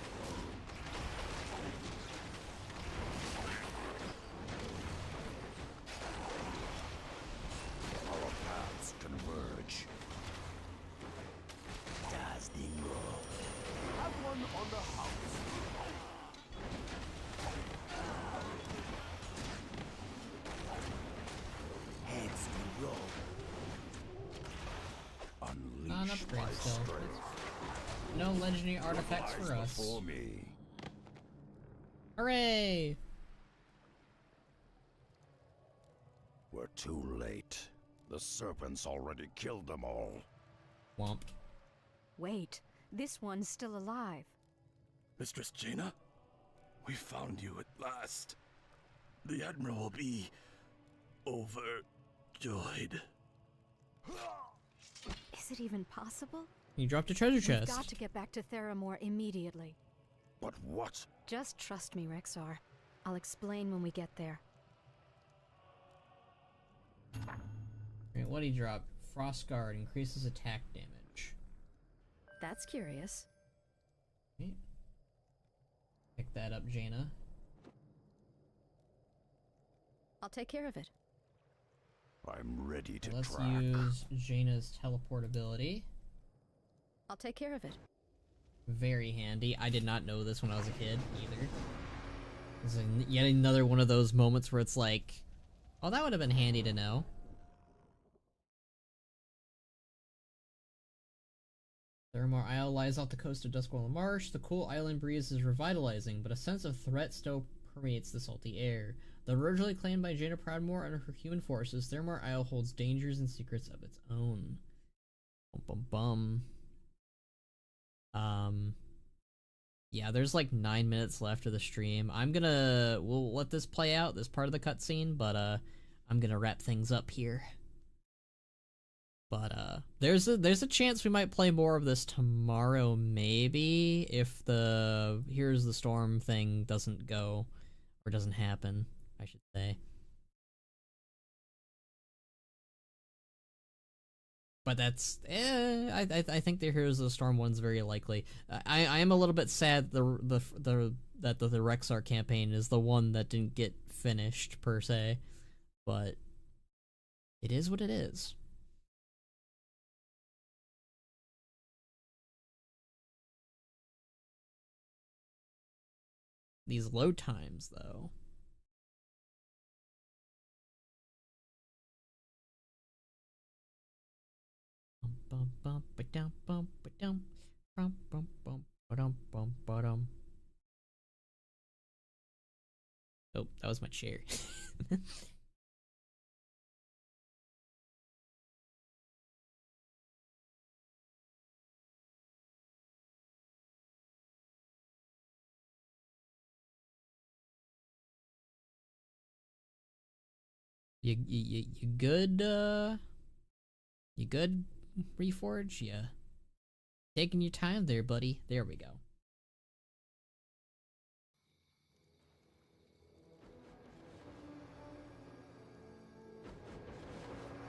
on upgrade still. No legendary artifacts for us. Me. Hooray! We're too late. The serpents already killed them all. Womp. Wait, this one's still alive. Mistress Jaina? We found you at last. The Admiral will be overjoyed. Is it even possible? You dropped a treasure chest. We've got to get back to Theramore immediately. But what? Just trust me, Rexar. I'll explain when we get there. Wait, what did he drop? Frost Guard increases attack damage. That's curious. Okay. Pick that up, Jaina. I'll take care of it. I'm ready to Let's track. use Jaina's teleport ability. I'll take care of it. Very handy. I did not know this when I was a kid, either. This is yet another one of those moments where it's like, oh, that would have been handy to know. Theramore Isle lies off the coast of Duskwall Marsh. The cool island breeze is revitalizing, but a sense of threat still permeates the salty air. Though originally claimed by Jaina Proudmoore under her human forces, Theramore Isle holds dangers and secrets of its own. Bum bum bum. Yeah, there's like 9 minutes left of the stream. We'll let this play out, this part of the cutscene, but I'm gonna wrap things up here. But there's a chance we might play more of this tomorrow, maybe, if the Here's the Storm thing doesn't go, or doesn't happen, I should say. But that's, I think the Heroes of the Storm one's very likely. I am a little bit sad that the Rexar campaign is the one that didn't get finished, per se. But it is what it is. These load times, though. Oh, that was my chair. You good, you good, Reforge? Yeah. Taking your time there, buddy. There we go.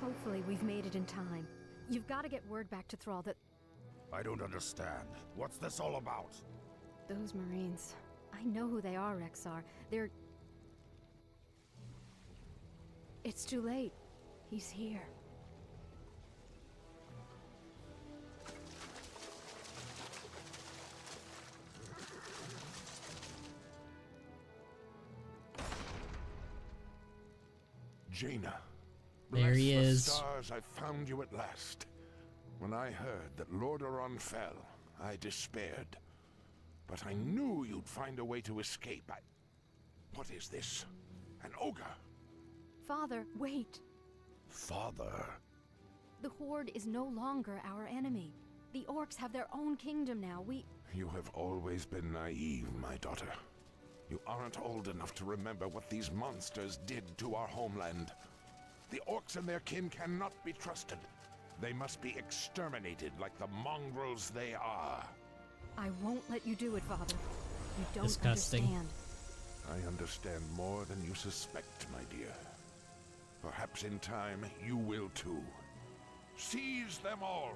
Hopefully we've made it in time. You've got to get word back to Thrall that... I don't understand. What's this all about? Those Marines... I know who they are, Rexar. They're... It's too late. He's here. Jaina. There he Bless the is. stars, I found you at last. When I heard that Lordaeron fell, I despaired. But I knew you'd find a way to escape. What is this? An ogre? Father, wait. Father? The Horde is no longer our enemy. The Orcs have their own kingdom now. You have always been naive, my daughter. You aren't old enough to remember what these monsters did to our homeland. The Orcs and their kin cannot be trusted. They must be exterminated like the mongrels they are. I won't let you do it, Father. You don't Disgusting. understand. I understand more than you suspect, my dear. Perhaps in time, you will too. Seize them all!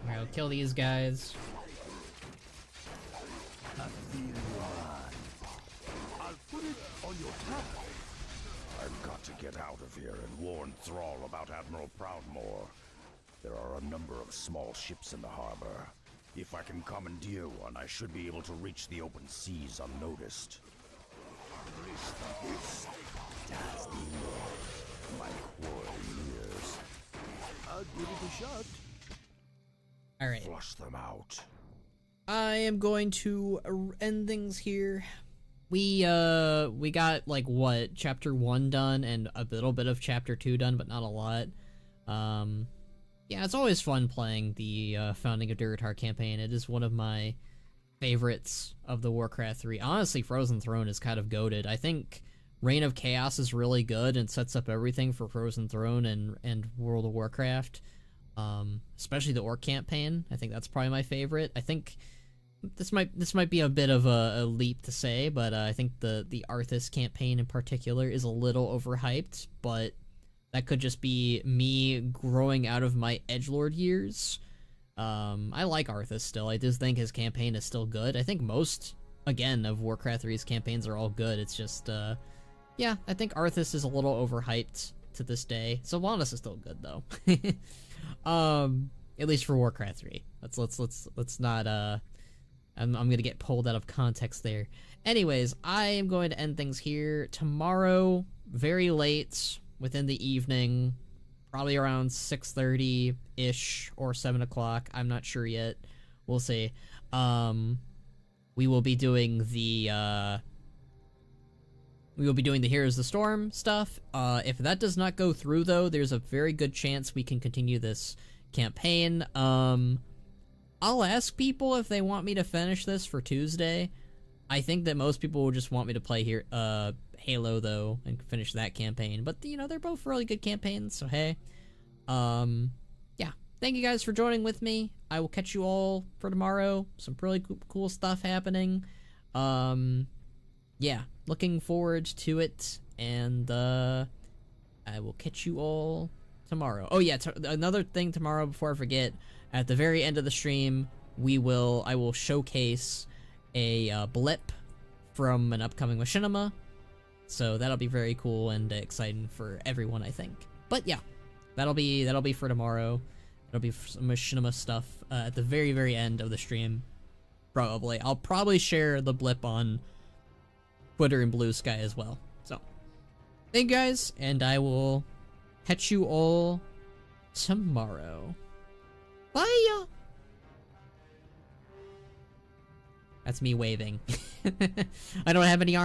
Alright, I'll kill these guys. I'll put it on your tab. I've got to get out of here and warn Thrall about Admiral Proudmoore. There are a number of small ships in the harbor. If I can commandeer one, I should be able to reach the open seas unnoticed. My quarrel nears. I'll give it a shot. All right. Flush them out. I am going to end things here. We got like what, chapter 1 done and a little bit of chapter 2 done, but not a lot. Yeah, it's always fun playing the Founding of Durotar campaign. It is one of my favorites of the Warcraft 3. Honestly, Frozen Throne is kind of goated. I think Reign of Chaos is really good and sets up everything for Frozen Throne and World of Warcraft. Especially the Orc campaign. I think that's probably my favorite. I think this might be a bit of a leap to say, but I think the Arthas campaign in particular is a little overhyped, but that could just be me growing out of my edgelord years. I like Arthas still. I just think his campaign is still good. I think most, again, of Warcraft 3's campaigns are all good. It's just, yeah, I think Arthas is a little overhyped to this day. Sylvanas is still good, though. At least for Warcraft 3. Let's not, I'm gonna get pulled out of context there. Anyways, I am going to end things here. Tomorrow, very late, within the evening, probably around 6:30-ish or 7 o'clock. I'm not sure yet. We'll see. We will be doing the Heroes of the Storm stuff. If that does not go through, though, there's a very good chance we can continue this campaign. I'll ask people if they want me to finish this for Tuesday. I think that most people will just want me to play here, Halo, though, and finish that campaign. But, you know, they're both really good campaigns, so hey. Yeah. Thank you guys for joining with me. I will catch you all for tomorrow. Some really cool stuff happening. Yeah. Looking forward to it, and, I will catch you all tomorrow. Oh, yeah, another thing tomorrow before I forget. At the very end of the stream, I will showcase a blip from an upcoming machinima. So that'll be very cool and exciting for everyone, I think. But yeah, that'll be for tomorrow. It'll be some machinima stuff at the very, very end of the stream. Probably. I'll probably share the blip on Twitter and Blue Sky as well. So, thank you guys, and I will catch you all tomorrow. Bye! That's me waving. I don't have any arms.